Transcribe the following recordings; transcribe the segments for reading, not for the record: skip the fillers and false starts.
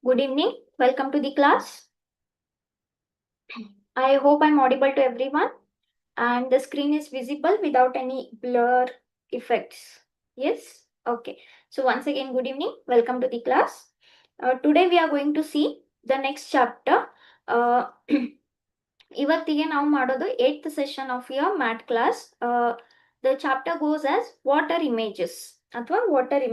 Good evening. Welcome to the class. I hope I'm audible to everyone and the screen is visible without any blur effects. Yes? Okay. So once again, good evening. Welcome to the class. Today we are going to see the next chapter. Uh, ಇವತ್ತಿಗೆ ನಾವು ಮಾಡೋದು 8th session of your math class. The chapter goes as water images ಅಥವಾ water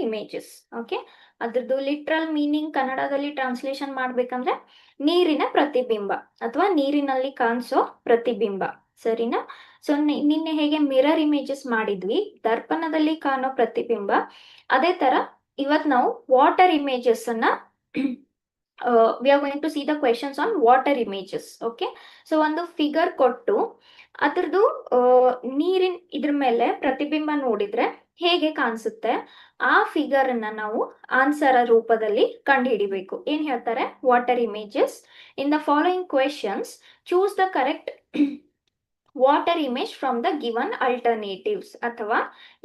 images. Okay, ಅದ್ರದ್ದು literal meaning ಕನ್ನಡದಲ್ಲಿ translation ಮಾಡ್ಬೇಕಂದ್ರೆ ನೀರಿನ ಪ್ರತಿಬಿಂಬ ಅಥವಾ ನೀರಿನಲ್ಲಿ ಕಾಣಿಸೋ ಪ್ರತಿಬಿಂಬ. ಸರಿನಾ? ಸೊ ನಿನ್ನೆ ಹೇಗೆ ಮಿರರ್ ಇಮೇಜಸ್ ಮಾಡಿದ್ವಿ, ದರ್ಪಣದಲ್ಲಿ ಕಾಣೋ ಪ್ರತಿಬಿಂಬ, ಅದೇ ತರ ಇವತ್ ನಾವು ವಾಟರ್ ಇಮೇಜಸ್ ಅನ್ನ we are going to see the questions on water images. Okay, so ಒಂದು ಫಿಗರ್ ಕೊಟ್ಟು ಅದ್ರದ್ದು ನೀರಿನ ಇದ್ರ ಮೇಲೆ ಪ್ರತಿಬಿಂಬ ನೋಡಿದ್ರೆ ಹೇಗೆ ಕಾಣಿಸುತ್ತೆ, ಆ ಫಿಗರ್ ಅನ್ನ ನಾವು ಆನ್ಸರ್ ರೂಪದಲ್ಲಿ ಕಂಡು ಹಿಡಿಬೇಕು. ಏನ್ ಹೇಳ್ತಾರೆ, water images in the following questions choose the correct water image from the given alternatives, ಅಥವಾ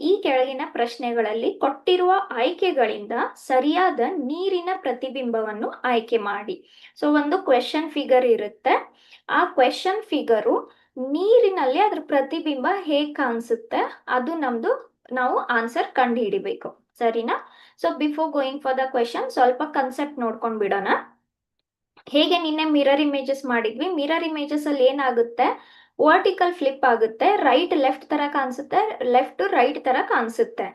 ಈ ಕೆಳಗಿನ ಪ್ರಶ್ನೆಗಳಲ್ಲಿ ಕೊಟ್ಟಿರುವ ಆಯ್ಕೆಗಳಿಂದ ಸರಿಯಾದ ನೀರಿನ ಪ್ರತಿಬಿಂಬವನ್ನು ಆಯ್ಕೆ ಮಾಡಿ. ಸೊ ಒಂದು ಕ್ವೆಶನ್ ಫಿಗರ್ ಇರುತ್ತೆ, ಆ ಕ್ವೆಶನ್ ಫಿಗರು ನೀರಿನಲ್ಲಿ ಅದ್ರ ಪ್ರತಿಬಿಂಬ ಹೇಗ್ ಕಾಣಿಸುತ್ತೆ ಅದು ನಾವು ಆನ್ಸರ್ ಕಂಡು ಹಿಡಿಬೇಕು. ಸರಿನಾ? So before going for the question ಸ್ವಲ್ಪ ಕನ್ಸೆಪ್ಟ್ ನೋಡ್ಕೊಂಡ್ ಬಿಡೋಣ. ಹೇಗೆ ನಿನ್ನೆ ಮಿರರ್ ಇಮೇಜಸ್ ಮಾಡಿದ್ವಿ, ಮಿರರ್ ಇಮೇಜಸ್ ಅಲ್ಲಿ ಏನಾಗುತ್ತೆ, ವರ್ಟಿಕಲ್ ಫ್ಲಿಪ್ ಆಗುತ್ತೆ, ರೈಟ್ ಲೆಫ್ಟ್ ತರ ಕಾಣಿಸುತ್ತೆ, ಲೆಫ್ಟ್ ರೈಟ್ ತರ ಕಾಣಿಸುತ್ತೆ.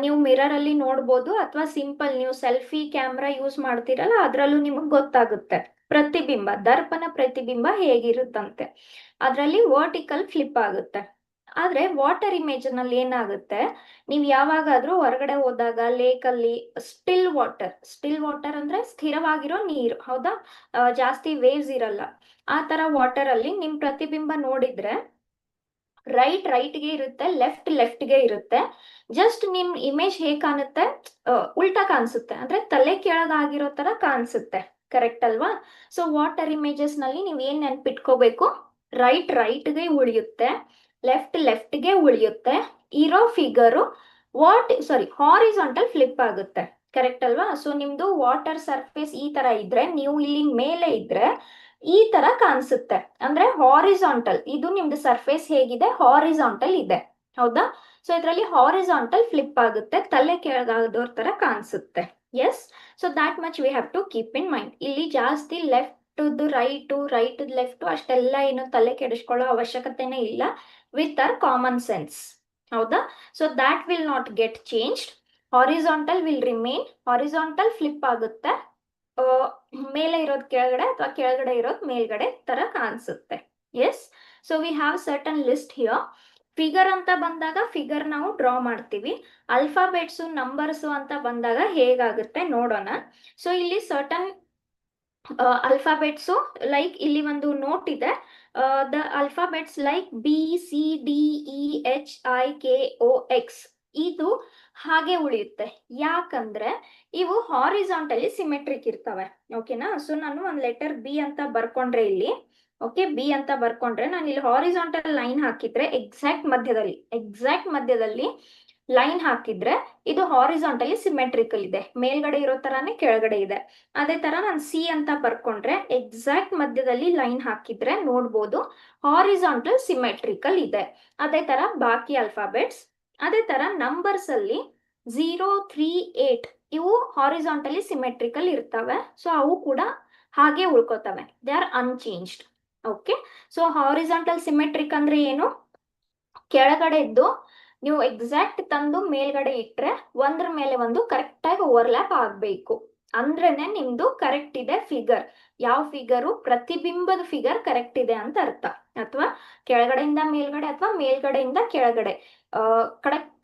ನೀವು ಮಿರರ್ ಅಲ್ಲಿ ನೋಡ್ಬೋದು, ಅಥವಾ ಸಿಂಪಲ್ ನೀವು ಸೆಲ್ಫಿ ಕ್ಯಾಮ್ರಾ ಯೂಸ್ ಮಾಡ್ತೀರಲ್ಲ ಅದ್ರಲ್ಲೂ ನಿಮಗೆ ಗೊತ್ತಾಗುತ್ತೆ ಪ್ರತಿಬಿಂಬ, ದರ್ಪಣ ಪ್ರತಿಬಿಂಬ ಹೇಗಿರುತ್ತಂತೆ. ಅದ್ರಲ್ಲಿ ವರ್ಟಿಕಲ್ ಫ್ಲಿಪ್ ಆಗುತ್ತೆ. ಆದ್ರೆ ವಾಟರ್ ಇಮೇಜ್ ನಲ್ಲಿ ಏನಾಗುತ್ತೆ, ನೀವು ಯಾವಾಗಾದ್ರೂ ಹೊರಗಡೆ ಹೋದಾಗ ಲೇಕ್ ಅಲ್ಲಿ ಸ್ಟಿಲ್ ವಾಟರ್ ಅಂದ್ರೆ ಸ್ಥಿರವಾಗಿರೋ ನೀರು, ಹೌದಾ, ಜಾಸ್ತಿ ವೇವ್ಸ್ ಇರಲ್ಲ, ಆ ತರ ವಾಟರ್ ಅಲ್ಲಿ ನಿಮ್ ಪ್ರತಿಬಿಂಬ ನೋಡಿದ್ರೆ ರೈಟ್ಗೆ ಇರುತ್ತೆ, ಲೆಫ್ಟ್ಗೆ ಇರುತ್ತೆ. ಜಸ್ಟ್ ನಿಮ್ ಇಮೇಜ್ ಹೇಗ್ ಕಾಣುತ್ತೆ, ಉಲ್ಟಾ ಕಾಣಿಸುತ್ತೆ, ಅಂದ್ರೆ ತಲೆ ಕೆಳಗಾಗಿರೋ ತರ ಕಾಣಿಸುತ್ತೆ. ಕರೆಕ್ಟ್ ಅಲ್ವಾ? ಸೊ ವಾಟರ್ ಇಮೇಜಸ್ ನಲ್ಲಿ ನೀವ್ ಏನ್ ನೆನ್ಪಿಟ್ಕೋಬೇಕು, ರೈಟ್ಗೆ ಉಳಿಯುತ್ತೆ, ಲೆಫ್ಟ್ಗೆ ಉಳಿಯುತ್ತೆ, ಇರೋ ಫಿಗರು ಹಾರಿಜಾಂಟಲ್ ಫ್ಲಿಪ್ ಆಗುತ್ತೆ. ಕರೆಕ್ಟ್ ಅಲ್ವಾ? ಸೊ ನಿಮ್ದು ವಾಟರ್ ಸರ್ಫೇಸ್ ಈ ತರ ಇದ್ರೆ, ನೀವು ಇಲ್ಲಿ ಮೇಲೆ ಇದ್ರೆ ಈ ತರ ಕಾಣಿಸುತ್ತೆ, ಅಂದ್ರೆ ಹಾರಿಜಾಂಟಲ್. ಇದು ನಿಮ್ದು ಸರ್ಫೇಸ್ ಹೇಗಿದೆ, ಹಾರಿಜಾಂಟಲ್ ಇದೆ, ಹೌದಾ? ಸೊ ಇದ್ರಲ್ಲಿ ಹಾರಿಜಾಂಟಲ್ ಫ್ಲಿಪ್ ಆಗುತ್ತೆ, ತಲೆ ಕೆಳಗಾದೋರ್ ತರ ಕಾಣಿಸುತ್ತೆ. Yes, so that much we have to keep in mind. ಇಲ್ಲಿ ಜಾಸ್ತಿ ಲೆಫ್ಟ್ ರೈಟ್ ಲೆಫ್ಟ್ ಅಷ್ಟೆಲ್ಲ ಏನು ತಲೆ ಕೆಡಿಸ್ಕೊಳ್ಳೋ ಅವಶ್ಯಕತೆನೇ ಇಲ್ಲ, ವಿತ್ ಅವರ್ ಕಾಮನ್ ಸೆನ್ಸ್. ಹೌದಾ? So that will not get changed. Horizontal will remain, horizontal flip ಆಗುತ್ತೆ, ಮೇಲೆ ಇರೋದು ಕೆಳಗಡೆ ಅಥವಾ ಕೆಳಗಡೆ ಇರೋದು ಮೇಲ್ಗಡೆ ತರ ಕಾಣಿಸುತ್ತೆ. Yes, so we have certain list here. Figure ಅಂತ ಬಂದಾಗ ಫಿಗರ್ ನಾವು ಡ್ರಾ ಮಾಡ್ತೀವಿ, ಅಲ್ಫಾಬೆಟ್ಸು ನಂಬರ್ಸು ಅಂತ ಬಂದಾಗ ಹೇಗಾಗುತ್ತೆ ನೋಡೋಣ. ಸೊ ಇಲ್ಲಿ ಸರ್ಟನ್ ಅಲ್ಫಾಬೆಟ್ಸು, ಲೈಕ್ ಇಲ್ಲಿ ಒಂದು ನೋಟ್ ಇದೆ, ದ ಅಲ್ಫಾಬೆಟ್ಸ್ ಲೈಕ್ BCDEHIKOX, ಇದು ಹಾಗೆ ಉಳಿಯುತ್ತೆ. ಯಾಕಂದ್ರೆ ಇವು ಹಾರಿಜಾಂಟಲಿ ಸಿಮೆಟ್ರಿಕ್ ಇರ್ತವೆ. ಓಕೆನಾ? ಸೊ ನಾನು ಒಂದು ಲೆಟರ್ ಬಿ ಅಂತ ಬರ್ಕೊಂಡ್ರೆ ಇಲ್ಲಿ, ಓಕೆ, ಬಿ ಅಂತ ಬರ್ಕೊಂಡ್ರೆ ನಾನು ಇಲ್ಲಿ ಹಾರಿಜಾಂಟಲ್ ಲೈನ್ ಹಾಕಿದ್ರೆ ಎಕ್ಸಾಕ್ಟ್ ಮಧ್ಯದಲ್ಲಿ ಲೈನ್ ಹಾಕಿದ್ರೆ ಇದು ಹಾರಿಜಾಂಟಲಿ ಸಿಮೆಟ್ರಿಕಲ್ ಇದೆ, ಮೇಲ್ಗಡೆ ಇರೋ ತರಾನೇ ಕೆಳಗಡೆ ಇದೆ. ಅದೇ ತರ ನಾನು ಸಿ ಅಂತ ಬರ್ಕೊಂಡ್ರೆ ಎಕ್ಸಾಕ್ಟ್ ಮಧ್ಯದಲ್ಲಿ ಲೈನ್ ಹಾಕಿದ್ರೆ ನೋಡ್ಬೋದು ಹಾರಿಜಾಂಟಲ್ ಸಿಮೆಟ್ರಿಕಲ್ ಇದೆ. ಅದೇ ತರ ಬಾಕಿ ಅಲ್ಫಾಬೆಟ್ಸ್, ಅದೇ ತರ ನಂಬರ್ಸ್ ಅಲ್ಲಿ 0, 3, 8 ಇವು ಹಾರಿಜಾಂಟಲಿ ಸಿಮೆಟ್ರಿಕಲ್ ಇರ್ತವೆ. ಸೊ ಅವು ಕೂಡ ಹಾಗೆ ಉಳ್ಕೋತವೆ, they are unchanged. Okay, so horizontal symmetric ಅಂದ್ರೆ ಏನು, ಕೆಳಗಡೆ ಇದ್ದು ನೀವು ಎಕ್ಸಾಕ್ಟ್ ತಂದು ಮೇಲ್ಗಡೆ ಇಟ್ರೆ ಒಂದ್ರ ಮೇಲೆ ಒಂದು ಕರೆಕ್ಟ್ ಆಗಿ ಓವರ್ಲ್ಯಾಪ್ ಆಗ್ಬೇಕು, ಅಂದ್ರೇನೆ ನಿಮ್ದು ಕರೆಕ್ಟ್ ಇದೆ ಫಿಗರ್. ಯಾವ ಫಿಗರು, ಪ್ರತಿಬಿಂಬದ ಫಿಗರ್ ಕರೆಕ್ಟ್ ಇದೆ ಅಂತ ಅರ್ಥ. ಅಥವಾ ಕೆಳಗಡೆಯಿಂದ ಮೇಲ್ಗಡೆ ಅಥವಾ ಮೇಲ್ಗಡೆಯಿಂದ ಕೆಳಗಡೆ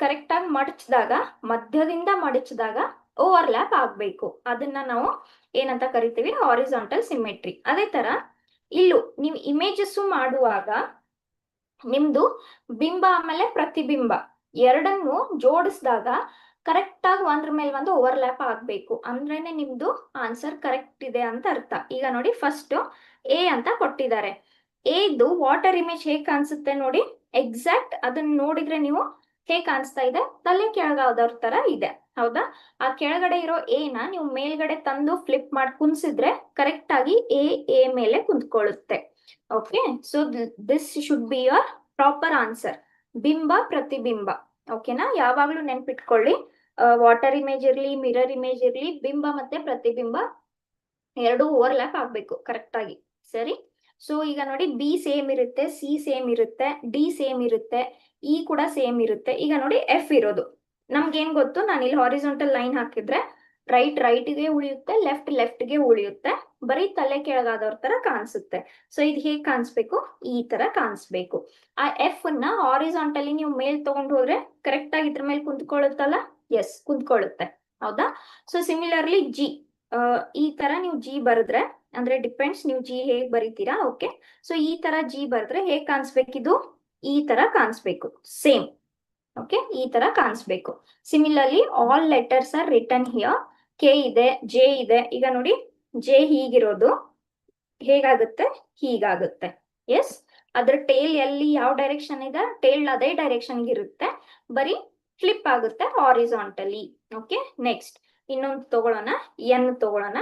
ಕರೆಕ್ಟ್ ಆಗಿ ಮಡಚಿದಾಗ, ಮಧ್ಯದಿಂದ ಮಡಚಿದಾಗ ಓವರ್ಲ್ಯಾಪ್ ಆಗ್ಬೇಕು, ಅದನ್ನ ನಾವು ಏನಂತ ಕರಿತೀವಿ, ಹಾರಿಜಾಂಟಲ್ ಸಿಮೆಟ್ರಿ. ಅದೇ ತರ ಇಲ್ಲೂ ನೀವು ಇಮೇಜಸ್ ಮಾಡುವಾಗ ನಿಮ್ದು ಬಿಂಬ ಆಮೇಲೆ ಪ್ರತಿಬಿಂಬ ಎರಡನ್ನು ಜೋಡಿಸಿದಾಗ ಕರೆಕ್ಟ್ ಆಗಿ ಒಂದ್ರ ಮೇಲೆ ಒಂದು ಓವರ್ಲ್ಯಾಪ್ ಆಗ್ಬೇಕು, ಅಂದ್ರೇನೆ ನಿಮ್ದು ಆನ್ಸರ್ ಕರೆಕ್ಟ್ ಇದೆ ಅಂತ ಅರ್ಥ. ಈಗ ನೋಡಿ, ಫಸ್ಟ್ ಎ ಅಂತ ಕೊಟ್ಟಿದ್ದಾರೆ. ಎದು ವಾಟರ್ ಇಮೇಜ್ ಹೇಗ್ ಕಾಣಿಸುತ್ತೆ ನೋಡಿ, ಎಕ್ಸಾಕ್ಟ್ ಅದನ್ನ ನೋಡಿದ್ರೆ ನೀವು ಹೇಗ್ ಕಾಣಿಸ್ತಾ ಇದೆ? ತಲೆ ಕೆಳಗಾದವ್ರ ತರ ಇದೆ, ಹೌದಾ? ಆ ಕೆಳಗಡೆ ಇರೋ ಎನ ನೀವು ಮೇಲ್ಗಡೆ ತಂದು ಫ್ಲಿಪ್ ಮಾಡಿ ಕುಣಿಸಿದ್ರೆ ಕರೆಕ್ಟ್ ಆಗಿ ಎ ಮೇಲೆ ಕುಂತ್ಕೊಳ್ಳುತ್ತೆ. Okay, so this should be your proper answer. ಬಿಂಬ ಪ್ರತಿಬಿಂಬ. ಓಕೆನಾ? ಯಾವಾಗ್ಲೂ ನೆನ್ಪಿಟ್ಕೊಳ್ಳಿ, ವಾಟರ್ ಇಮೇಜ್ ಇರ್ಲಿ, ಮಿರರ್ ಇಮೇಜ್ ಇರ್ಲಿ, ಬಿಂಬ ಮತ್ತೆ ಪ್ರತಿಬಿಂಬ ಎರಡು ಓವರ್ಲ್ಯಾಪ್ ಆಗ್ಬೇಕು ಕರೆಕ್ಟ್ ಆಗಿ. ಸರಿ, ಸೊ ಈಗ ನೋಡಿ, ಬಿ ಸೇಮ್ ಇರುತ್ತೆ, ಸಿ ಸೇಮ್ ಇರುತ್ತೆ, ಡಿ ಸೇಮ್ ಇರುತ್ತೆ, ಇ ಕೂಡ ಸೇಮ್ ಇರುತ್ತೆ. ಈಗ ನೋಡಿ ಎಫ್ ಇರೋದು ನಮ್ಗೇನ್ ಗೊತ್ತು, ನಾನು ಇಲ್ಲಿ ಹಾರಿಜಾಂಟಲ್ ಲೈನ್ ಹಾಕಿದ್ರೆ ರೈಟ್ಗೆ ಉಳಿಯುತ್ತೆ, ಲೆಫ್ಟ್ಗೆ ಉಳಿಯುತ್ತೆ, ಬರೀ ತಲೆ ಕೆಳಗಾದವ್ರ ತರ ಕಾಣಿಸುತ್ತೆ. ಸೊ ಇದು ಹೇಗ್ ಕಾಣಿಸ್ಬೇಕು? ಈ ತರ ಕಾಣಿಸ್ಬೇಕು. ಆ ಎಫ್ ನ ಹಾರಿಜಾಂಟಲಿ ನೀವು ಮೇಲ್ ತಗೊಂಡ್ ಹೋದ್ರೆ ಕರೆಕ್ಟ್ ಆಗಿ ಇದ್ರ ಮೇಲೆ ಕುಂತ್ಕೊಳ್ಳುತ್ತಲ್ಲ? ಎಸ್, ಕುಂತ್ಕೊಳ್ಳುತ್ತೆ, ಹೌದಾ? ಸೊ ಸಿಮಿಲರ್ಲಿ ಜಿ, ಈ ತರ ನೀವು ಜಿ ಬರೆದ್ರೆ, ಅಂದ್ರೆ ಡಿಪೆಂಡ್ಸ್ ನೀವು ಜಿ ಹೇಗ್ ಬರೀತೀರಾ. ಓಕೆ, ಸೊ ಈ ತರ ಜಿ ಬರೆದ್ರೆ ಹೇಗ್ ಕಾಣಿಸ್ಬೇಕಿದು? ಈ ತರ ಕಾಣಿಸ್ಬೇಕು, ಸೇಮ್. ಓಕೆ, ಈ ತರ ಕಾಣಿಸ್ಬೇಕು. Similarly all letters are return here. K ಇದೆ, ಜೆ ಇದೆ. ಈಗ ನೋಡಿ, ಜೆ ಹೀಗಿರೋದು ಹೇಗಾಗುತ್ತೆ? ಹೀಗಾಗುತ್ತೆ. ಎಸ್, ಅದ್ರ ಟೇಲ್ ಎಲ್ಲಿ ಯಾವ ಡೈರೆಕ್ಷನ್ ಇದೆ? ಟೇಲ್ ಅದೇ ಡೈರೆಕ್ಷನ್ ಇರುತ್ತೆ, ಬರೀ ಫ್ಲಿಪ್ ಆಗುತ್ತೆ ಹಾರಿಜಾಂಟಲಿ. ಓಕೆ, ನೆಕ್ಸ್ಟ್ ಇನ್ನೊಂದು ತಗೊಳ್ಳೋಣ, ಎನ್ ತಗೊಳ್ಳೋಣ.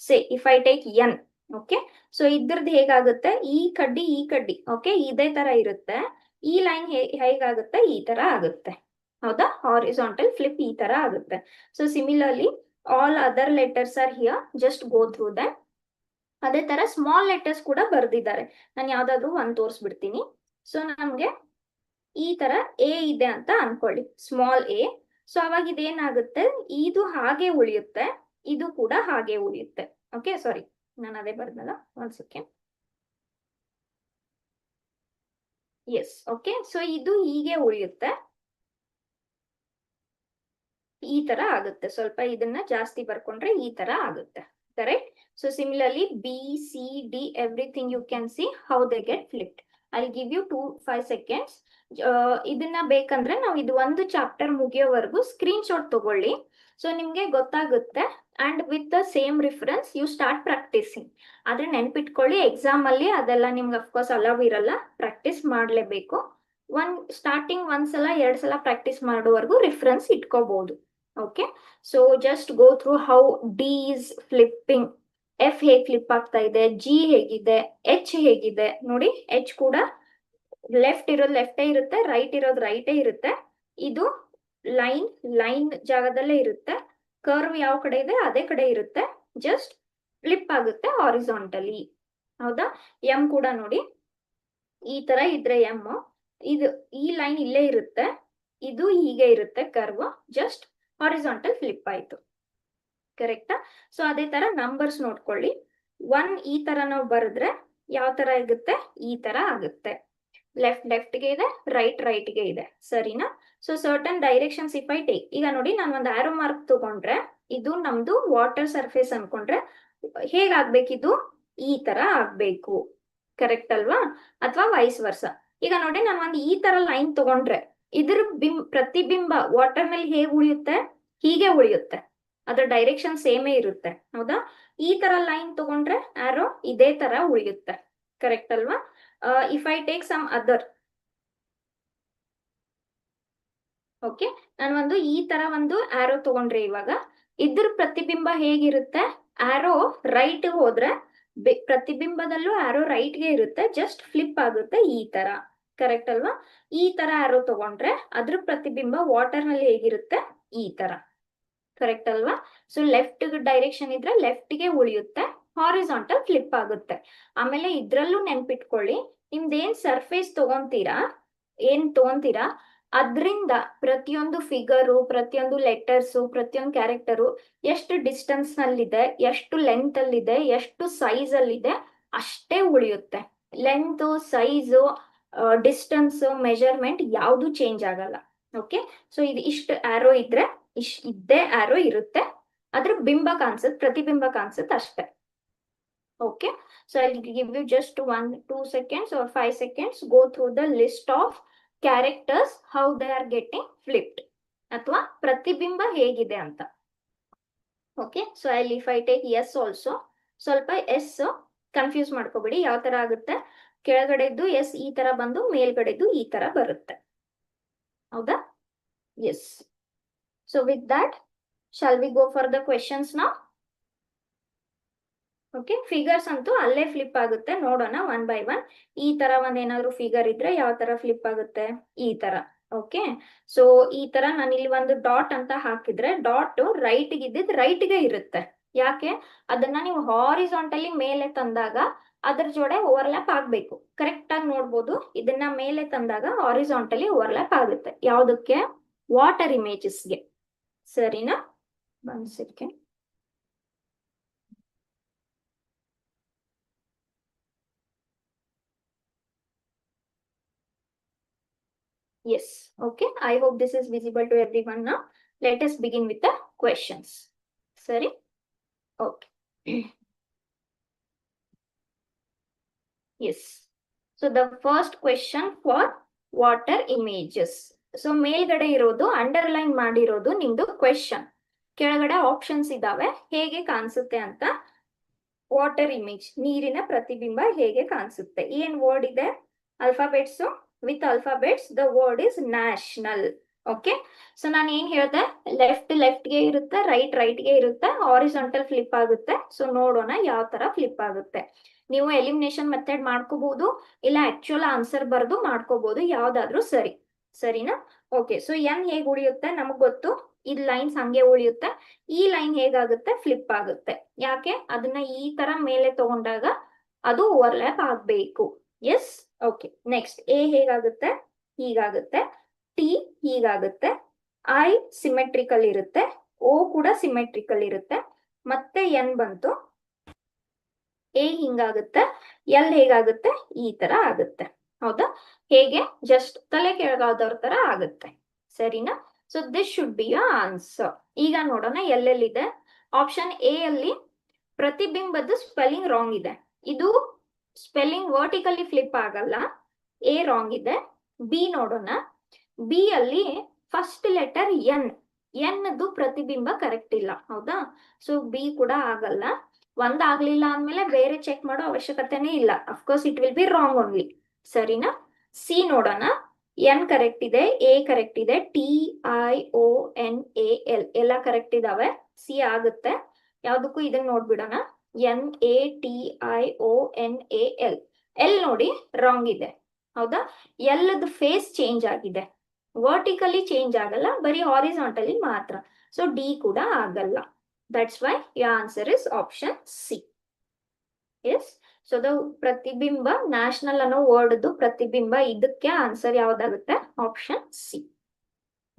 ಸೇ if I take an, okay, so ಇದ್ರದ್ದು ಹೇಗಾಗುತ್ತೆ? ಈ ಕಡ್ಡಿ, ಓಕೆ, ಇದೇ ತರ ಇರುತ್ತೆ. ಈ ಲೈನ್ ಹೇಗಾಗುತ್ತೆ? ಈ ತರ ಆಗುತ್ತೆ, ಹೌದಾ? ಹಾರಿಜಾಂಟಲ್ ಫ್ಲಿಪ್ ಈ ತರ ಆಗುತ್ತೆ. So similarly all other letters are here, just go through that. ಅದೇ ತರ ಸ್ಮಾಲ್ ಲೆಟರ್ಸ್ ಕೂಡ ಬರ್ದಿದ್ದಾರೆ, ನಾನು ಯಾವ್ದಾದ್ರು ಒಂದ್ ತೋರಿಸ್ಬಿಡ್ತೀನಿ. ಸೊ ನಮ್ಗೆ ಈ ತರ ಎ ಇದೆ ಅಂತ ಅನ್ಕೊಳ್ಳಿ, ಸ್ಮಾಲ್ ಎ. ಸೊ ಅವಾಗ ಇದೇನಾಗುತ್ತೆ? ಇದು ಹಾಗೆ ಉಳಿಯುತ್ತೆ, ಇದು ಕೂಡ ಹಾಗೆ ಉಳಿಯುತ್ತೆ. ಓಕೆ, ಸಾರಿ, ನಾನು ಅದೇ ಬರ್ದಲ್ಲ, ಒಂದ್ ಸೆಕೆಂಡ್. ಎಸ್, ಓಕೆ, ಸೊ ಇದು ಹೀಗೆ ಉಳಿಯುತ್ತೆ, ಈ ತರ ಆಗುತ್ತೆ. ಸ್ವಲ್ಪ ಇದನ್ನ ಜಾಸ್ತಿ ಬರ್ಕೊಂಡ್ರೆ ಈ ತರ ಆಗುತ್ತೆ, correct? So similarly B, C, D, everything you can see how they get flipped. I give you 5 seconds. ಇದನ್ನ ಬೇಕಂದ್ರೆ ನಾವು ಇದು ಒಂದು ಚಾಪ್ಟರ್ ಮುಗಿಯೋವರೆಗೂ ಸ್ಕ್ರೀನ್ ಶಾಟ್ ತಗೊಳ್ಳಿ, ಸೊ ನಿಮ್ಗೆ ಗೊತ್ತಾಗುತ್ತೆ. And with the same reference you start practicing. ಆದ್ರೆ ನೆನ್ಪಿಟ್ಕೊಳ್ಳಿ, ಎಕ್ಸಾಮ್ ಅಲ್ಲಿ ಅದೆಲ್ಲ ನಿಮ್ಗೆ ಅಫ್ಕೋರ್ಸ್ ಅಲವ್ ಇರಲ್ಲ, ಪ್ರಾಕ್ಟೀಸ್ ಮಾಡ್ಲೇಬೇಕು. ಸ್ಟಾರ್ಟಿಂಗ್ ಒಂದ್ಸಲ 2 ಸಲ ಪ್ರಾಕ್ಟೀಸ್ ಮಾಡೋವರೆಗೂ ರಿಫರೆನ್ಸ್ ಇಟ್ಕೋಬಹುದು. Okay, so just go through how D is flipping. F ಹೇಗ್ ಫ್ಲಿಪ್ ಆಗ್ತಾ ಇದೆ, ಜಿ ಹೇಗಿದೆ, ಎಚ್ ಹೇಗಿದೆ. ನೋಡಿ, ಎಚ್ ಕೂಡ ಲೆಫ್ಟ್ ಇರೋದು ಲೆಫ್ಟೇ ಇರುತ್ತೆ, ರೈಟ್ ಇರೋದು ರೈಟೇ ಇರುತ್ತೆ. ಇದು ಲೈನ್ ಜಾಗದಲ್ಲೇ ಇರುತ್ತೆ, ಕರ್ವ್ ಯಾವ ಕಡೆ ಇದೆ ಅದೇ ಕಡೆ ಇರುತ್ತೆ, ಜಸ್ಟ್ ಫ್ಲಿಪ್ ಆಗುತ್ತೆ ಹಾರಿಜಾಂಟಲಿ, ಹೌದಾ? ಎಂ ಕೂಡ ನೋಡಿ, ಈ ತರ ಇದ್ರೆ ಎಂ, ಇದು ಈ ಲೈನ್ ಇಲ್ಲೇ ಇರುತ್ತೆ, ಇದು ಹೀಗೆ ಇರುತ್ತೆ ಕರ್ವ್, ಜಸ್ಟ್ ಹಾರಿಜಾಂಟಲ್ ಫ್ಲಿಪ್ ಆಯ್ತು, ಕರೆಕ್ಟಾ? ಸೊ ಅದೇ ತರ ನಂಬರ್ಸ್ ನೋಡ್ಕೊಳ್ಳಿ. 1 ಈ ತರ ನಾವು ಬರೆದ್ರೆ ಯಾವ ತರ ಆಗುತ್ತೆ? ಈ ತರ ಆಗುತ್ತೆ. ಲೆಫ್ಟ್ಗೆ ಇದೆ, ರೈಟ್ಗೆ ಇದೆ, ಸರಿನಾ? So certain directions if I take, ಈಗ ನೋಡಿ, ನಾನು ಒಂದು ಆರೋ ಮಾರ್ಕ್ ತಗೊಂಡ್ರೆ ಇದು ನಮ್ದು ವಾಟರ್ ಸರ್ಫೇಸ್ ಅನ್ಕೊಂಡ್ರೆ ಹೇಗಾಗ್ಬೇಕಿದು? ಈ ತರ ಆಗ್ಬೇಕು, ಕರೆಕ್ಟ್ ಅಲ್ವಾ? ಅಥವಾ ವೈಸ್ ವರ್ಸ. ಈಗ ನೋಡಿ, ನಾನು ಒಂದು ಈ ತರ ಲೈನ್ ತಗೊಂಡ್ರೆ ಇದ್ರ ಪ್ರತಿಬಿಂಬ ವಾಟರ್ ನಲ್ಲಿ ಹೇಗ್ ಉಳಿಯುತ್ತೆ? ಹೀಗೆ ಉಳಿಯುತ್ತೆ, ಅದ್ರ ಡೈರೆಕ್ಷನ್ ಸೇಮೇ ಇರುತ್ತೆ, ಹೌದಾ? ಈ ತರ ಲೈನ್ ತಗೊಂಡ್ರೆ ಆರೋ ಇದೇ ತರ ಉಳಿಯುತ್ತೆ, ಕರೆಕ್ಟ್ ಅಲ್ವಾ? If I take some other, okay, ನಾನು ಒಂದು ಈ ತರ ಒಂದು ಆರೋ ತಗೊಂಡ್ರೆ ಇವಾಗ ಇದ್ರ ಪ್ರತಿಬಿಂಬ ಹೇಗಿರುತ್ತೆ? ಆರೋ ರೈಟ್ ಹೋದ್ರೆ ಪ್ರತಿಬಿಂಬದಲ್ಲೂ ಆರೋ ರೈಟ್ಗೆ ಇರುತ್ತೆ, ಜಸ್ಟ್ ಫ್ಲಿಪ್ ಆಗುತ್ತೆ ಈ ತರ, ಕರೆಕ್ಟ್ ಅಲ್ವಾ? ಈ ತರ ಆರೋ ತಗೊಂಡ್ರೆ ಅದ್ರ ಪ್ರತಿಬಿಂಬ ವಾಟರ್ ನಲ್ಲಿ ಹೇಗಿರುತ್ತೆ? ಈ ತರ, ಕರೆಕ್ಟ್ ಅಲ್ವಾ? ಸೊ ಲೆಫ್ಟ್ ಡೈರೆಕ್ಷನ್ ಇದ್ರೆ ಲೆಫ್ಟ್ಗೆ ಉಳಿಯುತ್ತೆ, ಹಾರಿಜಾಂಟಲ್ ಫ್ಲಿಪ್ ಆಗುತ್ತೆ. ಆಮೇಲೆ ಇದ್ರಲ್ಲೂ ನೆನ್ಪಿಟ್ಕೊಳ್ಳಿ, ನಿಮ್ದೇನ್ ಸರ್ಫೇಸ್ ತಗೊಂತೀರಾ ಅದ್ರಿಂದ ಪ್ರತಿಯೊಂದು ಫಿಗರು, ಪ್ರತಿಯೊಂದು ಲೆಟರ್ಸು, ಪ್ರತಿಯೊಂದು ಕ್ಯಾರೆಕ್ಟರು ಎಷ್ಟು ಡಿಸ್ಟೆನ್ಸ್ ನಲ್ಲಿದೆ, ಎಷ್ಟು ಲೆಂತ್ ಅಲ್ಲಿದೆ, ಎಷ್ಟು ಸೈಜ್ ಅಲ್ಲಿದೆ ಅಷ್ಟೇ ಉಳಿಯುತ್ತೆ. ಲೆಂತ್, ಸೈಜು, ಡಿಸ್ಟೆನ್ಸ್, ಮೆಜರ್ಮೆಂಟ್ ಯಾವುದು ಚೇಂಜ್ ಆಗಲ್ಲ. ಓಕೆ, ಸೊ ಇದು ಇಷ್ಟು ಆರೋ ಇದ್ರೆ ಇದ್ದೇ ಆರೋ ಇರುತ್ತೆ, ಅದ್ರ ಬಿಂಬ ಕಾಣಿಸುತ್ತೆ, ಪ್ರತಿಬಿಂಬ ಕಾಣಿಸುತ್ತೆ ಅಷ್ಟೇ. Okay, so I give you just 2 seconds or 5 seconds, go through the list of characters, how they are getting flipped, ಅಥವಾ ಪ್ರತಿಬಿಂಬ ಹೇಗಿದೆ ಅಂತ. Okay, so if I take S also, ಸ್ವಲ್ಪ ಎಸ್ ಕನ್ಫ್ಯೂಸ್ ಮಾಡ್ಕೋಬೇಡಿ, ಯಾವ ತರ ಆಗುತ್ತೆ? ಕೆಳಗಡೆದ್ದು ಎಸ್ ಈ ತರ ಬಂದು ಮೇಲ್ಗಡೆದ್ದು ಈ ತರ ಬರುತ್ತೆ, ಹೌದಾ? Yes. So with that, shall we go for the questions now? Okay, figures ಅಂತೂ ಅಲ್ಲೇ ಫ್ಲಿಪ್ ಆಗುತ್ತೆ, ನೋಡೋಣ ಒನ್ ಬೈ ಒನ್. ಈ ತರ ಒಂದೇನಾದ್ರು ಫಿಗರ್ ಇದ್ರೆ ಯಾವ ತರ ಫ್ಲಿಪ್ ಆಗುತ್ತೆ, ಈ ತರ. ಓಕೆ, ಸೊ ಈ ತರ ನಾನು ಇಲ್ಲಿ ಒಂದು ಡಾಟ್ ಅಂತ ಹಾಕಿದ್ರೆ ಡಾಟ್ ರೈಟ್ ಇದ್ದಿದ್ ರೈಟ್ ಗೆ ಇರುತ್ತೆ. ಯಾಕೆ? ಅದನ್ನ ನೀವು ಹಾರಿಸಾಂಟಲಿ ಮೇಲೆ ತಂದಾಗ ಅದ್ರ ಜೋಡೆ ಓವರ್ಲ್ಯಾಪ್ ಆಗ್ಬೇಕು. ಕರೆಕ್ಟ್ ಆಗಿ ನೋಡ್ಬೋದು, ಇದನ್ನ ಮೇಲೆ ತಂದಾಗ ಹಾರಿಸಾಂಟಲಿ ಓವರ್ಲ್ಯಾಪ್ ಆಗುತ್ತೆ. ಯಾವ್ದಕ್ಕೆ? ವಾಟರ್ ಇಮೇಜಸ್ಗೆ. ಸರಿನಾ? ಒಂದ್ second. Yes, okay. I hope this is visible to everyone now. Let us begin with the questions. Sorry? Okay. Yes. So the first question for water images. So ಮೇಲ್ಗಡೆ ಇರೋದು underline ಮಾಡಿರೋದು ನಿಮ್ದು question. ಕೆಳಗಡೆ options ಇದಾವೆ, ಹೇಗೆ ಕಾಣಿಸುತ್ತೆ ಅಂತ. Water image, ನೀರಿನ ಪ್ರತಿಬಿಂಬ ಹೇಗೆ ಕಾಣಿಸುತ್ತೆ. ಏನ್ ವರ್ಡ್ ಇದೆ? Alphabets. With alphabets the word is national. Okay, so ನಾನು ಏನ್ ಹೇಳ್ದೆ, ಲೆಫ್ಟ್ ಗೆ ಇರುತ್ತೆ, ರೈಟ್ ಗೆ ಇರುತ್ತೆ, ಹಾರಿಸಾಂಟಲ್ ಫ್ಲಿಪ್ ಆಗುತ್ತೆ. ಸೊ ನೋಡೋಣ ಯಾವ ತರ ಫ್ಲಿಪ್ ಆಗುತ್ತೆ. ನೀವು ಎಲಿಮಿನೇಷನ್ ಮೆಥಡ್ ಮಾಡ್ಕೋಬಹುದು, ಇಲ್ಲ ಆಕ್ಚುಯಲ್ ಆನ್ಸರ್ ಬರ್ದು ಮಾಡ್ಕೋಬಹುದು, ಯಾವ್ದಾದ್ರು ಸರಿ. ಸರಿನಾ? ಓಕೆ, ಸೊ ಎನ್ ಹೇಗೆ ಉಳಿಯುತ್ತೆ ನಮಗ್ ಗೊತ್ತು. ಈ ಲೈನ್ಸ್ ಹಂಗೆ ಉಳಿಯುತ್ತೆ. ಈ ಲೈನ್ ಹೇಗಾಗುತ್ತೆ? ಫ್ಲಿಪ್ ಆಗುತ್ತೆ. ಯಾಕೆ? ಅದನ್ನ ಈ ತರ ಮೇಲೆ ತಗೊಂಡಾಗ ಅದು ಓವರ್ಲ್ಯಾಪ್ ಆಗ್ಬೇಕು. S, okay. ನೆಕ್ಸ್ಟ್ ಎ ಹೇಗಾಗುತ್ತೆ? ಹೀಗಾಗುತ್ತೆ. ಟಿ ಹೀಗಾಗುತ್ತೆ. ಐ ಸಿಮೆಟ್ರಿಕಲ್ ಇರುತ್ತೆ. ಓ ಕೂಡ ಸಿಮೆಟ್ರಿಕಲ್ ಇರುತ್ತೆ. ಮತ್ತೆ ಎನ್ ಬಂತು. ಎ ಹಿಂಗಾಗುತ್ತೆ. ಎಲ್ ಹೇಗಾಗುತ್ತೆ? ಈ ತರ ಆಗುತ್ತೆ. ಹೌದಾ? ಹೇಗೆ? ಜಸ್ಟ್ ತಲೆ ಕೆಳಗಾದವ್ರ ತರ ಆಗುತ್ತೆ. ಸರಿನಾ? So this should be a answer. ಈಗ ನೋಡೋಣ ಎಲ್ಲೆಲ್ಲಿದೆ. ಆಪ್ಷನ್ ಎ ಅಲ್ಲಿ ಪ್ರತಿಬಿಂಬದ ಸ್ಪೆಲ್ಲಿಂಗ್ ರಾಂಗ್ ಇದೆ. ಇದು ಸ್ಪೆಲ್ಲಿಂಗ್ ವರ್ಟಿಕಲಿ ಫ್ಲಿಪ್ ಆಗಲ್ಲ. ಎ ರಾಂಗ್ ಇದೆ. ಬಿ ನೋಡೋಣ. ಬಿ ಅಲ್ಲಿ ಫಸ್ಟ್ ಲೆಟರ್ ಎನ್, ಎನ್ದು ಪ್ರತಿಬಿಂಬ ಕರೆಕ್ಟ್ ಇಲ್ಲ. ಹೌದಾ? ಸೊ ಬಿ ಕೂಡ ಆಗಲ್ಲ. ಒಂದಾಗ್ಲಿಲ್ಲ ಅಂದ್ಮೇಲೆ ಬೇರೆ ಚೆಕ್ ಮಾಡೋ ಅವಶ್ಯಕತೆನೇ ಇಲ್ಲ. Of course it will be wrong only. ಸರಿನಾ? ಸಿ ನೋಡೋಣ. ಎನ್ ಕರೆಕ್ಟ್ ಇದೆ, ಎ ಕರೆಕ್ಟ್ ಇದೆ, T I O N A L ಎಲ್ಲ ಕರೆಕ್ಟ್ ಇದಾವೆ. ಸಿ ಆಗುತ್ತೆ. ಯಾವ್ದಕ್ಕೂ ಇದನ್ನ ನೋಡ್ಬಿಡೋಣ. N A T I O N A L. L ನೋಡಿ ರಾಂಗ್ ಇದೆ. ಹೌದಾ? ಎಲ್ಲದ ಫೇಸ್ ಚೇಂಜ್ ಆಗಿದೆ, ವರ್ಟಿಕಲಿ ಚೇಂಜ್ ಆಗಲ್ಲ, ಬರೀ ಹಾರಿಸಾಂಟಲಿ ಮಾತ್ರ. ಸೊ ಡಿ ಕೂಡ ಆಗಲ್ಲ. That's why your answer is option C. Yes. So the ಪ್ರತಿಬಿಂಬ, ನ್ಯಾಷನಲ್ ಅನ್ನೋ ವರ್ಡ್ ಪ್ರತಿಬಿಂಬ, ಇದಕ್ಕೆ ಆನ್ಸರ್ ಯಾವ್ದಾಗುತ್ತೆ? Option C.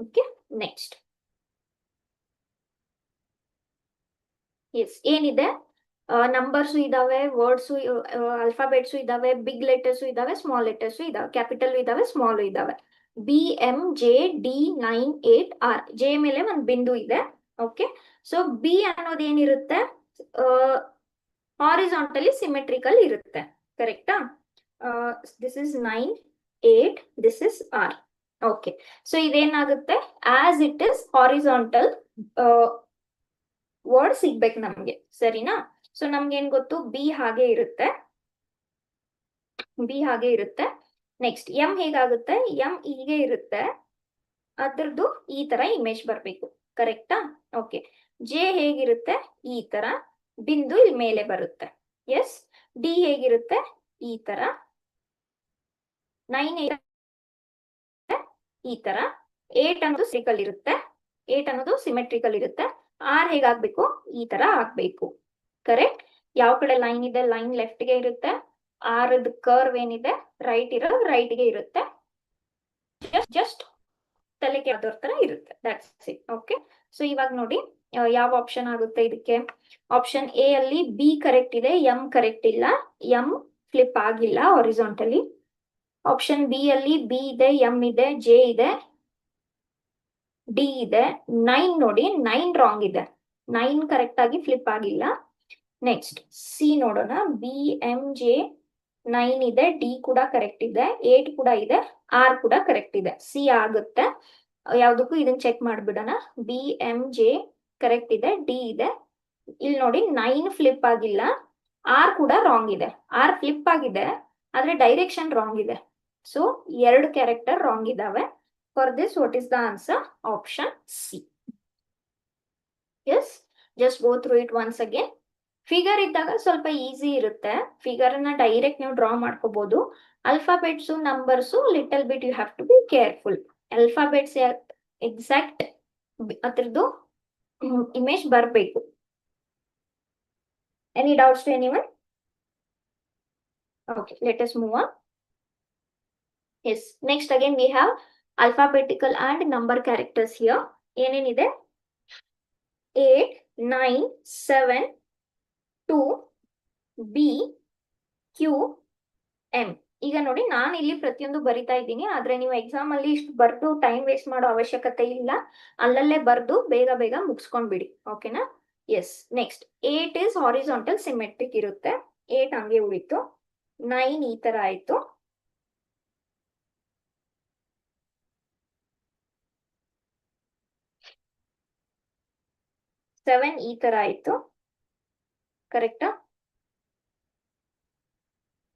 Okay, next. Yes, ಏನಿದೆ? ನಂಬರ್ಸ್ ಇದಾವೆ, ವರ್ಡ್ಸು, ಅಲ್ಫಾಬೆಟ್ಸು ಇದಾವೆ, ಬಿಗ್ ಲೆಟರ್ಸು ಇದಾವೆ, ಸ್ಮಾಲ್ ಲೆಟರ್ಸು ಇದಾವೆ, ಕ್ಯಾಪಿಟಲ್ ಇದಾವೆ, ಸ್ಮಾಲ್ ಇದಾವೆ. BMJD98R. ಜೆ ಮೇಲೆ ಒಂದು ಬಿಂದು ಇದೆ. ಓಕೆ, ಸೊ ಬಿ ಅನ್ನೋದು ಏನಿರುತ್ತೆ? ಹಾರಿಸಾಂಟಲಿ ಸಿಮೆಟ್ರಿಕಲ್ ಇರುತ್ತೆ. ಕರೆಕ್ಟಾ? This is 9, 8, this is R. Okay, so ಇದೇನಾಗುತ್ತೆ? As it is horizontal word ಸಿಗ್ಬೇಕು ನಮ್ಗೆ. ಸರಿನಾ? ಸೊ ನಮ್ಗೆ ಏನ್ ಗೊತ್ತು? ಬಿ ಹಾಗೆ ಇರುತ್ತೆ. ಬಿ ಹಾಗೆ ಇರುತ್ತೆ. ನೆಕ್ಸ್ಟ್ ಎಂ ಹೇಗಾಗುತ್ತೆ? ಎಂ ಹೀಗೆ ಇರುತ್ತೆ. ಅದ್ರದ್ದು ಈ ತರ ಇಮೇಜ್ ಬರ್ಬೇಕು. ಕರೆಕ್ಟಾ? ಓಕೆ. ಜೆ ಹೇಗಿರುತ್ತೆ? ಈ ತರ ಬಿಂದು ಇಲ್ಲಿ ಮೇಲೆ ಬರುತ್ತೆ. ಎಸ್. ಡಿ ಹೇಗಿರುತ್ತೆ? ಈ ತರ. 9 ಈ ತರ. 8 ಅನ್ನೋದು ಸಿಮೆಟ್ರಿಕಲ್ ಇರುತ್ತೆ. 8 ಅನ್ನೋದು ಸಿಮೆಟ್ರಿಕಲ್ ಇರುತ್ತೆ. ಆರ್ ಹೇಗಾಗ್ಬೇಕು? ಈ ತರ ಆಗ್ಬೇಕು. ಕರೆಕ್ಟ್? ಯಾವ ಕಡೆ ಲೈನ್ ಇದೆ? ಲೈನ್ ಲೆಫ್ಟ್ ಗೆ ಇರುತ್ತೆ. ಆರ್ ಕರ್ವ್ ಏನಿದೆ ರೈಟ್ ಇರೋ ರೈಟ್ ಗೆ ಇರುತ್ತೆ. ಜಸ್ಟ್ ತಲೆ ಕೆಳದವ್ರ ತರ ಇರುತ್ತೆ. That's it. ಓಕೆ, ಸೊ ಇವಾಗ ನೋಡಿ ಯಾವ ಆಪ್ಷನ್ ಆಗುತ್ತೆ ಇದಕ್ಕೆ. ಆಪ್ಷನ್ ಎ ಅಲ್ಲಿ ಬಿ ಕರೆಕ್ಟ್ ಇದೆ, ಎಂ ಕರೆಕ್ಟ್ ಇಲ್ಲ, ಎಂ ಫ್ಲಿಪ್ ಆಗಿಲ್ಲ ಹಾರಿಸಾಂಟಲಿ. ಆಪ್ಷನ್ ಬಿ ಅಲ್ಲಿ ಬಿ ಇದೆ, ಎಂ ಇದೆ, ಜೆ ಇದೆ, ಡಿ ಇದೆ. 9 ನೋಡಿ, 9 ರಾಂಗ್ ಇದೆ. 9 ಕರೆಕ್ಟ್ ಆಗಿ ಫ್ಲಿಪ್ ಆಗಿಲ್ಲ. ನೆಕ್ಸ್ಟ್ ಸಿ ನೋಡೋಣ. ಬಿ ಎಂ ಜೆ 9 ಇದೆ, ಡಿ ಕೂಡ ಕರೆಕ್ಟ್ ಇದೆ, 8 ಕೂಡ ಇದೆ, ಆರ್ ಕೂಡ ಕರೆಕ್ಟ್ ಇದೆ. ಸಿ ಆಗುತ್ತೆ. ಯಾವ್ದಕ್ಕೂ ಇದನ್ನ ಚೆಕ್ ಮಾಡ್ಬಿಡೋಣ. ಬಿ ಎಂ ಜೆ ಕರೆಕ್ಟ್ ಇದೆ, ಡಿ ಇದೆ. ಇಲ್ಲಿ ನೋಡಿ 9 ಫ್ಲಿಪ್ ಆಗಿಲ್ಲ, ಆರ್ ಕೂಡ ರಾಂಗ್ ಇದೆ. ಆರ್ ಫ್ಲಿಪ್ ಆಗಿದೆ ಆದ್ರೆ ಡೈರೆಕ್ಷನ್ ರಾಂಗ್ ಇದೆ. ಸೊ 2 ಕ್ಯಾರೆಕ್ಟರ್ ರಾಂಗ್ ಇದಾವೆ. For this, what is the answer? Option C. Yes, just go through it once again. Figure ಇದ್ದಾಗ ಸ್ವಲ್ಪ ಈಸಿ ಇರುತ್ತೆ. ಫಿಗರ್ ಅನ್ನ ಡೈರೆಕ್ಟ್ ನೀವು ಡ್ರಾ ಮಾಡ್ಕೋಬಹುದು. Alphabets numbers little bit you have to be careful. Alphabets exact ಅದ್ರದ್ದು image ಬರಬೇಕು. Any doubts to anyone? Okay, let us move on. Yes, next again we have alphabetical and number characters here. ಏನೇನಿದೆ? 8, 9, 7, 2, B, Q, M. ಈಗ ನೋಡಿ, ನಾನು ಇಲ್ಲಿ ಪ್ರತಿಯೊಂದು ಬರಿತಾ ಇದ್ದೀನಿ, ಆದ್ರೆ ನೀವು ಎಕ್ಸಾಮ್ ಅಲ್ಲಿ ಇಷ್ಟು ಬರ್ದು ಟೈಮ್ ವೇಸ್ಟ್ ಮಾಡೋ ಅವಶ್ಯಕತೆ ಇಲ್ಲ. ಅಲ್ಲಲ್ಲೇ ಬರ್ದು ಬೇಗ ಬೇಗ ಮುಗಿಸ್ಕೊಂಡ್ಬಿಡಿ. ಓಕೆನಾ? Yes. Next 8 is horizontal symmetric ಇರುತ್ತೆ. 8 ಹಂಗೆ ಉಳಿತು. 9 ಈ ತರ ಆಯ್ತು. 7 ಈ ತರ ಆಯ್ತು. ಕರೆಕ್ಟಾ?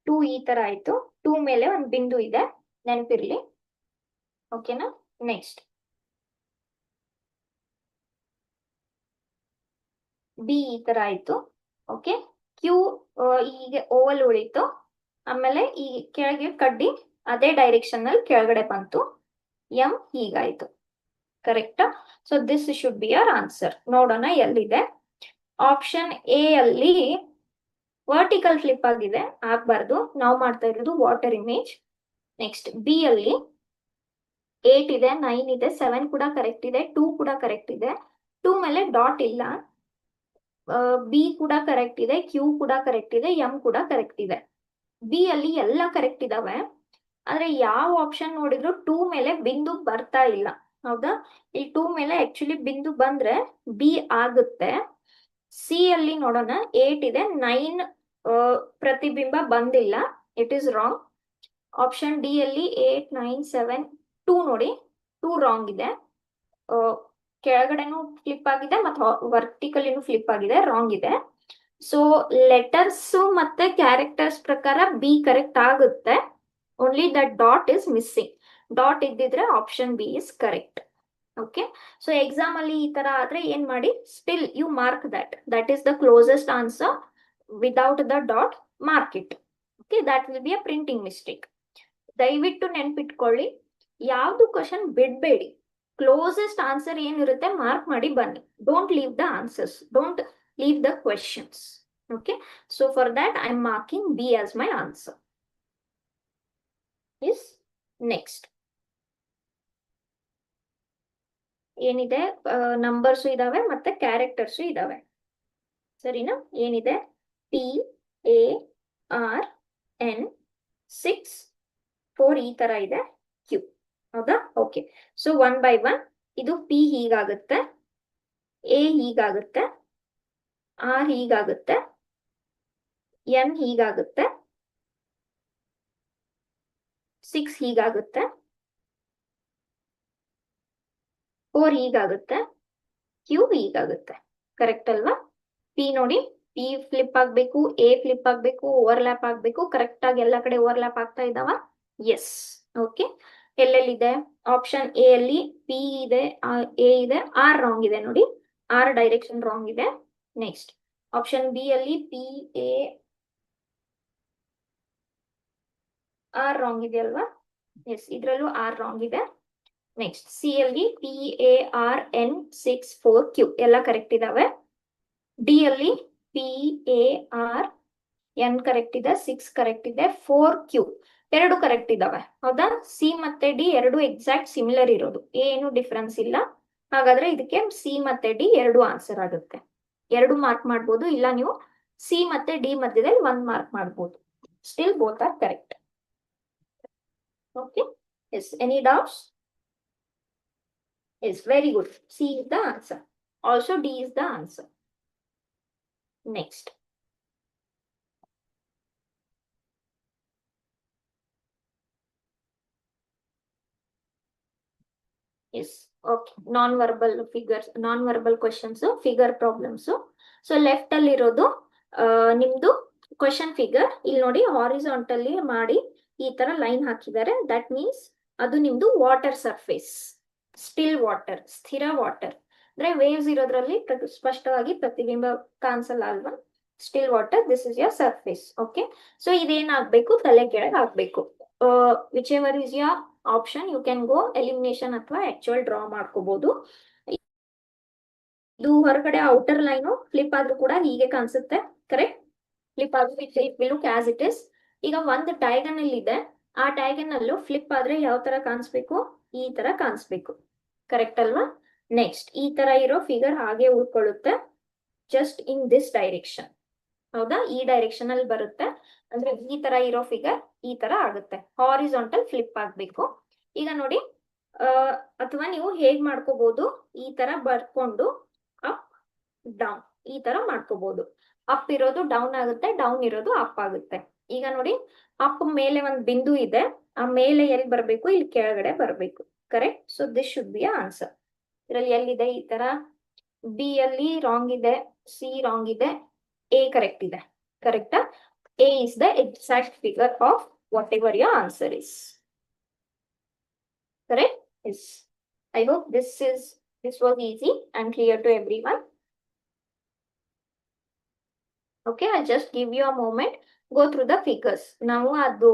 2 ಈ ತರ ಆಯ್ತು. 2 ಮೇಲೆ ಒಂದು ಬಿಂದು ಇದೆ, ನೆನಪಿರ್ಲಿ. ಓಕೆನಾ? ನೆಕ್ಸ್ಟ್ ಬಿ ಈ ತರ ಆಯ್ತು. ಓಕೆ. ಕ್ಯೂ ಹೀಗೆ ಓವಲ್ ಉಳಿತು. ಆಮೇಲೆ ಈ ಕೆಳಗೆ ಕಡ್ಡಿ ಅದೇ ಡೈರೆಕ್ಷನ್ ಅಲ್ಲಿ ಕೆಳಗಡೆ ಬಂತು. ಎಂ ಹೀಗಾಯ್ತು. ಕರೆಕ್ಟಾ? So this should be our answer. ನೋಡೋಣ ಎಲ್ಲಿದೆ. ಆಪ್ಷನ್ ಎ ಅಲ್ಲಿ ವರ್ಟಿಕಲ್ ಫ್ಲಿಪ್ ಆಗಿದೆ, ಆಗ್ಬಾರ್ದು. ನಾವು ಮಾಡ್ತಾ ಇರೋದು ವಾಟರ್ ಇಮೇಜ್. ನೆಕ್ಸ್ಟ್ ಬಿ ಅಲ್ಲಿ 8 ಇದೆ, 9 ಇದೆ, 7 ಕೂಡ ಕರೆಕ್ಟ್ ಇದೆ, 2 ಕೂಡ ಕರೆಕ್ಟ್ ಇದೆ. 2 ಮೇಲೆ ಡಾಟ್ ಇಲ್ಲ. ಬಿ ಕೂಡ ಕರೆಕ್ಟ್ ಇದೆ, ಕ್ಯೂ ಕೂಡ ಕರೆಕ್ಟ್ ಇದೆ, ಎಂ ಕೂಡ ಕರೆಕ್ಟ್ ಇದೆ. ಬಿ ಅಲ್ಲಿ ಎಲ್ಲ ಕರೆಕ್ಟ್ ಇದಾವೆ, ಆದ್ರೆ ಯಾವ ಆಪ್ಷನ್ ನೋಡಿದ್ರು 2 ಮೇಲೆ ಬಿಂದು ಬರ್ತಾ ಇಲ್ಲ. ಹೌದಾ? ಈ 2 ಮೇಲೆ ಆಕ್ಚುಲಿ ಬಿಂದು ಬಂದ್ರೆ ಬಿ ಆಗುತ್ತೆ. ಸಿ ಅಲ್ಲಿ ನೋಡೋಣ, 8 ಇದೆ, 9 ಪ್ರತಿಬಿಂಬ ಬಂದಿಲ್ಲ. It is wrong. Option D ಅಲ್ಲಿ 8, 9, 7, 2 ನೋಡಿ, 2 ರಾಂಗ್ ಇದೆ. ಕೆಳಗಡೆನೂ ಫ್ಲಿಪ್ ಆಗಿದೆ ಮತ್ತು ವರ್ಟಿಕಲಿನೂ ಫ್ಲಿಪ್ ಆಗಿದೆ, ರಾಂಗ್ ಇದೆ. ಸೊ ಲೆಟರ್ಸ್ ಮತ್ತೆ ಕ್ಯಾರೆಕ್ಟರ್ಸ್ ಪ್ರಕಾರ ಬಿ ಕರೆಕ್ಟ್ ಆಗುತ್ತೆ. Only that dot is missing. Dot ಇದ್ದಿದ್ರೆ option B is correct. Okay. So exam ಅಲ್ಲಿ ಈ ತರ ಆದ್ರೆ ಏನ್ ಮಾಡಿ, still you mark that is the closest answer. Without the dot mark it. Okay, that will be a printing mistake. ದಯವಿಟ್ಟು ನೆನ್ಪಿಟ್ಕೊಳ್ಳಿ, ಯಾವ್ದು ಕ್ವಶನ್ ಬಿಡ್ಬೇಡಿ. ಕ್ಲೋಸೆಸ್ಟ್ ಆನ್ಸರ್ ಏನಿರುತ್ತೆ ಮಾರ್ಕ್ ಮಾಡಿ ಬನ್ನಿ. Don't leave the answers, don't leave the questions. Okay, so for that I am marking B as my answer. Yes. Next ಏನಿದೆ, numbers ಇದಾವೆ ಮತ್ತೆ ಕ್ಯಾರೆಕ್ಟರ್ಸ್ ಇದಾವೆ. ಸರಿನಾ? ಏನಿದೆ, P A R N 6 4 ಈ ತರ ಇದೆ, Q. ಹೌದಾ? ಓಕೆ. ಸೊ 1 by 1 ಇದು P ಹೀಗಾಗುತ್ತೆ, A ಹೀಗಾಗುತ್ತೆ, R ಹೀಗಾಗುತ್ತೆ, N ಹೀಗಾಗುತ್ತೆ, 6 ಹೀಗಾಗುತ್ತೆ, 4 ಹೀಗಾಗುತ್ತೆ, Q ಹೀಗಾಗುತ್ತೆ. ಕರೆಕ್ಟ್ ಅಲ್ವಾ? P ನೋಡಿ, P ಫ್ಲಿಪ್ ಆಗ್ಬೇಕು, A ಫ್ಲಿಪ್ ಆಗ್ಬೇಕು, ಓವರ್ಲ್ಯಾಪ್ ಆಗ್ಬೇಕು. ಕರೆಕ್ಟ್ ಆಗಿ ಎಲ್ಲ ಕಡೆ ಓವರ್ಲ್ಯಾಪ್ ಆಗ್ತಾ ಇದಾವ? ಎಸ್. ಓಕೆ. ಎಲ್ಲೆಲ್ಲಿದೆ? ಆಪ್ಷನ್ ಎ ಅಲ್ಲಿ P ಇದೆ, A ಇದೆ, R ರಾಂಗ್ ಇದೆ ನೋಡಿ, R ಡೈರೆಕ್ಷನ್ ರಾಂಗ್ ಇದೆ. ನೆಕ್ಸ್ಟ್ ಆಪ್ಷನ್ ಬಿ ಅಲ್ಲಿ P A R ರಾಂಗ್ ಇದೆ ಅಲ್ವಾ? ಎಸ್, ಇದ್ರಲ್ಲೂ R ರಾಂಗ್ ಇದೆ. ನೆಕ್ಸ್ಟ್ ಸಿ ಅಲ್ಲಿ P A R N 6 4 Q ಎಲ್ಲ ಕರೆಕ್ಟ್ ಇದಾವೆ. ಡಿ ಅಲ್ಲಿ P A R N correct ಇದೆ, 6 ಕರೆಕ್ಟ್ ಇದೆ, 4 Q ಎರಡು ಕರೆಕ್ಟ್ ಇದಾವೆ. ಹೌದಾ? ಸಿ ಮತ್ತೆ ಡಿ ಎರಡು ಎಕ್ಸಾಕ್ಟ್ ಸಿಮಿಲರ್ ಇರೋದು, ಏನು ಡಿಫ್ರೆನ್ಸ್ ಇಲ್ಲ. ಹಾಗಾದ್ರೆ ಇದಕ್ಕೆ ಸಿ ಮತ್ತೆ ಡಿ ಎರಡು ಆನ್ಸರ್ ಆಗುತ್ತೆ. ಎರಡು ಮಾರ್ಕ್ ಮಾಡ್ಬೋದು, ಇಲ್ಲ ನೀವು ಸಿ ಮತ್ತೆ ಡಿ ಮಧ್ಯದಲ್ಲಿ 1 ಮಾರ್ಕ್ ಮಾಡ್ಬೋದು. Still both are correct. Okay. Yes, any doubts? Yes, very good. C is the answer. Also D is the answer. Next. Yes, okay. Non-verbal figures, non-verbal questions, figure problems. So left ಅಲ್ಲಿ ಇರೋದು ನಿಮ್ದು question figure. ಇಲ್ಲಿ ನೋಡಿ, horizontally ಮಾಡಿ ಈ ತರ line ಹಾಕಿದ್ದಾರೆ. That means ಅದು ನಿಮ್ದು ವಾಟರ್ ಸರ್ಫೇಸ್, ಸ್ಟಿಲ್ ವಾಟರ್, ಸ್ಥಿರ ವಾಟರ್. ಅಂದ್ರೆ ವೇವ್ಸ್ ಇರೋದ್ರಲ್ಲಿ ಸ್ಪಷ್ಟವಾಗಿ ಪ್ರತಿಬಿಂಬ ಕಾಣಿಸಲ್ಲ ಅಲ್ವಾ. Still water, this is your surface. Okay, so ಇದೇನಾಗ್ಬೇಕು, ತಲೆ ಕೆಳಗೆ ಆಗ್ಬೇಕು. Whichever is your option, you can go elimination ಅಥವಾ ಆಕ್ಚುಯಲ್ ಡ್ರಾ ಮಾಡ್ಕೋಬಹುದು. ಇದು ಹೊರಗಡೆ ಔಟರ್ ಲೈನ್ ಫ್ಲಿಪ್ ಆದ್ರೂ ಕೂಡ ಹೀಗೆ ಕಾಣಿಸುತ್ತೆ. ಕರೆಕ್ಟ್, ಫ್ಲಿಪ್ ಆದ್ರೂ it will look as it is. ಈಗ ಒಂದು ಡಯಾಗನಲ್ ಇದೆ, ಆ ಡಯಾಗನಲ್ ಫ್ಲಿಪ್ ಆದ್ರೆ ಯಾವ ತರ ಕಾಣಿಸ್ಬೇಕು, ಈ ತರ ಕಾಣಿಸ್ಬೇಕು. ಕರೆಕ್ಟ್ ಅಲ್ವಾ. ನೆಕ್ಸ್ಟ್ ಈ ತರ ಇರೋ ಫಿಗರ್ ಹಾಗೆ ಉಳ್ಕೊಳ್ಳುತ್ತೆ, ಜಸ್ಟ್ ಇನ್ ದಿಸ್ ಡೈರೆಕ್ಷನ್. ಹೌದಾ, ಈ ಡೈರೆಕ್ಷನ್ ಅಲ್ಲಿ ಬರುತ್ತೆ. ಅಂದ್ರೆ ಈ ತರ ಇರೋ ಫಿಗರ್ ಈ ತರ ಆಗುತ್ತೆ, ಹಾರಿಜಾಂಟಲ್ ಫ್ಲಿಪ್ ಆಗ್ಬೇಕು. ಈಗ ನೋಡಿ, ಅಥವಾ ನೀವು ಹೇಗ್ ಮಾಡ್ಕೋಬಹುದು, ಈ ತರ ಬರ್ಕೊಂಡು ಅಪ್ ಡೌನ್ ಈ ತರ ಮಾಡ್ಕೋಬಹುದು. ಅಪ್ ಇರೋದು ಡೌನ್ ಆಗುತ್ತೆ, ಡೌನ್ ಇರೋದು ಅಪ್ ಆಗುತ್ತೆ. ಈಗ ನೋಡಿ, ಅಪ್ ಮೇಲೆ ಒಂದು ಬಿಂದು ಇದೆ, ಆ ಮೇಲೆ ಎಲ್ಲಿ ಬರ್ಬೇಕು, ಇಲ್ಲಿ ಕೆಳಗಡೆ ಬರ್ಬೇಕು. Correct, so this should be answer. ಇದರಲ್ಲಿ ಎಲ್ಲಿದೆ, ಈ ತರ ಬಿ ಅಲ್ಲಿ ರಾಂಗ್ ಇದೆ, ಸಿ ರಾಂಗ್ ಇದೆ, ಎ ಕರೆಕ್ಟ್ ಇದೆ. ಕರೆಕ್ಟಾ, A is the exact figure of what ever your answer is. Correct. Yes, I hope this was easy and clear to everyone. Okay, I'll just give you a moment, go through the figures. ನಾವು ಅದು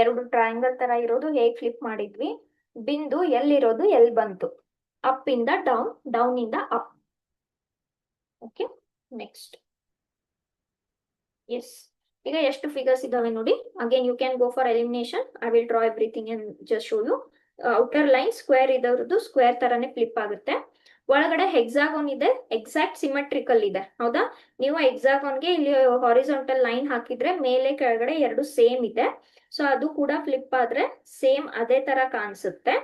ಎರಡು triangle ತರ ಇರೋದು ಹೇಗೆ flip ಮಾಡಿದ್ವಿ, ಬಿಂದು ಎಲ್ಲಿರೋದು ಎಲ್ಲಿ ಬಂತು, ಅಪ್ ಇಂದ ಡೌನ್, ಡೌನ್ ಇಂದ ಅಪ್. Okay, next. ಎಸ್, ಈಗ ಎಷ್ಟು ಫಿಗರ್ಸ್ ಇದಾವೆ ನೋಡಿ. Again you can go for elimination. I will draw everything and just show you. Outer line square ಇರೋದು ಸ್ಕ್ವೇರ್ ತರಾನೇ ಫ್ಲಿಪ್ ಆಗುತ್ತೆ. ಒಳಗಡೆ ಹೆಕ್ಸಾಗೋನ್ ಇದೆ, ಎಕ್ಸಾಕ್ಟ್ ಸಿಮೆಟ್ರಿಕಲ್ ಇದೆ. ಹೌದಾ, ನೀವು ಹೆಕ್ಸಾಗೋನ್ಗೆ ಇಲ್ಲಿ ಹಾರಿಜಾಂಟಲ್ ಲೈನ್ ಹಾಕಿದ್ರೆ ಮೇಲೆ ಕೆಳಗಡೆ ಎರಡು ಸೇಮ್ ಇದೆ, ಸೊ ಅದು ಕೂಡ ಫ್ಲಿಪ್ ಆದ್ರೆ ಸೇಮ್ ಅದೇ ತರ ಕಾಣಿಸುತ್ತೆ.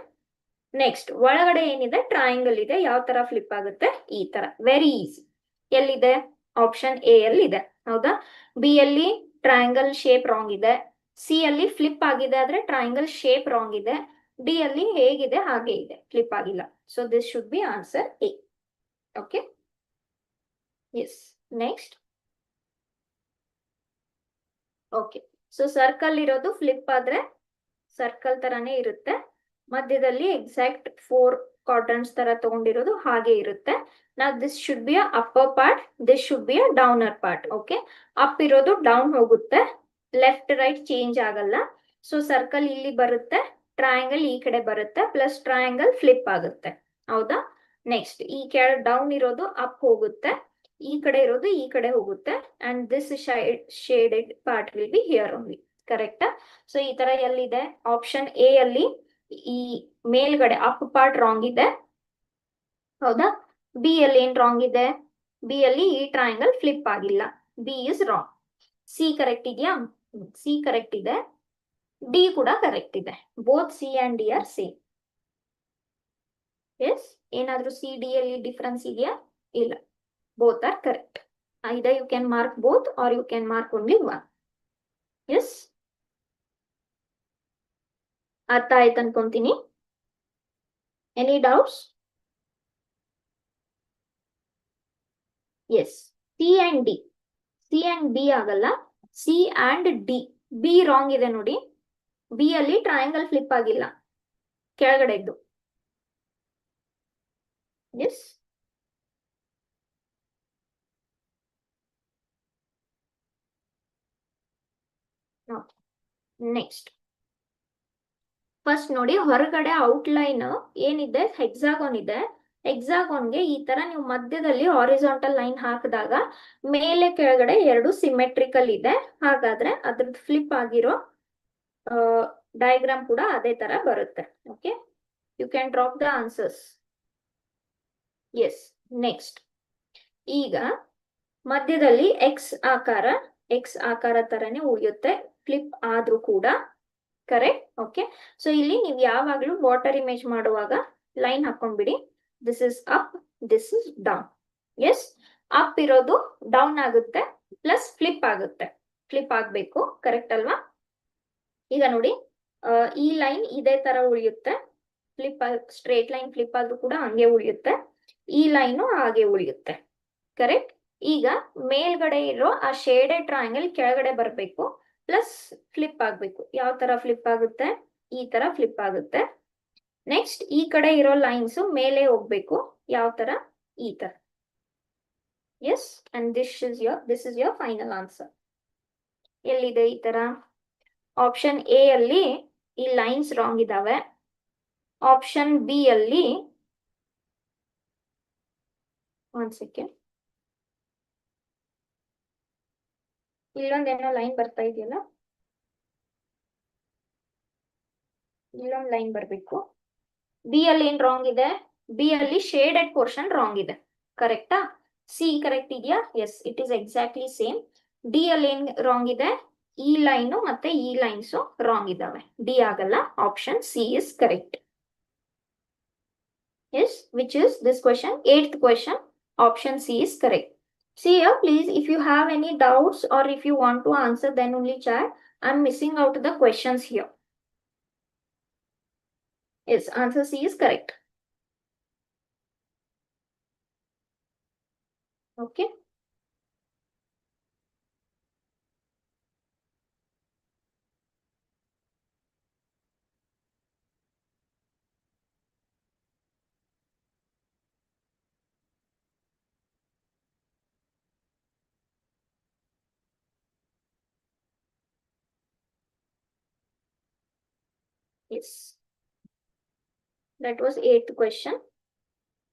ನೆಕ್ಸ್ಟ್ ಒಳಗಡೆ ಏನಿದೆ, ಟ್ರಯಾಂಗಲ್ ಇದೆ, ಯಾವ ತರ ಫ್ಲಿಪ್ ಆಗುತ್ತೆ, ಈ ತರ. Very easy. ಎಲ್ಲಿದೆ, ಆಪ್ಷನ್ ಎ ಅಲ್ಲಿ ಇದೆ. ಹೌದಾ, ಬಿ ಅಲ್ಲಿ ಟ್ರಯಾಂಗಲ್ ಶೇಪ್ ರಾಂಗ್ ಇದೆ, ಸಿ ಅಲ್ಲಿ ಫ್ಲಿಪ್ ಆಗಿದೆ ಆದ್ರೆ ಟ್ರಯಾಂಗಲ್ ಶೇಪ್ ರಾಂಗ್ ಇದೆ, ಡಿ ಅಲ್ಲಿ ಹೇಗಿದೆ ಹಾಗೆ ಇದೆ, ಫ್ಲಿಪ್ ಆಗಿಲ್ಲ. So this should be answer A. Okay, yes. Next. Okay, so circle ಇರೋದು ಫ್ಲಿಪ್ ಆದ್ರೆ ಸರ್ಕಲ್ ತರಾನೇ ಇರುತ್ತೆ, ಮಧ್ಯದಲ್ಲಿ ಎಕ್ಸಾಕ್ಟ್ 4 ಕ್ವಾಡ್ರಂಟ್ಸ್ ತರ ತಗೊಂಡಿರೋದು ಹಾಗೆ ಇರುತ್ತೆ. ನಾವು this should be a upper part, this should be a downer part. Okay, up ಇರೋದು ಡೌನ್ ಹೋಗುತ್ತೆ, ಲೆಫ್ಟ್ ರೈಟ್ ಚೇಂಜ್ ಆಗಲ್ಲ. ಸೊ ಸರ್ಕಲ್ ಇಲ್ಲಿ ಬರುತ್ತೆ, ಟ್ರಯಾಂಗಲ್ ಈ ಕಡೆ ಬರುತ್ತೆ, ಪ್ಲಸ್ ಟ್ರಯಾಂಗಲ್ ಫ್ಲಿಪ್ ಆಗುತ್ತೆ. ಹೌದಾ, ನೆಕ್ಸ್ಟ್ ಈ ಕೆಳಗೆ ಡೌನ್ ಇರೋದು ಅಪ್ ಹೋಗುತ್ತೆ, ಈ ಕಡೆ ಇರೋದು ಈ ಕಡೆ ಹೋಗುತ್ತೆ, and this shaded part will be here only. ಕರೆಕ್ಟಾ. ಸೊ ಈ ತರ ಎಲ್ಲಿದೆ, ಆಪ್ಷನ್ ಎ ಅಲ್ಲಿ ಈ ಮೇಲ್ಗಡೆ ಅಪ್ ಪಾರ್ಟ್ ರಾಂಗ್ ಇದೆ. ಹೌದಾ, ಬಿ ಅಲ್ಲಿ ಏನ್ ರಾಂಗ್ ಇದೆ, ಬಿ ಅಲ್ಲಿ ಈ ಟ್ರಯಾಂಗಲ್ ಫ್ಲಿಪ್ ಆಗಿಲ್ಲ, B is wrong. C correct ಇದೆಯಾ, ಸಿ ಕರೆಕ್ಟ್ ಇದೆ, ಡಿ ಕೂಡ ಕರೆಕ್ಟ್ ಇದೆ. Both C and D are same. Yes, ಏನಾದ್ರೂ ಸಿ ಡಿ ಅಲ್ಲಿ ಡಿಫರೆನ್ಸ್ ಇದೆಯಾ, ಇಲ್ಲ, both are correct. either you can mark both or you can mark only one. Yes, ಅರ್ಥ ಆಯ್ತು ಅನ್ಕೊಂತೀನಿ. Any doubts? Yes, C and D, C and B ಆಗಲ್ಲ, C and D. B wrong ಇದೆ ನೋಡಿ, B ಅಲ್ಲಿ triangle flip ಆಗಿಲ್ಲ, ಕೆಳಗಡೆ ಇದ್ದು. S, next. ಫಸ್ಟ್ ನೋಡಿ, ಹೊರಗಡೆ ಔಟ್ಲೈನ್ ಏನಿದೆ, ಹೆಕ್ಸಾಗೋನ್ ಇದೆ. ಹೆಕ್ಸಾಗೋನ್ಗೆ ಈ ತರ ನೀವು ಮಧ್ಯದಲ್ಲಿ ಹಾರಿಜಾಂಟಲ್ ಲೈನ್ ಹಾಕಿದಾಗ ಮೇಲೆ ಕೆಳಗಡೆ ಎರಡು ಸಿಮೆಟ್ರಿಕಲ್ ಇದೆ, ಹಾಗಾದ್ರೆ ಅದ್ರದ್ದು ಫ್ಲಿಪ್ ಆಗಿರೋ ಡಯಾಗ್ರಾಮ್ ಕೂಡ ಅದೇ ತರ ಬರುತ್ತೆ. Okay, you can drop the answers. Yes, next. ಈಗ ಮಧ್ಯದಲ್ಲಿ ಎಕ್ಸ್ ಆಕಾರ ತರನೇ ಉಳಿಯುತ್ತೆ, ಫ್ಲಿಪ್ ಆದ್ರೂ ಕೂಡ. ಕರೆಕ್ಟ್. ಓಕೆ, ಸೊ ಇಲ್ಲಿ ನೀವು ಯಾವಾಗ್ಲೂ ವಾಟರ್ ಇಮೇಜ್ ಮಾಡುವಾಗ ಲೈನ್ ಹಾಕೊಂಡ್ಬಿಡಿ. This is up, this is down. Yes, up ಇರೋದು ಡೌನ್ ಆಗುತ್ತೆ, ಪ್ಲಸ್ ಫ್ಲಿಪ್ ಆಗುತ್ತೆ, ಫ್ಲಿಪ್ ಆಗ್ಬೇಕು. ಕರೆಕ್ಟ್ ಅಲ್ವಾ. ಈಗ ನೋಡಿ, ಈ ಲೈನ್ ಇದೇ ತರ ಉಳಿಯುತ್ತೆ, ಫ್ಲಿಪ್ ಸ್ಟ್ರೇಟ್ ಲೈನ್ ಫ್ಲಿಪ್ ಆದ್ರೂ ಕೂಡ ಹಂಗೆ ಉಳಿಯುತ್ತೆ, ಈ ಲೈನು ಹಾಗೆ ಉಳಿಯುತ್ತೆ. ಕರೆಕ್ಟ್. ಈಗ ಮೇಲ್ಗಡೆ ಇರೋ ಆ ಶೇಡೆಡ್ ಟ್ರಯಾಂಗಲ್ ಕೆಳಗಡೆ ಬರಬೇಕು, ಪ್ಲಸ್ ಫ್ಲಿಪ್ ಆಗ್ಬೇಕು. ಯಾವ ತರ ಫ್ಲಿಪ್ ಆಗುತ್ತೆ, ಈ ತರ ಫ್ಲಿಪ್ ಆಗುತ್ತೆ. ನೆಕ್ಸ್ಟ್ ಈ ಕಡೆ ಇರೋ ಲೈನ್ಸ್ ಮೇಲೆ ಹೋಗ್ಬೇಕು. ಯಾವ ತರ? ಈ ತರ. Yes, and this is your final answer. ಎಲ್ಲಿದೆ ಈ ತರ? ಆಪ್ಷನ್ ಎ ಅಲ್ಲಿ ಈ ಲೈನ್ಸ್ ರಾಂಗ್ ಇದಾವೆ. ಆಪ್ಷನ್ ಬಿ ಅಲ್ಲಿ ಒಂದ್ ಸೆಕೆಂಡ್, ಇಲ್ಲೊಂದೇನೋ ಲೈನ್ ಬರ್ತಾ ಇದೆಯಲ್ಲ, ಇಲ್ಲೊಂದ್ ಲೈನ್ ಬರ್ಬೇಕು. ಬಿ ಅಲ್ಲಿ ಏನ್ ರಾಂಗ್ ಇದೆ? ಬಿ ಅಲ್ಲಿ ಶೇಡೆಡ್ ಪೋರ್ಷನ್ ರಾಂಗ್ ಇದೆ. ಕರೆಕ್ಟಾ? ಸಿ ಕರೆಕ್ಟ್ ಇದೆಯಾ? Yes, it is exactly same. D ಅಲ್ಲಿ ಏನ್ ರಾಂಗ್ ಇದೆ? ಈ ಲೈನ್ ಮತ್ತೆ ಈ ಲೈನ್ಸ್ ರಾಂಗ್ ಇದಾವೆ. ಡಿ ಆಗಲ್ಲ. Option C is correct. Yes, which is this question, 8th question, option C is correct. See here, please, if you have any doubts or if you want to answer, then only chat. I'm missing out the questions here. Yes, answer C is correct. Okay. Yes. That was 8th question.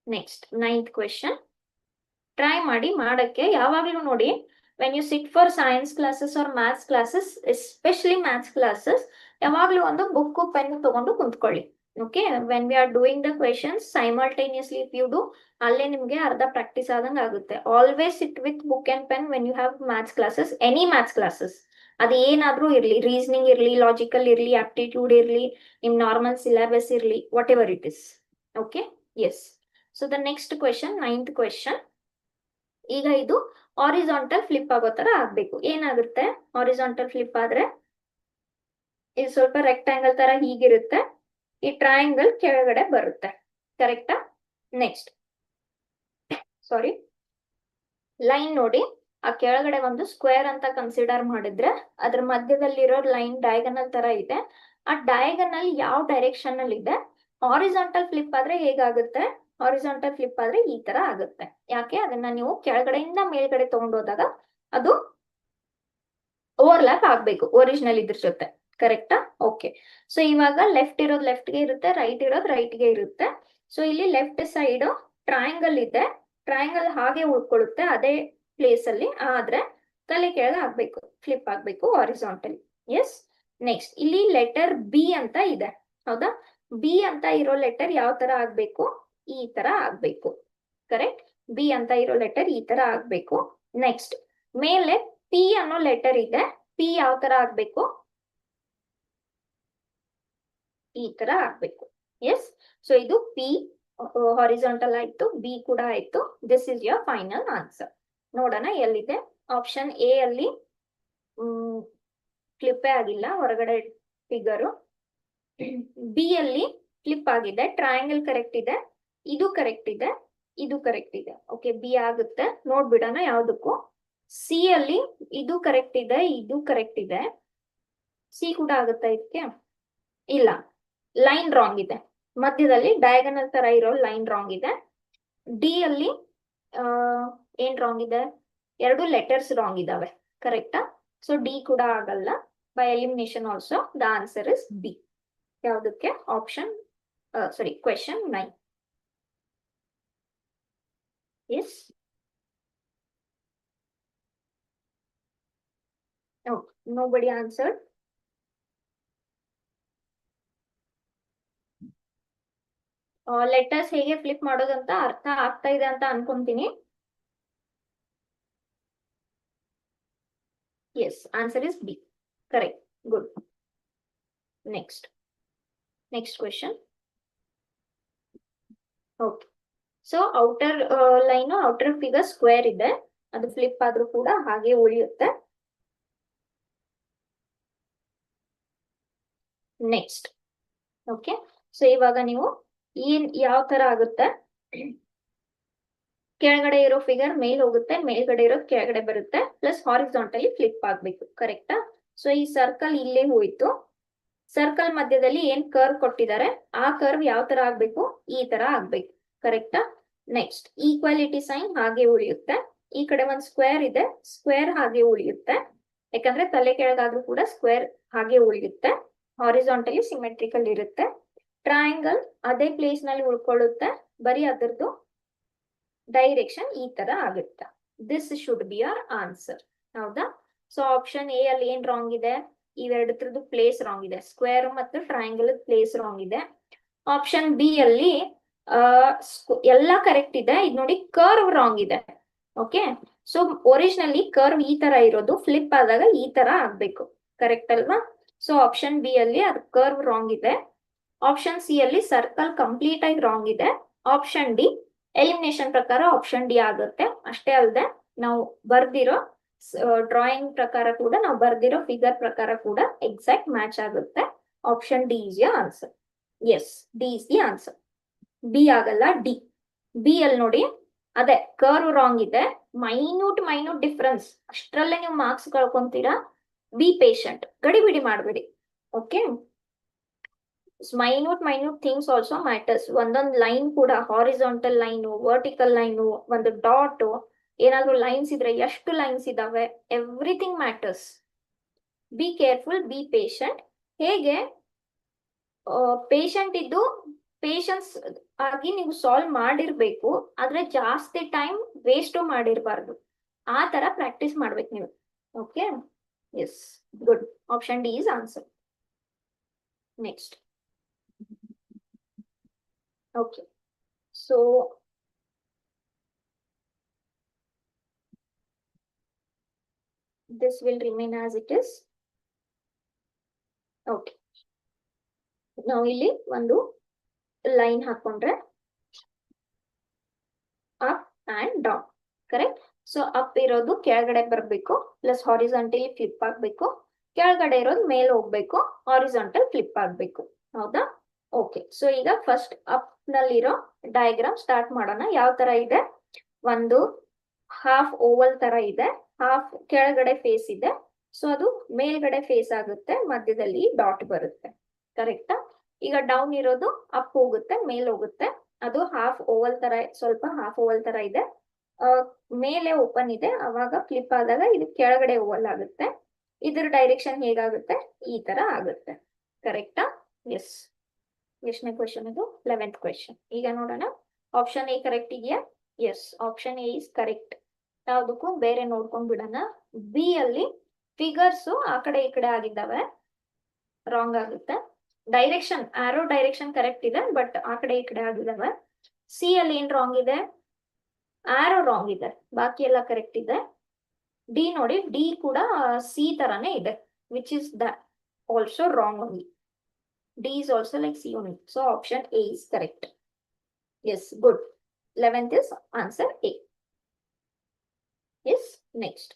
Next, 9th question. Try ಮಾಡಿ ಮಾಡಕ್ಕೆ. ಯಾವಾಗಲೂ ನೋಡಿ, when you sit for science classes or maths classes, especially maths classes, ಯಾವಾಗಲೂ ಒಂದು book pen ತಗೊಂಡು ಕುಂತ್ಕೊಳ್ಳಿ. Okay, when we are doing the questions simultaneously if you do, ಅಲ್ಲೇ ನಿಮ್ಗೆ ಅರ್ಧ ಪ್ರಾಕ್ಟೀಸ್ ಆದಂಗೆ ಆಗುತ್ತೆ. Always sit with book and pen when you have maths classes, any maths classes. ಅದು ಏನಾದ್ರೂ ಇರಲಿ, ರೀಸನಿಂಗ್ ಇರಲಿ, ಲಾಜಿಕಲ್ ಇರಲಿ, ಆಪ್ಟಿಟ್ಯೂಡ್ ಇರಲಿ, ನಿಮ್ ನಾರ್ಮಲ್ ಸಿಲೆಬಸ್ ಇರಲಿ, whatever it is. Okay, yes. So the next question, 9th question. ಈಗ ಇದು ಹಾರಿಜಾಂಟಲ್ ಫ್ಲಿಪ್ ಆಗೋ ತರ ಆಗ್ಬೇಕು. ಏನಾಗುತ್ತೆ ಹಾರಿಜಾಂಟಲ್ ಫ್ಲಿಪ್ ಆದ್ರೆ? ಇದು ಸ್ವಲ್ಪ ರೆಕ್ಟಾಂಗಲ್ ತರ ಹೀಗಿರುತ್ತೆ, ಈ ಟ್ರಯಾಂಗಲ್ ಕೆಳಗಡೆ ಬರುತ್ತೆ. ಕರೆಕ್ಟಾ? ನೆಕ್ಸ್ಟ್, ಸಾರಿ, ಲೈನ್ ನೋಡಿ, ಆ ಕೆಳಗಡೆ ಒಂದು ಸ್ಕ್ವೇರ್ ಅಂತ ಕನ್ಸಿಡರ್ ಮಾಡಿದ್ರೆ ಅದ್ರ ಮಧ್ಯದಲ್ಲಿರೋ ಲೈನ್ ಡಯಾಗನಲ್ ತರ ಇದೆ. ಆ ಡಯಾಗನಲ್ ಯಾವ ಡೈರೆಕ್ಷನ್ ಅಲ್ಲಿ ಇದೆ? ಹಾರಿಜಾಂಟಲ್ ಫ್ಲಿಪ್ ಆದ್ರೆ ಹೇಗಾಗುತ್ತೆ? ಹಾರಿಜಾಂಟಲ್ ಫ್ಲಿಪ್ ಆದ್ರೆ ಈ ತರ ಆಗುತ್ತೆ. ಯಾಕೆ? ಅದನ್ನ ನೀವು ಕೆಳಗಡೆಯಿಂದ ಮೇಲ್ಗಡೆ ತಗೊಂಡೋದಾಗ ಅದು ಓವರ್ಲ್ಯಾಪ್ ಆಗ್ಬೇಕು ಒರಿಜಿನಲ್ ಇದ್ರ ಜೊತೆ. ಕರೆಕ್ಟಾ? ಓಕೆ. ಸೊ ಇವಾಗ ಲೆಫ್ಟ್ ಇರೋದು ಲೆಫ್ಟ್ಗೆ ಇರುತ್ತೆ, ರೈಟ್ ಇರೋದು ರೈಟ್ಗೆ ಇರುತ್ತೆ. ಸೊ ಇಲ್ಲಿ ಲೆಫ್ಟ್ ಸೈಡ್ ಟ್ರಯಾಂಗಲ್ ಇದೆ, ಟ್ರಯಾಂಗಲ್ ಹಾಗೆ ಉಳ್ಕೊಳ್ಳುತ್ತೆ ಅದೇ ಪ್ಲೇಸ್ ಅಲ್ಲಿ. ಆದ್ರೆ ತಲೆ ಕೆಳಗೆ ಆಗ್ಬೇಕು, ಫ್ಲಿಪ್ ಆಗ್ಬೇಕು ಹಾರಿಜಾಂಟಲಿ. ಎಸ್. ನೆಕ್ಸ್ಟ್, ಇಲ್ಲಿ ಲೆಟರ್ ಬಿ ಅಂತ ಇದೆ, ಹೌದಾ? ಬಿ ಅಂತ ಇರೋ ಲೆಟರ್ ಯಾವ ತರ ಆಗ್ಬೇಕು? ಈ ತರ ಆಗ್ಬೇಕು. ಕರೆಕ್ಟ್? ಬಿ ಅಂತ ಇರೋ ಲೆಟರ್ ಈ ತರ ಆಗ್ಬೇಕು. ನೆಕ್ಸ್ಟ್, ಮೇಲೆ ಪಿ ಅನ್ನೋ ಲೆಟರ್ ಇದೆ, ಪಿ ಯಾವ ತರ ಆಗ್ಬೇಕು? ಈ ತರ ಆಗ್ಬೇಕು. ಎಸ್. ಸೊ ಇದು ಪಿ ಹಾರಿಜಾಂಟಲ್ ಆಯ್ತು, ಬಿ ಕೂಡ ಆಯ್ತು. This is your final answer. ನೋಡೋಣ ಎಲ್ಲಿದೆ. ಆಪ್ಷನ್ ಎ ಅಲ್ಲಿ ಫ್ಲಿಪ್ಪೇ ಆಗಿಲ್ಲ, ಹೊರಗಡೆ ಫಿಗರು. ಬಿ ಅಲ್ಲಿ ಫ್ಲಿಪ್ ಆಗಿದೆ, ಟ್ರಯಾಂಗಲ್ ಕರೆಕ್ಟ್ ಇದೆ, ಇದು ಕರೆಕ್ಟ್ ಇದೆ, ಇದು ಕರೆಕ್ಟ್ ಇದೆ. ಓಕೆ, ಬಿ ಆಗುತ್ತೆ. ನೋಡ್ಬಿಡೋಣ ಯಾವ್ದಕ್ಕೂ. ಸಿ ಅಲ್ಲಿ ಇದು ಕರೆಕ್ಟ್ ಇದೆ, ಇದು ಕರೆಕ್ಟ್ ಇದೆ. ಸಿ ಕೂಡ ಆಗುತ್ತಾ ಇದಕ್ಕೆ? ಇಲ್ಲ, ಲೈನ್ ರಾಂಗ್ ಇದೆ, ಮಧ್ಯದಲ್ಲಿ ಡಯಾಗನಲ್ ತರ ಇರೋ ಲೈನ್ ರಾಂಗ್ ಇದೆ. ಡಿ ಅಲ್ಲಿ ಏನ್ ರಾಂಗ್ ಇದೆ? ಎರಡು ಲೆಟರ್ಸ್ ರಾಂಗ್ ಇದಾವೆ. ಕರೆಕ್ಟಾ? ಸೊ ಡಿ ಕೂಡ ಆಗಲ್ಲ. By elimination also the answer is B. ಯಾವ್ದಕ್ಕೆ? Option sorry, question 9. Yes. nobody answered. Letters ಹೇಗೆ ಫ್ಲಿಪ್ ಮಾಡೋದಂತ ಅರ್ಥ ಆಗ್ತಾ ಇದೆ ಅಂತ ಅನ್ಕೊಂತೀನಿ. Yes, answer is B. Correct. Good. Next question. Okay. So outer line, outer figure square ಇದೆ, ಅದು ಫ್ಲಿಪ್ ಆದ್ರೂ ಕೂಡ ಹಾಗೆ ಉಳಿಯುತ್ತೆ. ನೆಕ್ಸ್ಟ್. ಓಕೆ. ಸೊ ಇವಾಗ ನೀವು ಯಾವ ತರ ಆಗುತ್ತೆ? ಕೆಳಗಡೆ ಇರೋ ಫಿಗರ್ ಮೇಲ್ ಹೋಗುತ್ತೆ, ಮೇಲ್ಗಡೆ ಇರೋ ಕೆಳಗಡೆ ಬರುತ್ತೆ, ಪ್ಲಸ್ ಹಾರಿಜಾಂಟಲಿ ಫ್ಲಿಪ್ ಆಗ್ಬೇಕು. ಕರೆಕ್ಟಾ? ಸೊ ಈ ಸರ್ಕಲ್ ಇಲ್ಲೇ ಹೋಯ್ತು, ಸರ್ಕಲ್ ಮಧ್ಯದಲ್ಲಿ ಏನ್ ಕರ್ವ್ ಕೊಟ್ಟಿದ್ದಾರೆ ಆ ಕರ್ವ್ ಯಾವ ತರ ಆಗ್ಬೇಕು, ಈ ತರ ಆಗ್ಬೇಕು. ಕರೆಕ್ಟಾ? ನೆಕ್ಸ್ಟ್ ಈಕ್ವಾಲಿಟಿ ಸೈನ್ ಹಾಗೆ ಉಳಿಯುತ್ತೆ. ಈ ಕಡೆ ಒಂದ್ ಸ್ಕ್ವೇರ್ ಇದೆ, ಸ್ಕ್ವೇರ್ ಹಾಗೆ ಉಳಿಯುತ್ತೆ, ಯಾಕಂದ್ರೆ ತಲೆ ಕೆಳಗಾದ್ರೂ ಕೂಡ ಸ್ಕ್ವೇರ್ ಹಾಗೆ ಉಳಿಯುತ್ತೆ. ಹಾರಿಜಾಂಟಲಿ ಸಿಮೆಟ್ರಿಕಲ್ ಇರುತ್ತೆ. ಟ್ರಯಾಂಗಲ್ ಅದೇ ಪ್ಲೇಸ್ ನಲ್ಲಿ ಉಳ್ಕೊಳ್ಳುತ್ತೆ, ಬರೀ ಅದರದ್ದು ಡೈರೆಕ್ಷನ್ ಈ ತರ ಆಗುತ್ತೆ. This should be our answer. ಹೌದಾ? ಸೊ ಆಪ್ಷನ್ ಎ ಅಲ್ಲಿ ಏನ್ ರಾಂಗ್ ಇದೆ, ಇವೆರಡರದ್ದು ಪ್ಲೇಸ್ ರಾಂಗ್ ಇದೆ. ಸ್ಕ್ವೇರ್ ಮತ್ತು ಟ್ರಯಾಂಗಲ್ ಪ್ಲೇಸ್ ರಾಂಗ್ ಇದೆ. ಆಪ್ಷನ್ ಬಿ ಅಲ್ಲಿ ಎಲ್ಲ ಕರೆಕ್ಟ್ ಇದೆ. ಇದು ನೋಡಿ ಕರ್ವ್ ರಾಂಗ್ ಇದೆ. ಓಕೆ, ಸೊ ಒರಿಜಿನಲಿ ಕರ್ವ್ ಈ ತರ ಇರೋದು, ಫ್ಲಿಪ್ ಆದಾಗ ಈ ತರ ಆಗ್ಬೇಕು. ಕರೆಕ್ಟ್ ಅಲ್ವಾ? ಸೊ ಆಪ್ಷನ್ ಬಿ ಅಲ್ಲಿ ಅದು ಕರ್ವ್ ರಾಂಗ್ ಇದೆ. ಆಪ್ಷನ್ ಸಿ ಅಲ್ಲಿ ಸರ್ಕಲ್ ಕಂಪ್ಲೀಟ್ ಆಗಿ ರಾಂಗ್ ಇದೆ. ಆಪ್ಷನ್ ಡಿ ಎಲಿಮಿನೇಷನ್ ಪ್ರಕಾರ ಆಪ್ಷನ್ ಡಿ ಆಗುತ್ತೆ. ಅಷ್ಟೇ ಅಲ್ಲದೆ ನಾವು ಬರ್ದಿರೋ ಡ್ರಾಯಿಂಗ್ ಪ್ರಕಾರ ಕೂಡ, ನಾವು ಬರ್ದಿರೋ ಫಿಗರ್ ಪ್ರಕಾರ ಕೂಡ ಎಕ್ಸಾಕ್ಟ್ ಮ್ಯಾಚ್ ಆಗುತ್ತೆ. Option D is the answer. Yes, D is the answer. B ಆಗಲ್ಲ, ಡಿ. ಬಿ ಅಲ್ಲಿ ನೋಡಿ ಅದೇ ಕರ್ವ್ ರಾಂಗ್ ಇದೆ. ಮೈನ್ಯೂಟ್ ಡಿಫ್ರೆನ್ಸ್, ಅಷ್ಟರಲ್ಲೇ ನೀವು ಮಾರ್ಕ್ಸ್ ಕಳ್ಕೊಂತೀರಾ. ಬಿ ಪೇಷಂಟ್, ಗಡಿಬಿಡಿ ಮಾಡಬೇಡಿ. Okay, minute things also matters. ಒಂದೊಂದು ಲೈನ್ ಕೂಡ, ಹಾರಿಜಾಂಟಲ್ ಲೈನು, ವರ್ಟಿಕಲ್ ಲೈನು, ಒಂದು ಡಾಟ್, ಏನಾದ್ರೂ ಲೈನ್ಸ್ ಇದ್ರೆ ಎಷ್ಟು ಲೈನ್ಸ್ ಇದಾವೆ, everything matters. Be careful, be patient. ಹೇಗೆ ಪೇಷಂಟ್ ಇದ್ದು ಪೇಷನ್ಸ್ ಆಗಿ ನೀವು ಸಾಲ್ವ್ ಮಾಡಿರ್ಬೇಕು, ಆದ್ರೆ ಜಾಸ್ತಿ ಟೈಮ್ ವೇಸ್ಟ್ ಮಾಡಿರ್ಬಾರ್ದು. ಆ ತರ ಪ್ರಾಕ್ಟೀಸ್ ಮಾಡ್ಬೇಕು ನೀವು. Okay, yes, good. Option D is answer. Next. Okay, so this will remain as it is. Okay, ನಾವು ಇಲ್ಲಿ ಒಂದು ಲೈನ್ ಹಾಕೊಂಡ್ರೆ up and down. Correct? So up ಇರೋದು ಕೆಳಗಡೆ ಬರಬೇಕು, ಪ್ಲಸ್ ಹಾರಿಜಾಂಟಲ್ ಫ್ಲಿಪ್ ಆಗ್ಬೇಕು. ಕೆಳಗಡೆ ಇರೋದು ಮೇಲೆ ಹೋಗ್ಬೇಕು, ಹಾರಿಜಾಂಟಲ್ ಫ್ಲಿಪ್ ಆಗ್ಬೇಕು. ಹೌದಾ? ಓಕೆ, ಸೊ ಈಗ ಫಸ್ಟ್ ಅಪ್ ನಲ್ಲಿರೋ ಡಯಾಗ್ರಾಮ್ ಸ್ಟಾರ್ಟ್ ಮಾಡೋಣ. ಯಾವ ತರ ಇದೆ? ಒಂದು ಹಾಫ್ ಓವಲ್ ತರ ಇದೆ, ಹಾಫ್ ಕೆಳಗಡೆ ಫೇಸ್ ಇದೆ. ಸೊ ಅದು ಮೇಲ್ಗಡೆ ಫೇಸ್ ಆಗುತ್ತೆ, ಮಧ್ಯದಲ್ಲಿ ಡಾಟ್ ಬರುತ್ತೆ. ಕರೆಕ್ಟಾ? ಈಗ ಡೌನ್ ಇರೋದು ಅಪ್ ಹೋಗುತ್ತೆ, ಮೇಲ್ ಹೋಗುತ್ತೆ. ಅದು ಹಾಫ್ ಓವಲ್ ತರ, ಸ್ವಲ್ಪ ಹಾಫ್ ಓವಲ್ ತರ ಇದೆ. ಮೇಲೆ ಓಪನ್ ಇದೆ, ಅವಾಗ ಫ್ಲಿಪ್ ಆದಾಗ ಇದು ಕೆಳಗಡೆ ಓವಲ್ ಆಗುತ್ತೆ. ಇದ್ರ ಡೈರೆಕ್ಷನ್ ಹೇಗಾಗುತ್ತೆ? ಈ ತರ ಆಗುತ್ತೆ. ಕರೆಕ್ಟಾ? ಎಸ್. ಎಷ್ಟನೇ ಕ್ವೆಶನ್ ಇದು? 11th question. ಈಗ ನೋಡೋಣ, ಆಪ್ಷನ್ ಎ ಕರೆಕ್ಟ್ ಇದೆಯಾ? Yes, option A is correct. ಯಾವುದಕ್ಕೂ ಬೇರೆ ನೋಡ್ಕೊಂಡ್ ಬಿಡೋಣ. ಬಿ ಅಲ್ಲಿ ಫಿಗರ್ಸ್ ಆ ಕಡೆ ಈ ಕಡೆ ಆಗಿದ್ದಾವೆ, ರಾಂಗ್ ಆಗುತ್ತೆ. ಡೈರೆಕ್ಷನ್, ಆರೋ ಡೈರೆಕ್ಷನ್ ಕರೆಕ್ಟ್ ಇದೆ, ಬಟ್ ಆ ಕಡೆ ಈ ಕಡೆ ಆಗಿದ್ದಾವೆ. ಸಿ ಅಲ್ಲಿ ಏನ್ ರಾಂಗ್ ಇದೆ? ಆರೋ ರಾಂಗ್ ಇದೆ, ಬಾಕಿ ಎಲ್ಲ ಕರೆಕ್ಟ್ ಇದೆ. ಡಿ ನೋಡಿ, ಡಿ ಕೂಡ ಸಿ ತರಾನೇ ಇದೆ, which is the also wrong only. D is also like C only. So option A is correct. Yes, good. 11th is answer A. Yes, next.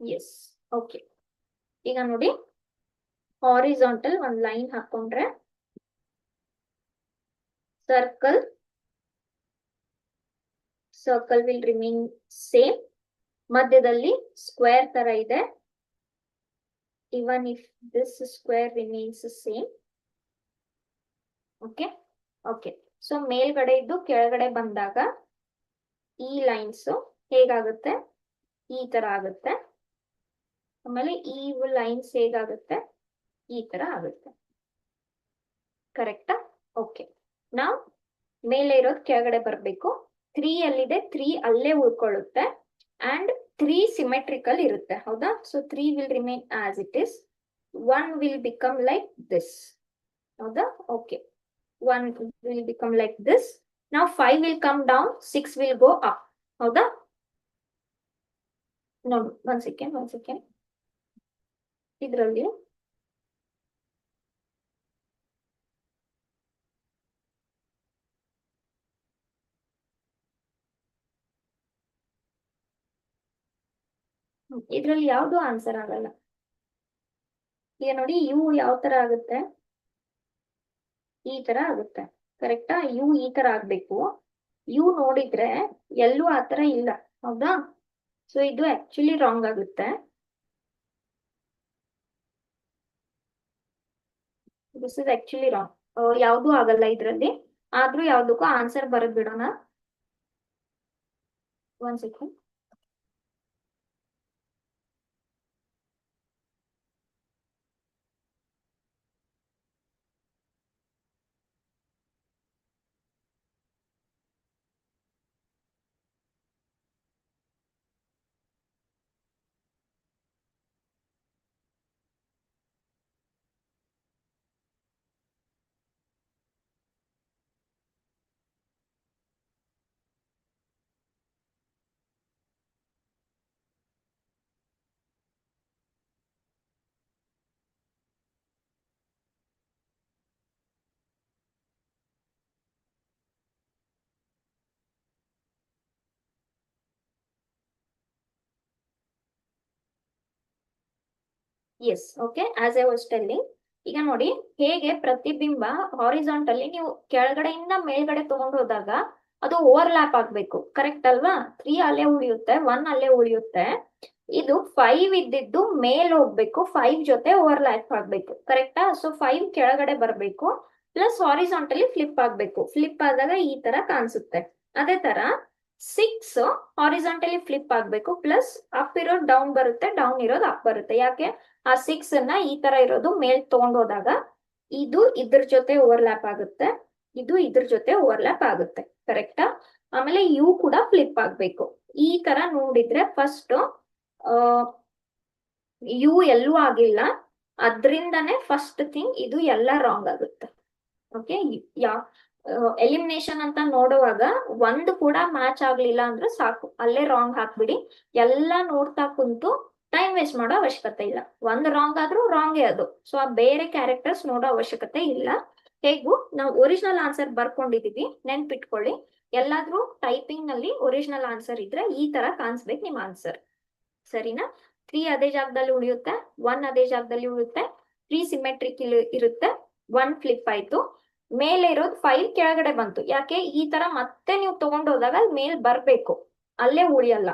Yes, okay. ಈಗ ನೋಡಿ, horizontal ಒಂದು line ಹಾಕೊಂಡ್ರೆ circle will remain same. ಮಧ್ಯದಲ್ಲಿ square ತರ ಇದೆ, even if this square remains same. Okay, okay. So ಮೇಲ್ಗಡೆ ಇದ್ದು ಕೆಳಗಡೆ ಬಂದಾಗ ಈ ಲೈನ್ಸ್ ಹೇಗಾಗುತ್ತೆ? ಈ ತರ ಆಗುತ್ತೆ. ಆಮೇಲೆ ಈ ಲೈನ್ಸ್ ಹೇಗಾಗುತ್ತೆ? ಈ ತರ ಆಗುತ್ತೆ. ಕರೆಕ್ಟಾ? ಓಕೆ. ನಾವು ಮೇಲೆ ಇರೋದು ಕೆಳಗಡೆ ಬರ್ಬೇಕು. 3 ಅಲ್ಲಿದೆ, 3 ಅಲ್ಲೇ ಉಳ್ಕೊಳ್ಳುತ್ತೆ. ಅಂಡ್ 3 ಸಿಮೆಟ್ರಿಕಲ್ ಇರುತ್ತೆ. ಹೌದಾ? So 3 will remain as it is. 1 will become like this. ಹೌದಾ? Okay, 1 will become like this. ನಾವು 5 will come down, 6 will go up. ಹೌದಾ? ನೋಡಿ, ಒಂದ್ ಸೆಕೆಂಡ್. ಇದ್ರಲ್ಲಿ ಯಾವ್ದು ಆನ್ಸರ್ ಆಗಲ್ಲ. ಈಗ ನೋಡಿ, ಯು ಯಾವ ತರ ಆಗುತ್ತೆ? ಈ ತರ ಆಗುತ್ತೆ. ಕರೆಕ್ಟಾ? ಯು ಈ ತರ ಆಗ್ಬೇಕು. ಯು ನೋಡಿದ್ರೆ ಎಲ್ಲೂ ಆತರ ಇಲ್ಲ, ಹೌದಾ? ಸೊ ಇದು ಆಕ್ಚುಲಿ ರಾಂಗ್ ಆಗುತ್ತೆ. This is actually wrong. ಯಾವ್ದು ಆಗಲ್ಲ ಇದ್ರಲ್ಲಿ. ಆದ್ರೂ ಯಾವ್ದಕ್ಕೂ ಆನ್ಸರ್ ಬರದ್ ಬಿಡೋಣ. ಒಂದ್ second. Yes, okay, as I was telling. ಈಗ ನೋಡಿ, ಹೇಗೆ ಪ್ರತಿಬಿಂಬ ಹಾರಿಜಾಂಟಲಿ ನೀವು ಕೆಳಗಡೆಯಿಂದ ಮೇಲ್ಗಡೆ ತಗೊಂಡು ಹೋದಾಗ ಅದು ಓವರ್ಲ್ಯಾಪ್ ಆಗ್ಬೇಕು, ಕರೆಕ್ಟ್ ಅಲ್ವಾ? 3 ಅಲ್ಲೇ ಉಳಿಯುತ್ತೆ, 1 ಅಲ್ಲೇ ಉಳಿಯುತ್ತೆ. ಇದು 5 ಇದ್ದಿದ್ದು ಮೇಲ್ ಹೋಗ್ಬೇಕು, 5 ಜೊತೆ ಓವರ್ಲ್ಯಾಪ್ ಆಗ್ಬೇಕು, ಕರೆಕ್ಟಾ? ಸೊ 5 ಕೆಳಗಡೆ ಬರ್ಬೇಕು, ಪ್ಲಸ್ ಹಾರಿಜಾಂಟಲಿ ಫ್ಲಿಪ್ ಆಗ್ಬೇಕು. ಫ್ಲಿಪ್ ಆದಾಗ ಈ ತರ ಕಾಣಿಸುತ್ತೆ. ಅದೇ ತರ 6 ಹಾರಿಜಾಂಟಲಿ ಫ್ಲಿಪ್ ಆಗ್ಬೇಕು, ಪ್ಲಸ್ ಅಪ್ ಇರೋದು ಡೌನ್ ಬರುತ್ತೆ, ಡೌನ್ ಇರೋದು ಅಪ್ ಬರುತ್ತೆ. ಯಾಕೆ? ಆ 6 ಅನ್ನ ಈ ತರ ಇರೋದು ಮೇಲ್ ತಗೊಂಡ್ ಹೋದಾಗ ಇದು ಇದ್ರ ಜೊತೆ ಓವರ್ಲ್ಯಾಪ್ ಆಗುತ್ತೆ, ಇದು ಇದ್ರ ಜೊತೆ ಓವರ್ಲ್ಯಾಪ್ ಆಗುತ್ತೆ, ಕರೆಕ್ಟಾ? ಆಮೇಲೆ ಯು ಕೂಡ ಫ್ಲಿಪ್ ಆಗ್ಬೇಕು. ಈ ತರ ನೋಡಿದ್ರೆ ಫಸ್ಟ್ ಯು ಎಲ್ಲೂ ಆಗಿಲ್ಲ, ಅದ್ರಿಂದಾನೇ ಫಸ್ಟ್ ಥಿಂಗ್ ಇದು ಎಲ್ಲ ರಾಂಗ್ ಆಗುತ್ತೆ. ಓಕೆ, ಯಾ ಎಲಿಮಿನೇಷನ್ ಅಂತ ನೋಡುವಾಗ ಒಂದು ಕೂಡ ಮ್ಯಾಚ್ ಆಗ್ಲಿಲ್ಲ ಅಂದ್ರೆ ಸಾಕು, ಅಲ್ಲೇ ರಾಂಗ್ ಹಾಕ್ಬಿಡಿ. ಎಲ್ಲ ನೋಡ್ತಾ ಕುಂತು ಟೈಮ್ ವೇಸ್ಟ್ ಮಾಡೋ ಅವಶ್ಯಕತೆ ಇಲ್ಲ. ಒಂದು ರಾಂಗ್ ಆದ್ರೂ ರಾಂಗೇ ಅದು. ಸೊ ಆ ಬೇರೆ ಕ್ಯಾರೆಕ್ಟರ್ಸ್ ನೋಡೋ ಅವಶ್ಯಕತೆ ಇಲ್ಲ. ಹೇಗೂ ನಾವು ಒರಿಜಿನಲ್ ಆನ್ಸರ್ ಬರ್ಕೊಂಡಿದೀವಿ, ನೆನ್ಪಿಟ್ಕೊಳ್ಳಿ. ಎಲ್ಲಾದ್ರೂ ಟೈಪಿಂಗ್ ನಲ್ಲಿ ಒರಿಜಿನಲ್ ಆನ್ಸರ್ ಇದ್ರೆ ಈ ತರ ಕಾಣಿಸ್ಬೇಕು ನಿಮ್ ಆನ್ಸರ್, ಸರಿನಾ? 3 ಅದೇ ಜಾಗದಲ್ಲಿ ಉಳಿಯುತ್ತೆ, 1 ಅದೇ ಜಾಗದಲ್ಲಿ ಉಳಿಯುತ್ತೆ, 3 ಸಿಮೆಟ್ರಿಕ್ ಇರುತ್ತೆ, 1 ಫ್ಲಿಪ್ ಆಯ್ತು. ಮೇಲೆ ಇರೋದು 5 ಕೆಳಗಡೆ ಬಂತು. ಯಾಕೆ? ಈ ತರ ಮತ್ತೆ ನೀವು ತಗೊಂಡೋದಾಗ ಮೇಲ್ ಬರ್ಬೇಕು, ಅಲ್ಲೇ ಉಳಿಯಲ್ಲ,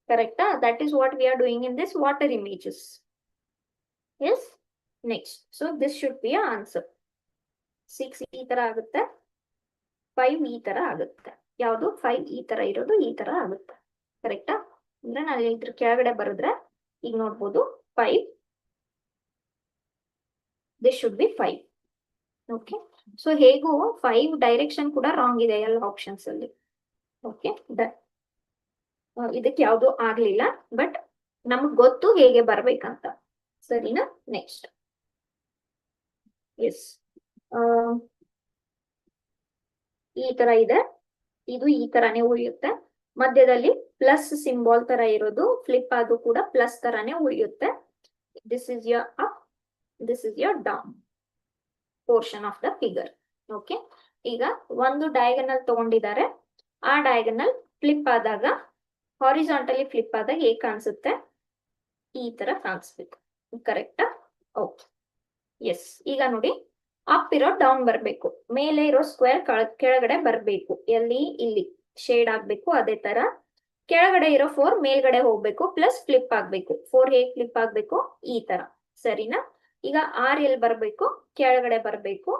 ಕರೆಕ್ಟಾ? That is what we are doing in this water images. Yes, next. So this should be answer. 6 ಈ ತರ ಆಗುತ್ತೆ, 5 ಈ ತರ ಆಗುತ್ತೆ. ಯಾವುದು? 5 ಈ ತರ ಇರೋದು ಈ ತರ ಆಗುತ್ತೆ, ಕರೆಕ್ಟಾ? ಅಂದ್ರೆ ನಾನು ಇದ್ರ ಕೆಳಗಡೆ ಬರೆದ್ರೆ ಈಗ ನೋಡ್ಬೋದು 5, this should B 5. Okay, so ಹೇಗೂ 5 ಡೈರೆಕ್ಷನ್ ಕೂಡ ರಾಂಗ್ ಇದೆ ಎಲ್ಲ ಆಪ್ಷನ್ಸ್ ಅಲ್ಲಿ. ಓಕೆ, ಇದಕ್ಕೆ ಯಾವುದು ಆಗ್ಲಿಲ್ಲ, ಬಟ್ ನಮಗ್ ಗೊತ್ತು ಹೇಗೆ ಬರ್ಬೇಕಂತ, ಸರಿನಾ? ನೆಕ್ಸ್ಟ್. ಎಸ್, ಈ ತರ ಇದೆ, ಇದು ಈ ತರಾನೇ ಉಳಿಯುತ್ತೆ. ಮಧ್ಯದಲ್ಲಿ ಪ್ಲಸ್ ಸಿಂಬಾಲ್ ತರ ಇರೋದು ಫ್ಲಿಪ್ ಆದ್ರೂ ಕೂಡ ಪ್ಲಸ್ ತರಾನೇ ಉಳಿಯುತ್ತೆ. This is your up, this is your down portion of the figure. Okay, ಈಗ ಒಂದು ಡಯಾಗನಲ್ ತಗೊಂಡಿದ್ದಾರೆ, ಆ ಡಯಾಗನಲ್ ಫ್ಲಿಪ್ ಆದಾಗ, ಹಾರಿಜಾಂಟಲಿ ಫ್ಲಿಪ್ ಆದಾಗ ಹೇಗೆ ಕಾಣಿಸುತ್ತೆ? ಈ ತರ ಕಾಣಿಸ್ಬೇಕು, ಕರೆಕ್ಟಾ? Okay, yes. ಈಗ ನೋಡಿ, ಅಪ್ ಇರೋ ಡೌನ್ ಬರ್ಬೇಕು, ಮೇಲೆ ಇರೋ ಸ್ಕ್ವೇರ್ ಕೆಳಗಡೆ ಬರ್ಬೇಕು. ಎಲ್ಲಿ? ಇಲ್ಲಿ ಶೇಡ್ ಆಗ್ಬೇಕು. ಅದೇ ತರ ಕೆಳಗಡೆ ಇರೋ 4 ಮೇಲ್ಗಡೆ ಹೋಗ್ಬೇಕು, ಪ್ಲಸ್ ಫ್ಲಿಪ್ ಆಗ್ಬೇಕು. 4 ಹೇಗೆ ಫ್ಲಿಪ್ ಆಗ್ಬೇಕು? ಈ ತರ, ಸರಿನಾ? ಈಗ 6 ಎಲ್ಲಿ ಬರ್ಬೇಕು? ಕೆಳಗಡೆ ಬರ್ಬೇಕು,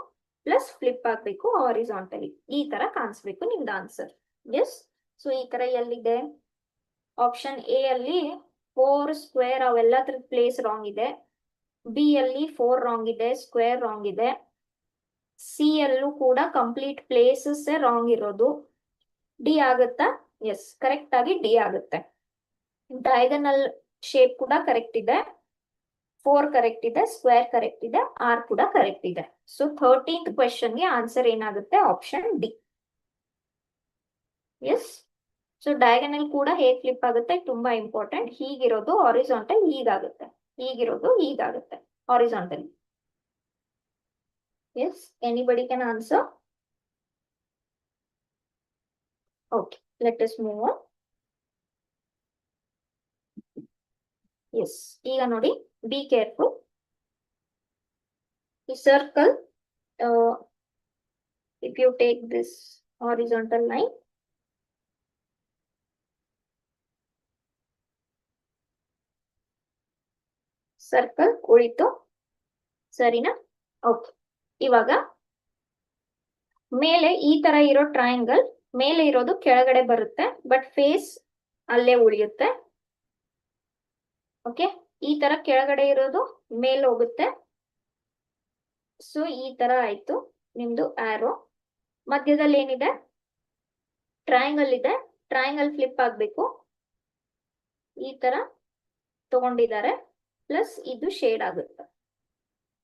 ಪ್ಲಸ್ ಫ್ಲಿಪ್ ಆಗ್ಬೇಕು ಹಾರಿಜಾಂಟಲಿ. ಈ ತರ ಕಾಣಿಸ್ಬೇಕು ನಿಮ್ದು ಆನ್ಸರ್. ಎಸ್, ಸೊ ಈ ತರ ಎಲ್ಲಿದೆ? ಆಪ್ಷನ್ ಎ ಅಲ್ಲಿ 4 ಸ್ಕ್ವೇರ್ ಅವೆಲ್ಲದ್ರ ಪ್ಲೇಸ್ ರಾಂಗ್ ಇದೆ. ಬಿ ಅಲ್ಲಿ 4 ರಾಂಗ್ ಇದೆ, ಸ್ಕ್ವೇರ್ ರಾಂಗ್ ಇದೆ. ಸಿ ಅಲ್ಲೂ ಕೂಡ ಕಂಪ್ಲೀಟ್ ಪ್ಲೇಸಸ್ ರಾಂಗ್ ಇರೋದು. ಡಿ ಆಗುತ್ತಾ? ಎಸ್, ಕರೆಕ್ಟ್ ಆಗಿ ಡಿ ಆಗುತ್ತೆ. ಡಯಾಗನಲ್ ಶೇಪ್ ಕೂಡ ಕರೆಕ್ಟ್ ಇದೆ, 4 ಕರೆಕ್ಟ್ ಇದೆ, ಸ್ಕ್ವೇರ್ ಕರೆಕ್ಟ್ ಇದೆ, ಆರ್ ಕೂಡ ಕರೆಕ್ಟ್ ಇದೆ. ಸೊ 13th ಕ್ವೆಶನ್ ಗೆ ಆನ್ಸರ್ ಏನಾಗುತ್ತೆ? Option D. Yes, so diagonal ಕೂಡ ಹೇಗೆ ಫ್ಲಿಪ್ ಆಗುತ್ತೆ ತುಂಬಾ ಇಂಪಾರ್ಟೆಂಟ್. ಹೀಗಿರೋದು ಹಾರಿಜಾಂಟಲ್ ಹೀಗಾಗುತ್ತೆ, ಹೀಗಿರೋದು ಹೀಗಾಗುತ್ತೆ horizontal. Yes, anybody can answer? Okay, let us move on. Yes, ಈಗ ನೋಡಿ, ಬಿ ಕೇರ್ಫುಲ್. ಈ circle, if you take this horizontal line, circle ಉಳಿತು, ಸರಿನಾ? ಓಕೆ. ಇವಾಗ ಮೇಲೆ ಈ ತರ ಇರೋ ಟ್ರಯಾಂಗಲ್ ಮೇಲೆ ಇರೋದು ಕೆಳಗಡೆ ಬರುತ್ತೆ, ಬಟ್ ಫೇಸ್ ಅಲ್ಲೇ ಉಳಿಯುತ್ತೆ. ಓಕೆ, ಈ ತರ ಕೆಳಗಡೆ ಇರೋದು ಮೇಲೆ ಹೋಗುತ್ತೆ. ಸೊ ಈ ತರ ಆಯ್ತು ನಿಮ್ದು ಆರೋ. ಮಧ್ಯದಲ್ಲಿ ಏನಿದೆ? ಟ್ರಯಾಂಗಲ್ ಇದೆ, ಟ್ರಯಾಂಗಲ್ ಫ್ಲಿಪ್ ಆಗ್ಬೇಕು. ಈ ತರ ತಗೊಂಡಿದ್ದಾರೆ, ಪ್ಲಸ್ ಇದು ಶೇಡ್ ಆಗುತ್ತೆ.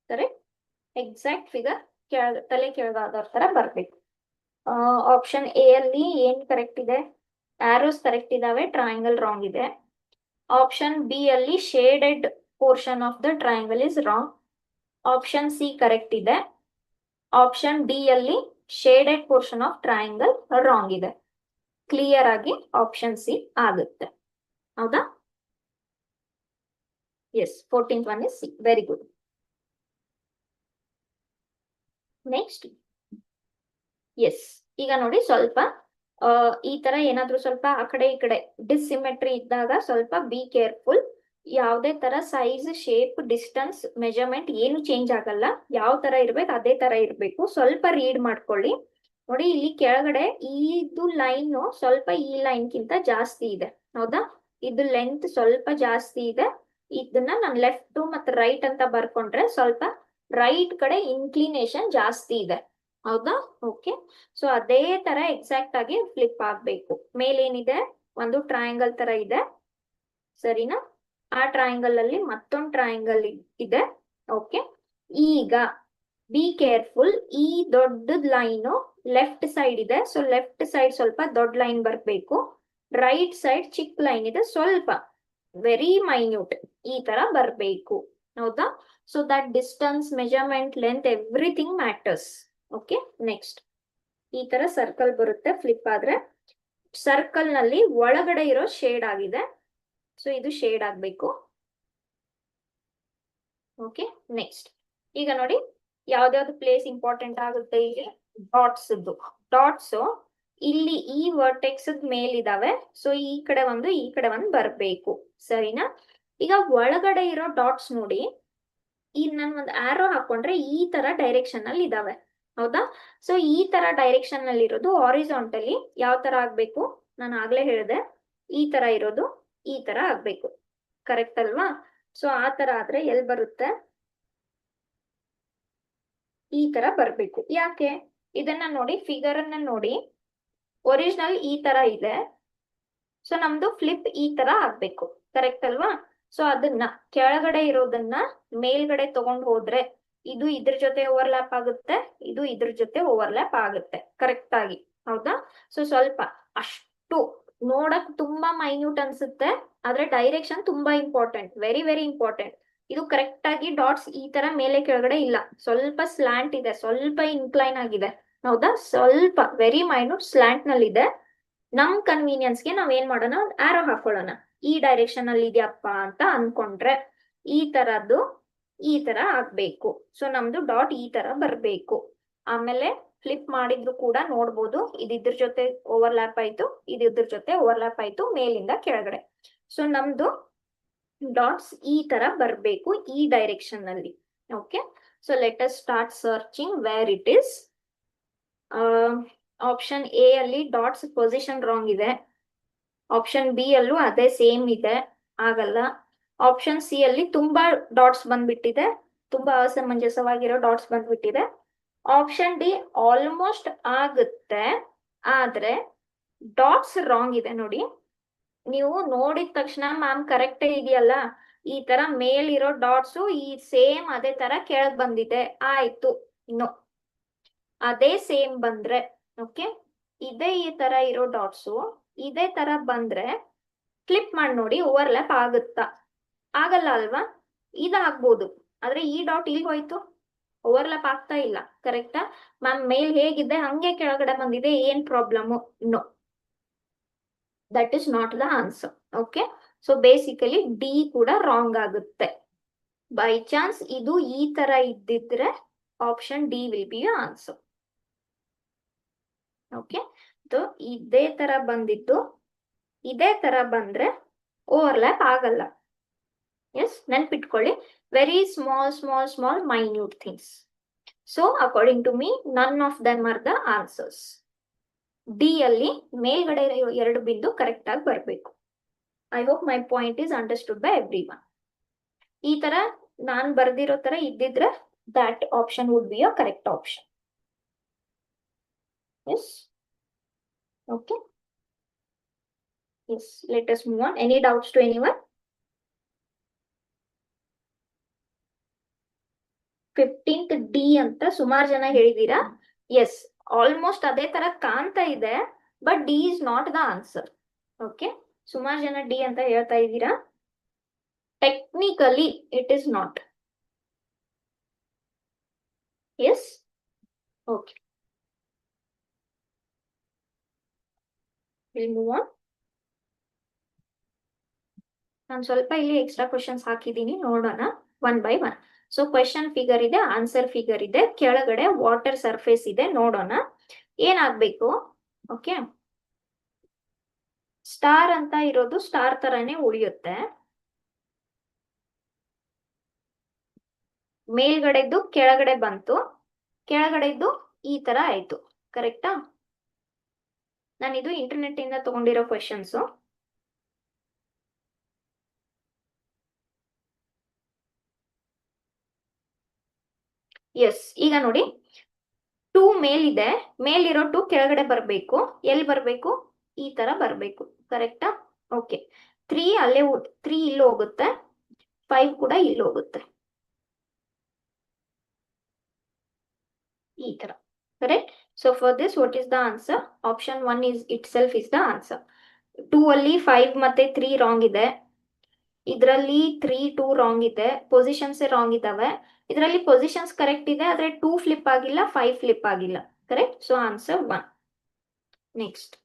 ಸರಿ, ಎಕ್ಸಾಕ್ಟ್ ಫಿಗರ್ ತಲೆ ಕೆಳಗಾದ ತರ ಬರ್ಬೇಕು. ಆಪ್ಷನ್ ಎ ಅಲ್ಲಿ ಏನ್ ಕರೆಕ್ಟ್ ಇದೆ? ಆರೋಸ್ ಕರೆಕ್ಟ್ ಇದಾವೆ, ಟ್ರಯಾಂಗಲ್ ರಾಂಗ್ ಇದೆ. ಆಪ್ಷನ್ ಬಿ ಅಲ್ಲಿ shaded portion of the triangle is wrong. Option C correct ಇದೆ. ಆಪ್ಷನ್ ಡಿ ಅಲ್ಲಿ shaded portion of triangle wrong ಇದೆ. ಕ್ಲಿಯರ್ ಆಗಿ ಆಪ್ಷನ್ ಸಿ ಆಗುತ್ತೆ. ಹೌದಾ? Yes, 14th one is C. Very good. Next, yes, ಈಗ ನೋಡಿ ಸ್ವಲ್ಪ ಈ ತರ ಏನಾದ್ರೂ ಸ್ವಲ್ಪ ಆ ಕಡೆ ಈ ಕಡೆ ಡಿಸ್ಸಿಮೆಟ್ರಿ ಇದ್ದಾಗ ಸ್ವಲ್ಪ ಬಿ ಕೇರ್ಫುಲ್. ಯಾವುದೇ ತರ ಸೈಜ್, ಶೇಪ್, ಡಿಸ್ಟೆನ್ಸ್, ಮೆಜರ್ಮೆಂಟ್ ಏನು ಚೇಂಜ್ ಆಗಲ್ಲ. ಯಾವ ತರ ಇರ್ಬೇಕು ಅದೇ ತರ ಇರ್ಬೇಕು. ಸ್ವಲ್ಪ ರೀಡ್ ಮಾಡ್ಕೊಳ್ಳಿ. ನೋಡಿ, ಇಲ್ಲಿ ಕೆಳಗಡೆ ಇದು ಲೈನ್ ಸ್ವಲ್ಪ ಈ ಲೈನ್ ಗಿಂತ ಜಾಸ್ತಿ ಇದೆ. ಹೌದಾ? ಇದು ಲೆಂತ್ ಸ್ವಲ್ಪ ಜಾಸ್ತಿ ಇದೆ. ಇದನ್ನ ನಾನು ಲೆಫ್ಟ್ ಮತ್ತೆ ರೈಟ್ ಅಂತ ಬರ್ಕೊಂಡ್ರೆ ಸ್ವಲ್ಪ ರೈಟ್ ಕಡೆ ಇನ್ಕ್ಲಿನೇಷನ್ ಜಾಸ್ತಿ ಇದೆ. ಹೌದಾ? ಓಕೆ. ಸೊ ಅದೇ ತರ ಎಕ್ಸಾಕ್ಟ್ ಆಗಿ ಫ್ಲಿಪ್ ಆಗ್ಬೇಕು. ಮೇಲೇನಿದೆ? ಒಂದು ಟ್ರಯಾಂಗಲ್ ತರ ಇದೆ, ಸರಿನಾ? ಆ ಟ್ರಯಾಂಗಲ್ ಅಲ್ಲಿ ಮತ್ತೊಂದು ಟ್ರಯಾಂಗಲ್ ಇದೆ. ಓಕೆ, ಈಗ ಬಿ ಕೇರ್ಫುಲ್. ಈ ದೊಡ್ಡ ಲೈನ್ ಲೆಫ್ಟ್ ಸೈಡ್ ಇದೆ, ಸೊ ಲೆಫ್ಟ್ ಸೈಡ್ ಸ್ವಲ್ಪ ದೊಡ್ಡ ಲೈನ್ ಬರ್ಬೇಕು. ರೈಟ್ ಸೈಡ್ ಚಿಕ್ಕ ಲೈನ್ ಇದೆ, ಸ್ವಲ್ಪ ವೆರಿ ಮೈನ್ಯೂಟ್ ಈ ತರ ಬರ್ಬೇಕು. ಹೌದಾ? So that distance, measurement, length, everything matters. Okay, next ಈ ತರ ಸರ್ಕಲ್ ಬರುತ್ತೆ ಫ್ಲಿಪ್ ಆದ್ರೆ. ಸರ್ಕಲ್ ನಲ್ಲಿ ಒಳಗಡೆ ಇರೋ ಶೇಡ್ ಆಗಿದೆ, ಸೊ ಇದು ಶೇಡ್ ಆಗ್ಬೇಕು. ಓಕೆ, ನೆಕ್ಸ್ಟ್ ಈಗ ನೋಡಿ ಯಾವ್ದಾವ್ದು ಪ್ಲೇಸ್ ಇಂಪಾರ್ಟೆಂಟ್ ಆಗುತ್ತೆ. ಇಲ್ಲಿ ಡಾಟ್ಸ್ ಡಾಟ್ಸ್ ಇಲ್ಲಿ ಈ ವರ್ಟೆಕ್ಸ್ ಮೇಲಿದಾವೆ, ಸೊ ಈ ಕಡೆ ಒಂದು ಈ ಕಡೆ ಒಂದು ಬರ್ಬೇಕು, ಸರಿನಾ? ಈಗ ಒಳಗಡೆ ಇರೋ ಡಾಟ್ಸ್ ನೋಡಿ, ಈಗ ನಾನು ಒಂದು ಆರೋ ಹಾಕೊಂಡ್ರೆ ಈ ತರ ಡೈರೆಕ್ಷನ್ ಅಲ್ಲಿ ಇದಾವೆ. ಹೌದಾ? ಸೊ ಈ ತರ ಡೈರೆಕ್ಷನ್ ನಲ್ಲಿ ಇರೋದು ಹಾರಿಜಾಂಟಲಿ ಯಾವ ತರ ಆಗ್ಬೇಕು? ನಾನು ಆಗ್ಲೇ ಹೇಳಿದೆ, ಈ ತರ ಇರೋದು ಈ ತರ ಆಗ್ಬೇಕು. ಕರೆಕ್ಟ್ ಅಲ್ವಾ? ಸೊ ಆ ತರ ಆದ್ರೆ ಎಲ್ಲಿ ಬರುತ್ತೆ? ಈ ತರ ಬರ್ಬೇಕು. ಯಾಕೆ? ಇದನ್ನ ನೋಡಿ, ಫಿಗರ್ ಅನ್ನ ನೋಡಿ. ಒರಿಜಿನಲ್ ಈ ತರ ಇದೆ, ಸೊ ನಮ್ದು ಫ್ಲಿಪ್ ಈ ತರ ಆಗ್ಬೇಕು. ಕರೆಕ್ಟ್ ಅಲ್ವಾ? ಸೊ ಅದನ್ನ ಕೆಳಗಡೆ ಇರೋದನ್ನ ಮೇಲ್ಗಡೆ ತಗೊಂಡ್ ಹೋದ್ರೆ ಇದು ಇದ್ರ ಜೊತೆ ಓವರ್ಲ್ಯಾಪ್ ಆಗುತ್ತೆ, ಇದು ಇದ್ರ ಜೊತೆ ಓವರ್ಲ್ಯಾಪ್ ಆಗುತ್ತೆ ಕರೆಕ್ಟ್ ಆಗಿ. ಹೌದಾ? ಸೊ ಸ್ವಲ್ಪ ಅಷ್ಟು ನೋಡಕ್ ತುಂಬಾ ಮೈನ್ಯೂಟ್ ಅನ್ಸುತ್ತೆ, ಆದ್ರೆ ಡೈರೆಕ್ಷನ್ ತುಂಬಾ ಇಂಪಾರ್ಟೆಂಟ್, ವೆರಿ ವೆರಿ ಇಂಪಾರ್ಟೆಂಟ್. ಇದು ಕರೆಕ್ಟ್ ಆಗಿ ಡಾಟ್ಸ್ ಈ ತರ ಮೇಲೆ ಕೆಳಗಡೆ ಇಲ್ಲ, ಸ್ವಲ್ಪ ಸ್ಲ್ಯಾಂಟ್ ಇದೆ, ಸ್ವಲ್ಪ ಇನ್ಕ್ಲೈನ್ ಆಗಿದೆ. ಹೌದಾ? ಸ್ವಲ್ಪ ವೆರಿ ಮೈನ್ಯೂಟ್ ಸ್ಲ್ಯಾಂಟ್ ನಲ್ಲಿ ಇದೆ. ನಮ್ ಕನ್ವೀನಿಯನ್ಸ್ಗೆ ನಾವ್ ಏನ್ ಮಾಡೋಣ? ಆರೋ ಹಾಕೊಳ್ಳೋಣ. ಈ ಡೈರೆಕ್ಷನ್ ಅಲ್ಲಿ ಇದೆಯಪ್ಪ ಅಂತ ಅನ್ಕೊಂಡ್ರೆ ಈ ತರದ್ದು ಈ ತರ ಆಗ್ಬೇಕು. ಸೊ ನಮ್ದು ಡಾಟ್ ಈ ತರ ಬರ್ಬೇಕು. ಆಮೇಲೆ ಫ್ಲಿಪ್ ಮಾಡಿದ್ರು ಕೂಡ ನೋಡ್ಬೋದು, ಇದ್ರ ಜೊತೆ ಓವರ್ಲ್ಯಾಪ್ ಆಯ್ತು, ಇದ್ರ ಜೊತೆ ಓವರ್ಲ್ಯಾಪ್ ಆಯ್ತು, ಮೇಲಿಂದ ಕೆಳಗಡೆ. ಸೊ ನಮ್ದು ಡಾಟ್ಸ್ ಈ ತರ ಬರ್ಬೇಕು ಈ ಡೈರೆಕ್ಷನ್ ಅಲ್ಲಿ. Okay, so let us start searching where it is. Option A ಅಲ್ಲಿ ಡಾಟ್ಸ್ ಪೊಸಿಷನ್ ರಾಂಗ್ ಇದೆ. ಆಪ್ಷನ್ ಬಿ ಅಲ್ಲೂ ಅದೇ ಸೇಮ್ ಇದೆ, ಆಗಲ್ಲ. ಆಪ್ಷನ್ ಸಿ ಅಲ್ಲಿ ತುಂಬಾ ಡಾಟ್ಸ್ ಬಂದ್ಬಿಟ್ಟಿದೆ, ತುಂಬಾ ಅಸಮಂಜಸವಾಗಿರೋ ಡಾಟ್ಸ್ ಬಂದ್ಬಿಟ್ಟಿದೆ. ಆಪ್ಷನ್ ಡಿ ಆಲ್ಮೋಸ್ಟ್ ಆಗುತ್ತೆ, ಆದ್ರೆ ಡಾಟ್ಸ್ ರಾಂಗ್ ಇದೆ. ನೋಡಿ, ನೀವು ನೋಡಿದ ತಕ್ಷಣ ಮ್ಯಾಮ್ ಕರೆಕ್ಟ್ ಇದೆಯಲ್ಲ, ಈ ತರ ಮೇಲಿರೋ ಡಾಟ್ಸು ಈ ಸೇಮ್ ಅದೇ ತರ ಕೆಳಗ್ ಬಂದಿದೆ, ಆಯ್ತು. ಇನ್ನು ಅದೇ ಸೇಮ್ ಬಂದ್ರೆ, ಓಕೆ, ಇದೇ ಈ ತರ ಇರೋ ಡಾಟ್ಸು ಇದೇ ತರ ಬಂದ್ರೆ ಫ್ಲಿಪ್ ಮಾಡಿ ನೋಡಿ, ಓವರ್ಲ್ಯಾಪ್ ಆಗುತ್ತಾ? ಆಗಲ್ಲ ಅಲ್ವಾ? ಇದಾಗ್ಬೋದು, ಆದ್ರೆ ಈ ಡಾಟ್ ಇಲ್ಲಿ ಹೋಯ್ತು, ಓವರ್ಲ್ಯಾಪ್ ಆಗ್ತಾ ಇಲ್ಲ. ಕರೆಕ್ಟಾ ಮ್ಯಾಮ್? ಮೇಲ್ ಹೇಗಿದೆ ಹಂಗೆ ಕೆಳಗಡೆ ಬಂದಿದೆ, ಏನ್ problem? No, that is not the answer. Okay, so basically D ಕೂಡ ರಾಂಗ್ ಆಗುತ್ತೆ. ಬೈ ಚಾನ್ಸ್ ಇದು ಈ ತರ ಇದ್ದಿದ್ರೆ option D will be answer. Okay, so ಇದೇ ತರ ಬಂದಿದ್ದು ಇದೇ ತರ ಬಂದ್ರೆ ಓವರ್ಲ್ಯಾಪ್ ಆಗಲ್ಲ. ಎಸ್, ನೆನ್ಪಿಟ್ಕೊಳ್ಳಿ, very small small small minute things. So according to me none of them are the answers. D ಅಲ್ಲಿ ಮೇಲ್ಗಡೆ ಎರಡು ಬಿಂದು ಕರೆಕ್ಟ್ ಆಗಿ ಬರಬೇಕು. I hope my point is understood by everyone. ಈ ತರ ನಾನ್ ಬರ್ದಿರೋ ತರ ಇದ್ದಿದ್ರೆ that option would be a correct option. Yes. Okay. Yes. Let us move on. Any doubts to anyone? 15th D ಅಂತ ಸುಮಾರು ಜನ ಹೇಳಿದೀರಾ. ಎಸ್, ಆಲ್ಮೋಸ್ಟ್ ಅದೇ ತರ ಕಾಣ್ತಾ ಇದೆ, but D is not the answer. Okay, ಸುಮಾರು ಜನ ಡಿ ಅಂತ ಹೇಳ್ತಾ ಇದ್ದೀರಾ. Technically it is not. Yes. Okay, will move on. ನಾನು ಸ್ವಲ್ಪ ಇಲ್ಲಿ ಎಕ್ಸ್ಟ್ರಾ ಕ್ವಶನ್ಸ್ ಹಾಕಿದ್ದೀನಿ, ನೋಡೋಣ one by one. So question figure ಇದೆ, ಆನ್ಸರ್ ಫಿಗರ್ ಇದೆ, ಕೆಳಗಡೆ ವಾಟರ್ ಸರ್ಫೇಸ್ ಇದೆ. ನೋಡೋಣ ಏನಾಗ್ಬೇಕು. ಓಕೆ, ಸ್ಟಾರ್ ಅಂತ ಇರೋದು ಸ್ಟಾರ್ ತರಾನೇ ಉಳಿಯುತ್ತೆ. ಮೇಲ್ಗಡೆದ್ದು ಕೆಳಗಡೆ ಬಂತು, ಕೆಳಗಡೆದ್ದು ಈ ತರ ಆಯ್ತು. ಕರೆಕ್ಟಾ? ನಾನಿದು ಇಂಟರ್ನೆಟ್ ಇಂದ ತಗೊಂಡಿರೋ ಕ್ವೆಶನ್ಸ್. ಎಸ್, ಈಗ ನೋಡಿ, 2 ಮೇಲಿದೆ, ಮೇಲಿರೋ 2 ಕೆಳಗಡೆ ಬರಬೇಕು. ಎಲ್ಲಿ ಬರಬೇಕು? ಈ ತರ ಬರಬೇಕು. ಕರೆಕ್ಟಾ? ಓಕೆ, 3 ಅಲ್ಲೇ 3 ಇಲ್ಲಿ ಹೋಗುತ್ತೆ, 5 ಕೂಡ ಇಲ್ಲಿ ಹೋಗುತ್ತೆ. ಈ ತರ. Correct? So for this what is the answer? Option 1 is it self is the answer. 2 ಅಲ್ಲಿ 5 ಮತ್ತೆ 3 ರಾಂಗ್ ಇದೆ, ಇದರಲ್ಲಿ 3 2 ರಾಂಗ್ ಇದೆ, ಪೊಸಿಷನ್ಸ್ ರಾಂಗ್ ಇದಾವೆ. ಇದರಲ್ಲಿ ಪೊಸಿಷನ್ಸ್ ಕರೆಕ್ಟ್ ಇದೆ, ಆದ್ರೆ 2 ಫ್ಲಿಪ್ ಆಗಿಲ್ಲ, 5 ಫ್ಲಿಪ್ ಆಗಿಲ್ಲ. Correct? So answer 1. Next.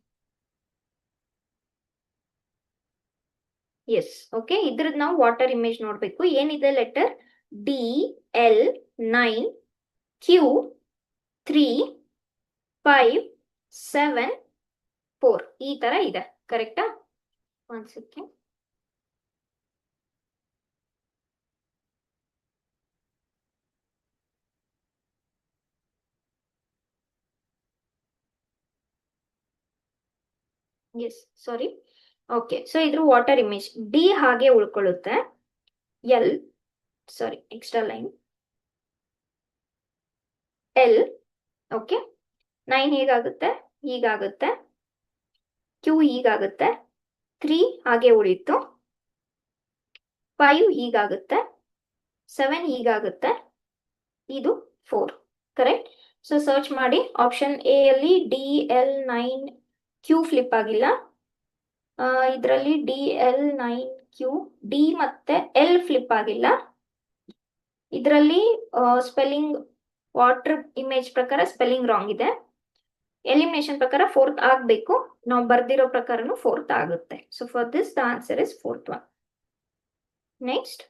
Yes. Okay, ಇದ್ರದ್ದು ನಾವು ವಾಟರ್ ಇಮೇಜ್ ನೋಡ್ಬೇಕು. ಏನಿದೆ ಲೆಟರ್ ಡಿ, ಎಲ್, 9, ಕ್ಯೂ, 3, 5, 7, 4 ಈ ತರ ಇದೆ. ಕರೆಕ್ಟಾ? ಒಂದ್ ಸೆಕೆಂಡ್. ಎಸ್, ಸಾರಿ. ಓಕೆ, ಸೊ ಇದ್ರ ವಾಟರ್ ಇಮೇಜ್ ಡಿ ಹಾಗೆ ಉಳ್ಕೊಳ್ಳುತ್ತೆ. ಎಲ್, ಸಾರಿ, ಎಕ್ಸ್ಟ್ರಾ ಲೈನ್, ಎಲ್. ಓಕೆ, 9 ಹೇಗಾಗುತ್ತೆ? ಹೀಗಾಗುತ್ತೆ. ಕ್ಯೂ ಹೀಗಾಗುತ್ತೆ. 3 ಹಾಗೆ ಉಳಿತು. 5 ಹೀಗಾಗುತ್ತೆ. 7 ಹೀಗಾಗುತ್ತೆ. ಇದು 4. ಕರೆಕ್ಟ್? ಸೊ ಸರ್ಚ್ ಮಾಡಿ. ಆಪ್ಷನ್ ಎ ಅಲ್ಲಿ ಡಿ, ಎಲ್, 9, ಕ್ಯೂ ಫ್ಲಿಪ್ ಆಗಿಲ್ಲ. ಇದರಲ್ಲಿ ಡಿ, ಎಲ್, 9, ಕ್ಯೂ, ಡಿ ಮತ್ತೆ ಎಲ್ ಫ್ಲಿಪ್ ಆಗಿಲ್ಲ. ಇದರಲ್ಲಿ ಸ್ಪೆಲ್ಲಿಂಗ್ ವಾಟರ್ ಇಮೇಜ್ ಪ್ರಕಾರ ಸ್ಪೆಲ್ಲಿಂಗ್ ರಾಂಗ್ ಇದೆ. ಎಲಿಮಿನೇಷನ್ ಪ್ರಕಾರ 4th ಆಗ್ಬೇಕು, ನಾವು ಬರ್ದಿರೋ ಪ್ರಕಾರನು 4th ಆಗುತ್ತೆ. So for this the answer is 4th one. Next.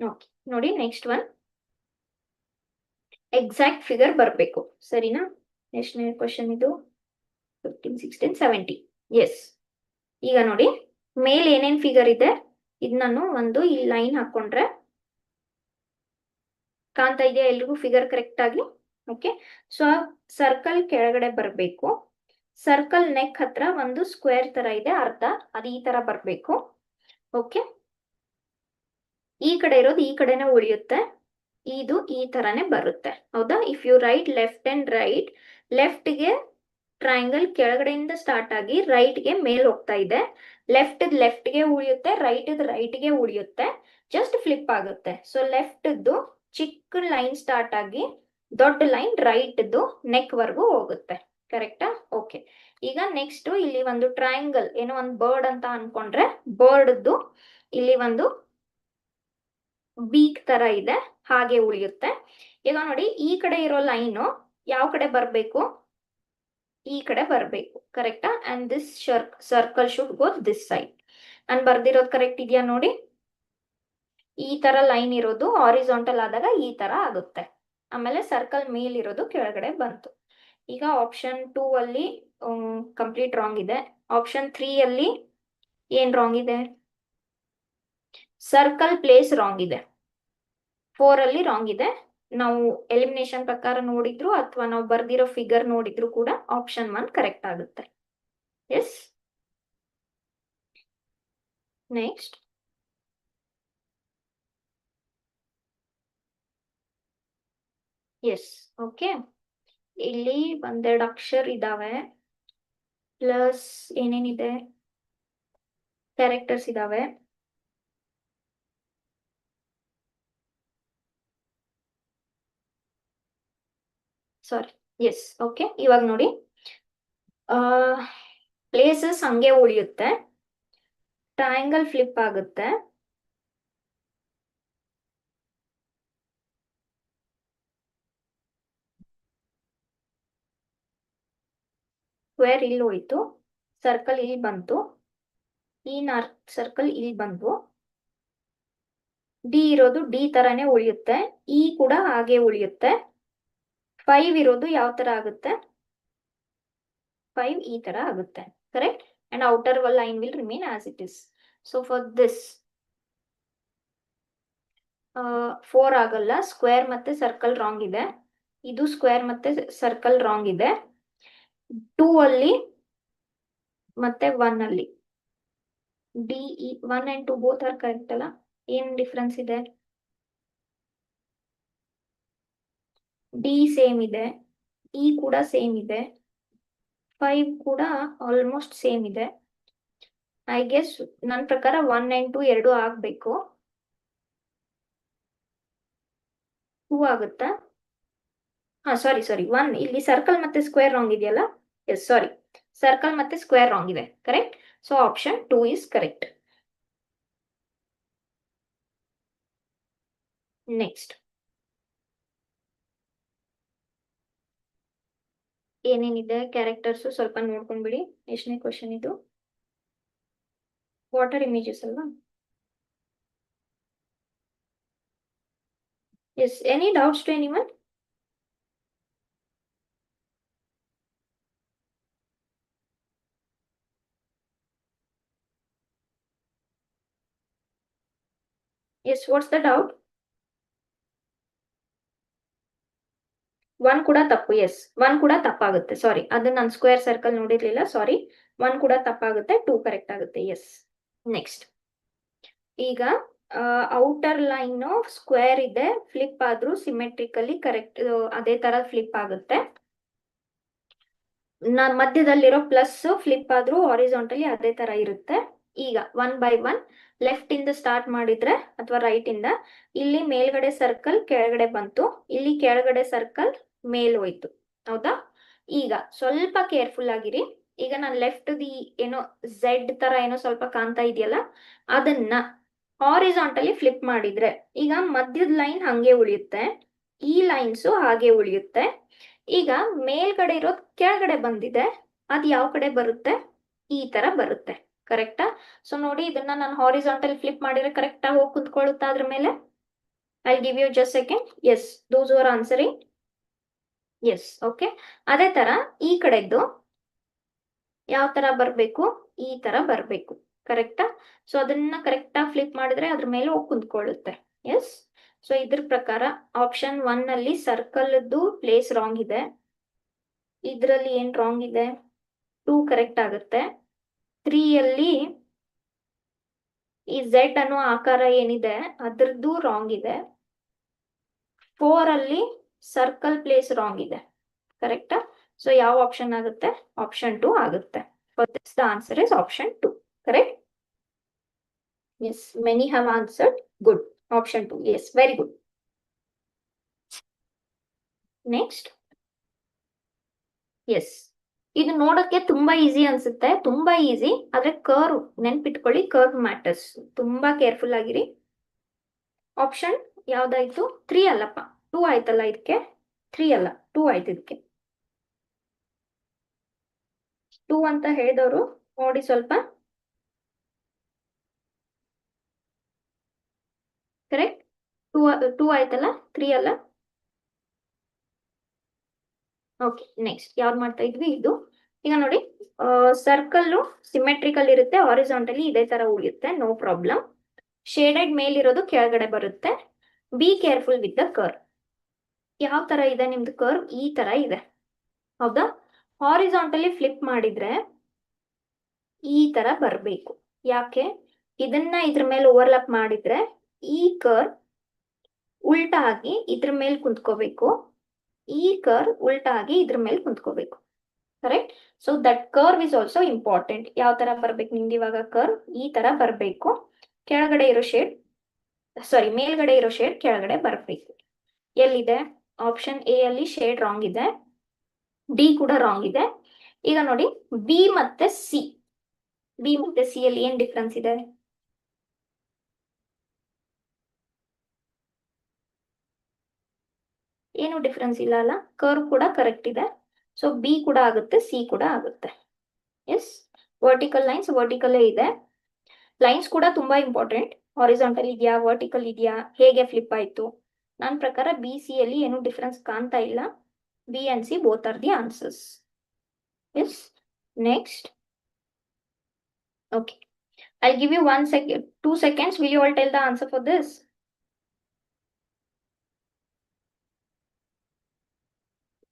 Okay, ನೋಡಿ ನೆಕ್ಸ್ಟ್ ಒನ್. ಎಕ್ಸಾಕ್ಟ್ ಫಿಗರ್ ಬರಬೇಕು. ಸರಿನಾ? ಎಷ್ಟನೇ ಕ್ವಶನ್ ಇದು? 15, 16, 17. ಎಸ್. ಈಗ ನೋಡಿ, ಮೇಲೆ ಏನೇನ್ ಫಿಗರ್ ಇದೆ ಇದು ನಾನು ಒಂದು ಈ ಲೈನ್ ಹಾಕೊಂಡ್ರೆ ಕಾಣ್ತಾ ಇದೆಯಾ ಎಲ್ರಿಗೂ ಫಿಗರ್ ಕರೆಕ್ಟ್ ಆಗಿ? ಓಕೆ, ಸೊ ಸರ್ಕಲ್ ಕೆಳಗಡೆ ಬರಬೇಕು. ಸರ್ಕಲ್ ನೆಕ್ ಹತ್ರ ಒಂದು ಸ್ಕ್ವೇರ್ ತರ ಇದೆ, ಅರ್ಧ, ಅದು ಈ ತರ ಬರಬೇಕು. ಓಕೆ, ಈ ಕಡೆ ಇರೋದು ಈ ಕಡೆನೆ ಉಳಿಯುತ್ತೆ, ಇದು ಈ ತರಾನೇ ಬರುತ್ತೆ. ಹೌದಾ? If you right left and right, ಲೆಫ್ಟ್ಗೆ ಟ್ರಯಾಂಗಲ್ ಕೆಳಗಡೆಯಿಂದ ಸ್ಟಾರ್ಟ್ ಆಗಿ ರೈಟ್ಗೆ ಮೇಲ್ ಹೋಗ್ತಾ ಇದೆ. ಲೆಫ್ಟ್ಗೆ ಉಳಿಯುತ್ತೆ, ರೈಟ್ಗೆ ಉಳಿಯುತ್ತೆ, ಜಸ್ಟ್ ಫ್ಲಿಪ್ ಆಗುತ್ತೆ. ಸೊ ಲೆಫ್ಟ್ದು ಚಿಕ್ಕ ಲೈನ್ ಸ್ಟಾರ್ಟ್ ಆಗಿ ದೊಡ್ಡ ಲೈನ್ ರೈಟ್ದು ನೆಕ್ ವರ್ಗೂ ಹೋಗುತ್ತೆ. ಕರೆಕ್ಟಾ? ಓಕೆ, ಈಗ ನೆಕ್ಸ್ಟ್ ಇಲ್ಲಿ ಒಂದು ಟ್ರಯಾಂಗಲ್, ಏನೋ ಒಂದು ಬರ್ಡ್ ಅಂತ ಅನ್ಕೊಂಡ್ರೆ ಬರ್ಡ್ದು ಇಲ್ಲಿ ಒಂದು ಬೀಕ್ ತರ ಇದೆ, ಹಾಗೆ ಉಳಿಯುತ್ತೆ. ಈಗ ನೋಡಿ, ಈ ಕಡೆ ಇರೋ ಲೈನು ಯಾವ ಕಡೆ ಬರಬೇಕು? ಈ ಕಡೆ ಬರಬೇಕು. ಕರೆಕ್ಟಾ? And this circle should go this side. ನಾನು ಬರ್ದಿರೋದು ಕರೆಕ್ಟ್ ಇದೆಯಾ ನೋಡಿ? ಈ ತರ ಲೈನ್ ಇರೋದು ಹಾರಿಜಾಂಟಲ್ ಆದಾಗ ಈ ತರ ಆಗುತ್ತೆ. ಆಮೇಲೆ ಸರ್ಕಲ್ ಮೇಲಿರೋದು ಕೆಳಗಡೆ ಬಂತು. ಈಗ ಆಪ್ಷನ್ 2 ಅಲ್ಲಿ ಕಂಪ್ಲೀಟ್ ರಾಂಗ್ ಇದೆ. ಆಪ್ಷನ್ 3 ಅಲ್ಲಿ ಏನ್ ರಾಂಗ್ ಇದೆ? ಸರ್ಕಲ್ ಪ್ಲೇಸ್ ರಾಂಗ್ ಇದೆ. 4 ಅಲ್ಲಿ ರಾಂಗ್ ಇದೆ. ನಾವು ಎಲಿಮಿನೇಷನ್ ಪ್ರಕಾರ ನೋಡಿದ್ರು ಅಥವಾ ನಾವು ಬರ್ದಿರೋ ಫಿಗರ್ ನೋಡಿದ್ರು ಕೂಡ ಆಪ್ಷನ್ 1 ಕರೆಕ್ಟ್ ಆಗುತ್ತೆ. ಎಸ್. ನೆಕ್ಸ್ಟ್. ಎಸ್. ಓಕೆ. ಇಲ್ಲಿ ಒಂದೆರಡು ಅಕ್ಷರ ಇದಾವೆ, ಪ್ಲಸ್ ಏನೇನಿದೆ, ಕ್ಯಾರೆಕ್ಟರ್ಸ್ ಇದಾವೆ. ಸಾರಿ. ಎಸ್. ಓಕೆ. ಇವಾಗ ನೋಡಿ, ಪ್ಲೇಸಸ್ ಹಂಗೆ ಉಳಿಯುತ್ತೆ, ಟ್ರಯಾಂಗಲ್ ಫ್ಲಿಪ್ ಆಗುತ್ತೆ, ಸ್ಕ್ವೇರ್ ಇಲ್ಲಿ ಹೋಯ್ತು, ಸರ್ಕಲ್ ಇಲ್ಲಿ ಬಂತು, ಈ ಸರ್ಕಲ್ ಇಲ್ಲಿ ಬಂತು, ಡಿ ಇರೋದು ಡಿ ತರಾನೇ ಉಳಿಯುತ್ತೆ, ಇ ಕೂಡ ಹಾಗೆ ಉಳಿಯುತ್ತೆ. 5 ಇರೋದು ಯಾವ ತರ ಆಗುತ್ತೆ? 5 ಈ ತರ ಆಗುತ್ತೆ. Correct. And outer line will remain as it is. So for this 4 ಆಗಲ್ಲ, ಸ್ಕ್ವೇರ್ ಮತ್ತೆ ಸರ್ಕಲ್ ರಾಂಗ್ ಇದೆ, ಇದು ಸ್ಕ್ವೇರ್ ಮತ್ತೆ ಸರ್ಕಲ್ ರಾಂಗ್ ಇದೆ. 2 ಅಲ್ಲಿ ಮತ್ತೆ 1 ಅಲ್ಲಿ D 1 and 2 both are correct ಅಲ್ಲ? ಏನ್ ಡಿಫ್ರೆನ್ಸ್ ಇದೆ? ಡಿ ಸೇಮ್ ಇದೆ, ಇ ಕೂಡ ಸೇಮ್ ಇದೆ, 5 ಕೂಡ ಆಲ್ಮೋಸ್ಟ್ ಸೇಮ್ ಇದೆ. ಐ ಗೆಸ್ ನನ್ನ ಪ್ರಕಾರ 1 ಅಂಡ್ 2 ಎರಡು ಆಗ್ಬೇಕು. 2 ಆಗುತ್ತಾ? ಹಾ, ಸಾರಿ 1 ಇಲ್ಲಿ ಸರ್ಕಲ್ ಮತ್ತೆ ಸ್ಕ್ವೇರ್ ರಾಂಗ್ ಇದೆಯಲ್ಲ? ಎಸ್, ಸಾರಿ, ಸರ್ಕಲ್ ಮತ್ತೆ ಸ್ಕ್ವೇರ್ ರಾಂಗ್ ಇದೆ. Correct. So option 2 is correct. Next. ಏನೇನಿದೆ ಕ್ಯಾರೆಕ್ಟರ್ಸ್ ಸ್ವಲ್ಪ ನೋಡ್ಕೊಂಡ್ಬಿಡಿ. ಎಷ್ಟನೇ ಕ್ವಶನ್ ಇದು? ವಾಟರ್ ಇಮೇಜಸ್ ಅಲ್ವಾ? Yes. Any doubts to anyone? Yes, what's the doubt? 1 ಕೂಡ ತಪ್ಪು. ಎಸ್, 1 ಕೂಡ ತಪ್ಪಾಗುತ್ತೆ. ಸಾರಿ, ಅದು ನಾನು ಸ್ಕ್ವೇರ್ ಸರ್ಕಲ್ ನೋಡಿರ್ಲಿಲ್ಲ, ಸಾರಿ. 1 ಕೂಡ ತಪ್ಪಾಗುತ್ತೆ, 2 ಕರೆಕ್ಟ್ ಆಗುತ್ತೆ. ಎಸ್. ನೆಕ್ಸ್ಟ್. ಈಗ ಔಟರ್ ಲೈನ್ ಸ್ಕ್ವೇರ್ ಇದೆ, ಫ್ಲಿಪ್ ಆದ್ರೂ ಸಿಮೆಟ್ರಿಕಲಿ ಕರೆಕ್ಟ್ ಅದೇ ತರ ಫ್ಲಿಪ್ ಆಗುತ್ತೆ. ಮಧ್ಯದಲ್ಲಿರೋ ಪ್ಲಸ್ ಫ್ಲಿಪ್ ಆದ್ರೂ ಹಾರಿಜಾಂಟಲಿ ಅದೇ ತರ ಇರುತ್ತೆ. ಈಗ 1 by 1 ಲೆಫ್ಟ್ ಇಂದ ಸ್ಟಾರ್ಟ್ ಮಾಡಿದ್ರೆ ಅಥವಾ ರೈಟ್ ಇಂದ, ಇಲ್ಲಿ ಮೇಲ್ಗಡೆ ಸರ್ಕಲ್ ಕೆಳಗಡೆ ಬಂತು, ಇಲ್ಲಿ ಕೆಳಗಡೆ ಸರ್ಕಲ್ ಮೇಲ್ ಹೋಯ್ತು. ಹೌದಾ? ಈಗ ಸ್ವಲ್ಪ ಕೇರ್ಫುಲ್ ಆಗಿರಿ. ಈಗ ನಾನು ಲೆಫ್ಟ್ ದಿ ಏನೋ ಝೆಡ್ ತರ ಏನೋ ಸ್ವಲ್ಪ ಕಾಣ್ತಾ ಇದೆಯಲ್ಲ, ಅದನ್ನ ಹಾರಿಜಾಂಟಲಿ ಫ್ಲಿಪ್ ಮಾಡಿದ್ರೆ ಈಗ ಮಧ್ಯದ ಲೈನ್ ಹಂಗೆ ಉಳಿಯುತ್ತೆ, ಈ ಲೈನ್ಸ್ ಹಾಗೆ ಉಳಿಯುತ್ತೆ. ಈಗ ಮೇಲ್ಗಡೆ ಇರೋದು ಕೆಳಗಡೆ ಬಂದಿದೆ, ಅದು ಯಾವ ಕಡೆ ಬರುತ್ತೆ? ಈ ತರ ಬರುತ್ತೆ. ಕರೆಕ್ಟಾ? ಸೊ ನೋಡಿ, ಇದನ್ನ ನಾನು ಹಾರಿಜಾಂಟಲ್ ಫ್ಲಿಪ್ ಮಾಡಿದ್ರೆ ಕರೆಕ್ಟ್ ಆಗಿ ಹೋಗಿ ಕುಂತ್ಕೊಳ್ಳುತ್ತಾ ಅದ್ರ ಮೇಲೆ? I give you just second. Yes, those are answering. Yes. Okay. ಅದೇ ತರ ಈ ಕಡೆದ್ದು ಯಾವ ತರ ಬರ್ಬೇಕು? ಈ ತರ ಬರ್ಬೇಕು. ಕರೆಕ್ಟಾ? ಸೊ ಅದನ್ನ ಕರೆಕ್ಟ್ ಆಗಿ ಫ್ಲಿಪ್ ಮಾಡಿದ್ರೆ ಅದ್ರ ಮೇಲೆ ಹೋಗಿ ಕುಂತ್ಕೊಳ್ಳುತ್ತೆ. ಎಸ್. ಸೊ ಇದ್ರ ಪ್ರಕಾರ ಆಪ್ಷನ್ 1 ಅಲ್ಲಿ ಸರ್ಕಲ್ ಪ್ಲೇಸ್ ರಾಂಗ್ ಇದೆ. ಇದ್ರಲ್ಲಿ ಏನ್ ರಾಂಗ್ ಇದೆ? 2 ಕರೆಕ್ಟ್ ಆಗುತ್ತೆ. 3 ಅಲ್ಲಿ ಈ ಝೆಡ್ ಅನ್ನೋ ಆಕಾರ ಏನಿದೆ ಅದ್ರದ್ದು ರಾಂಗ್ ಇದೆ. 4 ಅಲ್ಲಿ ಸರ್ಕಲ್ ಪ್ಲೇಸ್ ರಾಂಗ್ ಇದೆ. ಕರೆಕ್ಟಾ? ಸೊ ಯಾವ ಆಪ್ಷನ್ ಆಗುತ್ತೆ? ಆಪ್ಷನ್ 2 ಆಗುತ್ತೆ. The answer is option 2. Correct? Yes, many have answered. Good. Option 2. Yes, very good. Next. Yes, ಇದು ನೋಡಕ್ಕೆ ತುಂಬಾ ಈಸಿ ಅನ್ಸುತ್ತೆ, ತುಂಬಾ ಈಸಿ. ಆದ್ರೆ ಕರ್ವ್ ನೆನ್ಪಿಟ್ಕೊಳ್ಳಿ, ಕರ್ವ್ ಮ್ಯಾಟರ್ಸ್. ತುಂಬಾ ಕೇರ್ಫುಲ್ ಆಗಿರಿ. ಆಪ್ಷನ್ ಯಾವ್ದಾಯ್ತು? 3 ಅಲ್ಲಪ್ಪ, 2 ಆಯ್ತಲ್ಲ ಇದಕ್ಕೆ? 3 ಅಲ್ಲ, 2 ಆಯ್ತು ಇದಕ್ಕೆ. 2 ಅಂತ ಹೇಳಿದವರು ನೋಡಿ ಸ್ವಲ್ಪ. ಕರೆಕ್ಟ್. 2 ಆಯ್ತಲ್ಲ, 3 ಅಲ್ಲ? ಓಕೆ. ನೆಕ್ಸ್ಟ್ ಯಾವ್ದು ಮಾಡ್ತಾ ಇದ್ವಿ? ಇದು ಈಗ ನೋಡಿ, ಸರ್ಕಲ್ ಸಿಮೆಟ್ರಿಕಲ್ ಇರುತ್ತೆ, ಹಾರಿಜಾಂಟಲಿ ಇದೇ ತರ ಉಳಿಯುತ್ತೆ, ನೋ ಪ್ರಾಬ್ಲಮ್. ಶೇಡೆಡ್ ಮೇಲಿರೋದು ಕೆಳಗಡೆ ಬರುತ್ತೆ. Be careful with the curve. ಯಾವ ತರ ಇದೆ ನಿಮ್ದು ಕರ್ವ್? ಈ ತರ ಇದೆ, ಹೌದಾ? ಹಾರಿಜಾಂಟಲಿ ಫ್ಲಿಪ್ ಮಾಡಿದ್ರೆ ಈ ತರ ಬರಬೇಕು. ಯಾಕೆ? ಇದನ್ನ ಇದ್ರ ಮೇಲೆ ಓವರ್ಲಾಪ್ ಮಾಡಿದ್ರೆ ಈ ಕರ್ವ್ ಉಲ್ಟಾ ಆಗಿ ಇದ್ರ ಮೇಲೆ ಕುಂತ್ಕೋಬೇಕು, ಈ ಕರ್ವ್ ಉಲ್ಟಾ ಆಗಿ ಇದ್ರ ಮೇಲೆ ಕುಂತ್ಕೋಬೇಕು. Correct? So that curve is also important. ಯಾವ ತರ ಬರ್ಬೇಕು ನಿಮ್ದು ಇವಾಗ ಕರ್ವ್? ಈ ತರ ಬರ್ಬೇಕು. ಕೆಳಗಡೆ ಇರೋ ಶೇಡ್, ಸಾರಿ, ಮೇಲ್ಗಡೆ ಇರೋ ಶೇಡ್ ಕೆಳಗಡೆ ಬರ್ಬೇಕು. ಎಲ್ಲಿದೆ? ಆಪ್ಷನ್ ಎ ಅಲ್ಲಿ ಶೇಡ್ ರಾಂಗ್ ಇದೆ, ಡಿ ಕೂಡ ರಾಂಗ್ ಇದೆ. ಈಗ ನೋಡಿ, ಬಿ ಮತ್ತೆ ಸಿ, ಬಿ ಮತ್ತೆ ಸಿ ಅಲ್ಲಿ ಏನ್ ಡಿಫ್ರೆನ್ಸ್ ಇದೆ? ಏನು ಡಿಫ್ರೆನ್ಸ್ ಇಲ್ಲ ಅಲ್ಲ, ಕರ್ವ್ ಕೂಡ ಕರೆಕ್ಟ್ ಇದೆ. ಸೊ ಬಿ ಕೂಡ ಆಗುತ್ತೆ, ಸಿ ಕೂಡ ಆಗುತ್ತೆ. ಎಸ್, ವರ್ಟಿಕಲ್ ಲೈನ್ಸ್ ವರ್ಟಿಕಲ್ ಇದೆ. ಲೈನ್ಸ್ ಕೂಡ ತುಂಬಾ ಇಂಪಾರ್ಟೆಂಟ್. ಹಾರಿಜಾಂಟಲ್ ಇದೆಯಾ, ವರ್ಟಿಕಲ್ ಇದೆಯಾ, ಹೇಗೆ ಫ್ಲಿಪ್ ಆಯ್ತು? ನನ್ನ ಪ್ರಕಾರ ಬಿ ಸಿ ಅಲ್ಲಿ ಏನು ಡಿಫ್ರೆನ್ಸ್ ಕಾಣ್ತಾ ಇಲ್ಲ. B and C both are the answers. Yes, next. Okay, I'll give you 1 second, 2 seconds. Will you all tell the answer for this?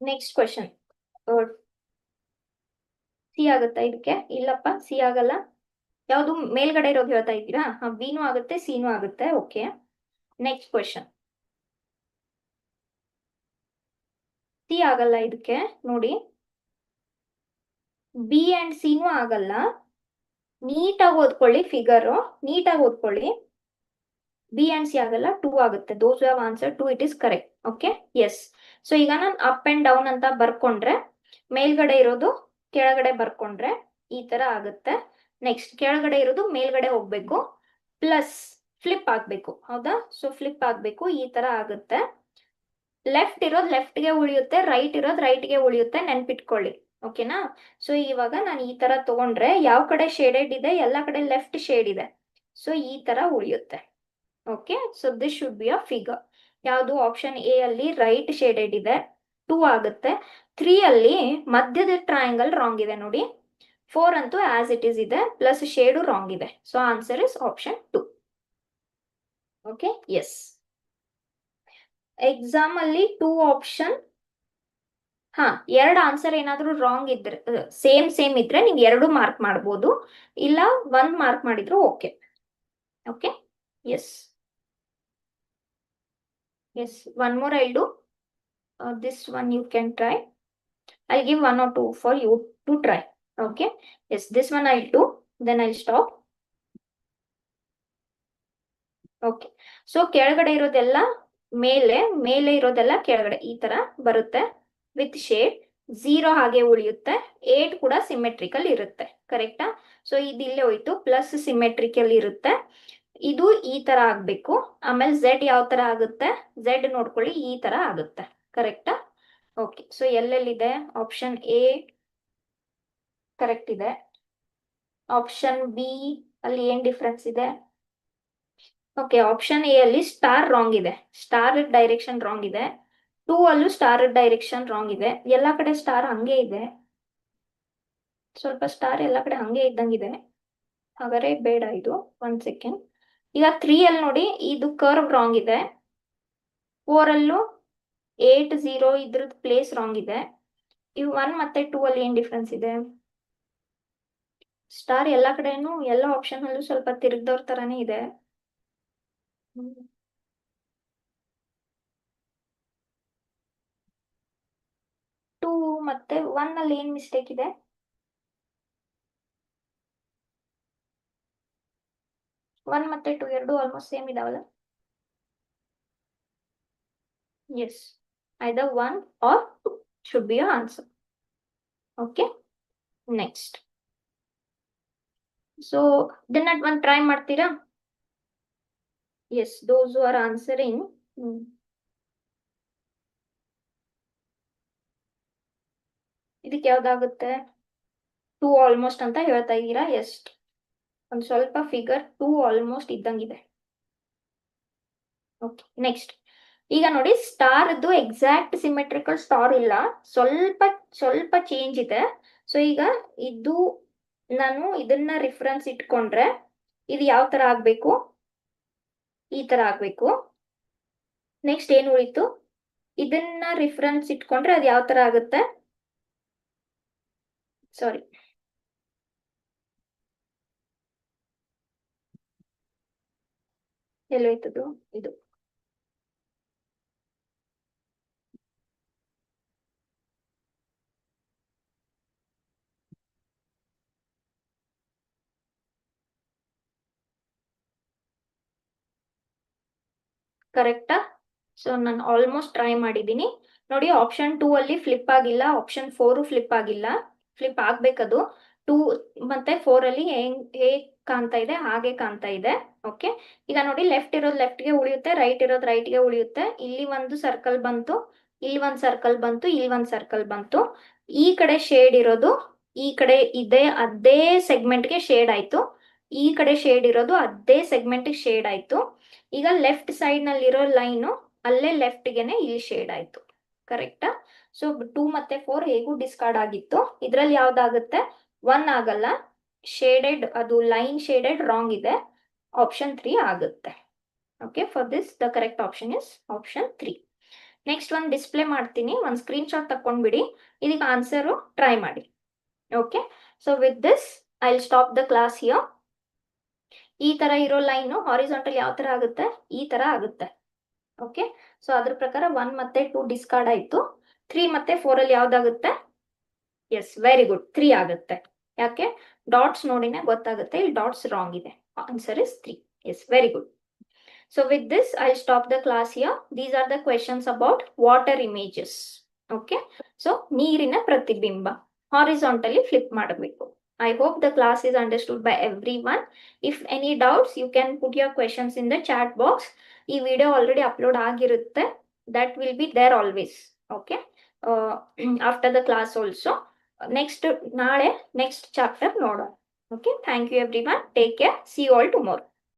Next question. C ಆಗುತ್ತಾ ಇದಕ್ಕೆ? ಇಲ್ಲಪ್ಪ, ಸಿ ಆಗಲ್ಲ. ಯಾವುದು ಮೇಲ್ಗಡೆ ಇರೋದು ಹೇಳ್ತಾ ಇದ್ದೀರಾ? ಬಿನೂ ಆಗುತ್ತೆ, ಸಿನೂ ಆಗುತ್ತೆ. Okay, next question. ಸಿ ಆಗಲ್ಲ ಇದಕ್ಕೆ. ನೋಡಿ, ಬಿ ಅಂಡ್ ಸಿನೂ ಆಗಲ್ಲ. ನೀಟಾಗಿ ಓದ್ಕೊಳ್ಳಿ, ಫಿಗರ್ ನೀಟಾಗಿ ಓದ್ಕೊಳ್ಳಿ. ಬಿ ಅಂಡ್ ಸಿ ಆಗಲ್ಲ, 2 ಆಗುತ್ತೆ. Those have answer 2, it is correct. Okay, yes. So ಈಗ ನಾನು ಅಪ್ ಅಂಡ್ ಡೌನ್ ಅಂತ ಬರ್ಕೊಂಡ್ರೆ, ಮೇಲ್ಗಡೆ ಇರೋದು ಕೆಳಗಡೆ ಬರ್ಕೊಂಡ್ರೆ ಈ ತರ ಆಗುತ್ತೆ. ನೆಕ್ಸ್ಟ್, ಕೆಳಗಡೆ ಇರೋದು ಮೇಲ್ಗಡೆ ಹೋಗ್ಬೇಕು, ಪ್ಲಸ್ ಫ್ಲಿಪ್ ಆಗ್ಬೇಕು, ಹೌದಾ? ಸೊ ಫ್ಲಿಪ್ ಆಗ್ಬೇಕು, ಈ ತರ ಆಗುತ್ತೆ. ಲೆಫ್ಟ್ ಇರೋದು ಲೆಫ್ಟ್ಗೆ ಉಳಿಯುತ್ತೆ, ರೈಟ್ ಇರೋದು ರೈಟ್ಗೆ ಉಳಿಯುತ್ತೆ, ನೆನ್ಪಿಟ್ಕೊಳ್ಳಿ. ಓಕೆನಾ? ಸೊ ಇವಾಗ ನಾನು ಈ ತರ ತಗೊಂಡ್ರೆ ಯಾವ ಕಡೆ ಶೇಡೆಡ್ ಇದೆ? ಎಲ್ಲ ಕಡೆ ಲೆಫ್ಟ್ ಶೇಡ್ ಇದೆ, ಸೊ ಈ ತರ ಉಳಿಯುತ್ತೆ. Okay, so this should be a figure. ಯಾವುದು? ಆಪ್ಷನ್ ಎ ಅಲ್ಲಿ ರೈಟ್ ಶೇಡೆಡ್ ಇದೆ, 2 ಆಗುತ್ತೆ. 3 ಅಲ್ಲಿ ಮಧ್ಯದ ಟ್ರಯಾಂಗಲ್ ರಾಂಗ್ ಇದೆ ನೋಡಿ. 4 ಅಂತೂ ಆಸ್ ಇಟ್ ಈಸ್ ಇದೆ, ಪ್ಲಸ್ ಶೇಡು ರಾಂಗ್ ಇದೆ. So answer is option 2. Okay, yes. Exam ಅಲ್ಲಿ 2 ಆಪ್ಷನ್, ಎರಡು ಆನ್ಸರ್ ಏನಾದ್ರೂ ರಾಂಗ್ ಇದ್ರೆ, ಸೇಮ್ ಇದ್ರೆ ನೀವು 2 ಮಾರ್ಕ್ ಮಾಡ್ಬೋದು, ಇಲ್ಲ 1 ಮಾರ್ಕ್ ಮಾಡಿದ್ರು okay. Okay, yes. Yes, one more I'll do. This one you can try. I'll give 1 or 2 for you to try. Okay. Yes, this one I'll do. Then I'll stop. Okay. So ಕೆಳಗಡೆ ಇರೋದೆಲ್ಲ ಮೇಲೆ ಇರೋದೆಲ್ಲ ಕೆಳಗಡೆ ಈ ತರ ಬರುತ್ತೆ with shade. 0 ಹಾಗೆ ಉಳಿಯುತ್ತೆ. 8 ಕೂಡ ಸಿಮೆಟ್ರಿಕಲ್ ಇರುತ್ತೆ. ಕರೆಕ್ಟಾ? ಸೊ ಇದು ಇಲ್ಲೇ ಹೋಯ್ತು, ಪ್ಲಸ್ ಸಿಮೆಟ್ರಿಕಲ್ ಇರುತ್ತೆ. ಇದು ಈ ತರ ಆಗ್ಬೇಕು. ಆಮೇಲೆ ಝೆಡ್ ಯಾವ ತರ ಆಗುತ್ತೆ? ಝೆಡ್ ನೋಡ್ಕೊಳ್ಳಿ, ಈ ತರ ಆಗುತ್ತೆ. ಕರೆಕ್ಟಾ? ಓಕೆ, ಸೊ ಎಲ್ಲೆಲ್ಲಿದೆ? ಆಪ್ಷನ್ ಎ ಕರೆಕ್ಟ್ ಇದೆ. ಆಪ್ಷನ್ ಬಿ ಅಲ್ಲಿ ಏನ್ ಡಿಫ್ರೆನ್ಸ್ ಇದೆ? ಓಕೆ, ಆಪ್ಷನ್ ಎ ಅಲ್ಲಿ ಸ್ಟಾರ್ ರಾಂಗ್ ಇದೆ, ಸ್ಟಾರ್ ಡೈರೆಕ್ಷನ್ ರಾಂಗ್ ಇದೆ. 2 ಅಲ್ಲೂ ಸ್ಟಾರ್ ಡೈರೆಕ್ಷನ್ ರಾಂಗ್ ಇದೆ. ಎಲ್ಲಾ ಕಡೆ ಸ್ಟಾರ್ ಹಂಗೆ ಇದೆ, ಸ್ವಲ್ಪ ಸ್ಟಾರ್ ಎಲ್ಲ ಕಡೆ ಹಂಗೆ ಇದ್ದಂಗಿದೆ, ಹಾಗಾದ್ರೆ ಬೇಡ ಇದು. 1 ಸೆಕೆಂಡ್. ಈಗ 3 ಅಲ್ಲಿ ನೋಡಿ, ಇದು ಕರ್ವ್ ರಾಂಗ್ ಇದೆ. 4 ಅಲ್ಲೂ 8 0 ಇದ್ರದ್ದು ಪ್ಲೇಸ್ ರಾಂಗ್ ಇದೆ. ಇವು 1 ಮತ್ತೆ 2 ಅಲ್ಲಿ ಏನ್ ಡಿಫ್ರೆನ್ಸ್ ಇದೆ? ಸ್ಟಾರ್ ಎಲ್ಲ ಕಡೆನೂ ಎಲ್ಲ ಆಪ್ಷನ್ ಅಲ್ಲೂ ಸ್ವಲ್ಪ ತಿರುಗ್ದವ್ರ ತರಾನೇ ಇದೆ. 2 ಮತ್ತೆ 1 ಅಲ್ಲಿ ಏನ್ ಮಿಸ್ಟೇಕ್ ಇದೆ? 1 ಮತ್ತೆ 2 ಎರಡು ಆಲ್ಮೋಸ್ಟ್ ಸೇಮ್ ಇದಾವಲ್ಲ? Yes, either 1 or 2 should be your answer. Okay, next. So ಇದನ್ನ ಒಂದು ಟ್ರೈ ಮಾಡ್ತೀರಾ? Yes, those who are answering. ಇದಕ್ಕೆ ಯಾವ್ದಾಗುತ್ತೆ? 2 ಆಲ್ಮೋಸ್ಟ್ ಅಂತ ಹೇಳ್ತಾ ಇದ್ದೀರಾ. ಎಷ್ಟು ಒಂದು ಸ್ವಲ್ಪ ಫಿಗರ್ 2 ಆಲ್ಮೋಸ್ಟ್ ಇದ್ದಂಗಿದೆ. Okay, next. ಈಗ ನೋಡಿ ಸ್ಟಾರ್ದು ಎಕ್ಸಾಕ್ಟ್ ಸಿಮೆಟ್ರಿಕಲ್ ಸ್ಟಾರ್ ಇಲ್ಲ, ಸ್ವಲ್ಪ ಸ್ವಲ್ಪ ಚೇಂಜ್ ಇದೆ. ಸೊ ಈಗ ಇದು ನಾನು ಇದನ್ನ ರಿಫರೆನ್ಸ್ ಇಟ್ಕೊಂಡ್ರೆ ಇದು ಯಾವ ತರ ಆಗ್ಬೇಕು, ಈ ತರ ಆಗ್ಬೇಕು. ನೆಕ್ಸ್ಟ್ ಏನು ಉಳಿತು, ಇದನ್ನ ರಿಫರೆನ್ಸ್ ಇಟ್ಕೊಂಡ್ರೆ ಅದು ಯಾವ ತರ ಆಗುತ್ತೆ, ಸಾರಿ ಎಲ್ಲೋಯ್ತದು, ಇದು ಕರೆಕ್ಟಾ? ಸೊ ನಾನು ಆಲ್ಮೋಸ್ಟ್ ಟ್ರೈ ಮಾಡಿದ್ದೀನಿ. ನೋಡಿ ಆಪ್ಷನ್ 2 ಅಲ್ಲಿ ಫ್ಲಿಪ್ ಆಗಿಲ್ಲ, ಆಪ್ಷನ್ 4 ಫ್ಲಿಪ್ ಆಗಿಲ್ಲ. ಫ್ಲಿಪ್ ಆಗ್ಬೇಕದು. 2 ಮತ್ತೆ 4 ಅಲ್ಲಿ ಹೇಗ್ ಕಾಣ್ತಾ ಇದೆ ಹಾಗೆ ಕಾಣ್ತಾ ಇದೆ. ಓಕೆ, ಈಗ ನೋಡಿ ಲೆಫ್ಟ್ ಇರೋದು ಲೆಫ್ಟ್ಗೆ ಉಳಿಯುತ್ತೆ, ರೈಟ್ ಇರೋದು ರೈಟ್ಗೆ ಉಳಿಯುತ್ತೆ. ಇಲ್ಲಿ ಒಂದು ಸರ್ಕಲ್ ಬಂತು, ಇಲ್ಲಿ ಒಂದು ಸರ್ಕಲ್ ಬಂತು, ಇಲ್ಲಿ ಒಂದು ಸರ್ಕಲ್ ಬಂತು. ಈ ಕಡೆ ಶೇಡ್ ಇರೋದು ಈ ಕಡೆ ಇದೆ, ಅದೇ ಸೆಗ್ಮೆಂಟ್ಗೆ ಶೇಡ್ ಆಯ್ತು. ಈ ಕಡೆ ಶೇಡ್ ಇರೋದು ಅದೇ ಸೆಗ್ಮೆಂಟ್ ಶೇಡ್ ಆಯ್ತು. ಈಗ ಲೆಫ್ಟ್ ಸೈಡ್ ನಲ್ಲಿರೋ ಲೈನು ಅಲ್ಲೇ ಲೆಫ್ಟ್ಗೆನೆ ಇಲ್ಲಿ ಶೇಡ್ ಆಯ್ತು. ಕರೆಕ್ಟಾ? ಸೊ 2 ಮತ್ತೆ 4 ಹೇಗೂ ಡಿಸ್ಕಾರ್ಡ್ ಆಗಿತ್ತು. ಇದ್ರಲ್ಲಿ ಯಾವ್ದಾಗುತ್ತೆ, 1 ಆಗಲ್ಲ, ಶೇಡೆಡ್, ಅದು ಲೈನ್ ಶೇಡೆಡ್ ರಾಂಗ್ ಇದೆ. ಆಪ್ಷನ್ 3 ಆಗುತ್ತೆ. Okay, for this the correct option is option 3. Next ಒಂದು ಡಿಸ್ಪ್ಲೇ ಮಾಡ್ತೀನಿ, ಒಂದು ಸ್ಕ್ರೀನ್ ಶಾಟ್ ತಕೊಂಡ್ಬಿಡಿ, ಇದಕ್ಕೆ ಆನ್ಸರು ಟ್ರೈ ಮಾಡಿ. Okay, so with this I will stop the class here. ಈ ತರ ಇರೋ ಲೈನ್ ಹಾರಿಜಾಂಟಲ್ ಯಾವ ತರ ಆಗುತ್ತೆ, ಈ ತರ ಆಗುತ್ತೆ. ಓಕೆ, ಸೊ ಅದ್ರ ಪ್ರಕಾರ 1 ಮತ್ತೆ 2 ಡಿಸ್ಕಾರ್ಡ್ ಆಯ್ತು. 3 ಮತ್ತೆ 4 ಅಲ್ಲಿ ಯಾವ್ದಾಗುತ್ತೆ, ಎಸ್ ವೆರಿ ಗುಡ್, 3 ಆಗುತ್ತೆ. ಯಾಕೆ, ಡಾಟ್ಸ್ ನೋಡಿನೇ ಗೊತ್ತಾಗುತ್ತೆ, ಇಲ್ಲಿ ಡಾಟ್ಸ್ ರಾಂಗ್ ಇದೆ. Answer is 3. S very good. So with this, I'll stop the class here. These are the questions about water images. Okay. So ನೀರಿನ ಪ್ರತಿಬಿಂಬ horizontally flip ಮಾಡಬೇಕು. I hope the class is understood by everyone. If any doubts, you can put your questions in the chat box. ಈ video already upload ಆಗಿರುತ್ತೆ. That will be there always. Okay. After the class also. Next ನಾಳೆ next chapter ನೋಡೋಣ. Okay. Thank you everyone. Take care. See you all tomorrow.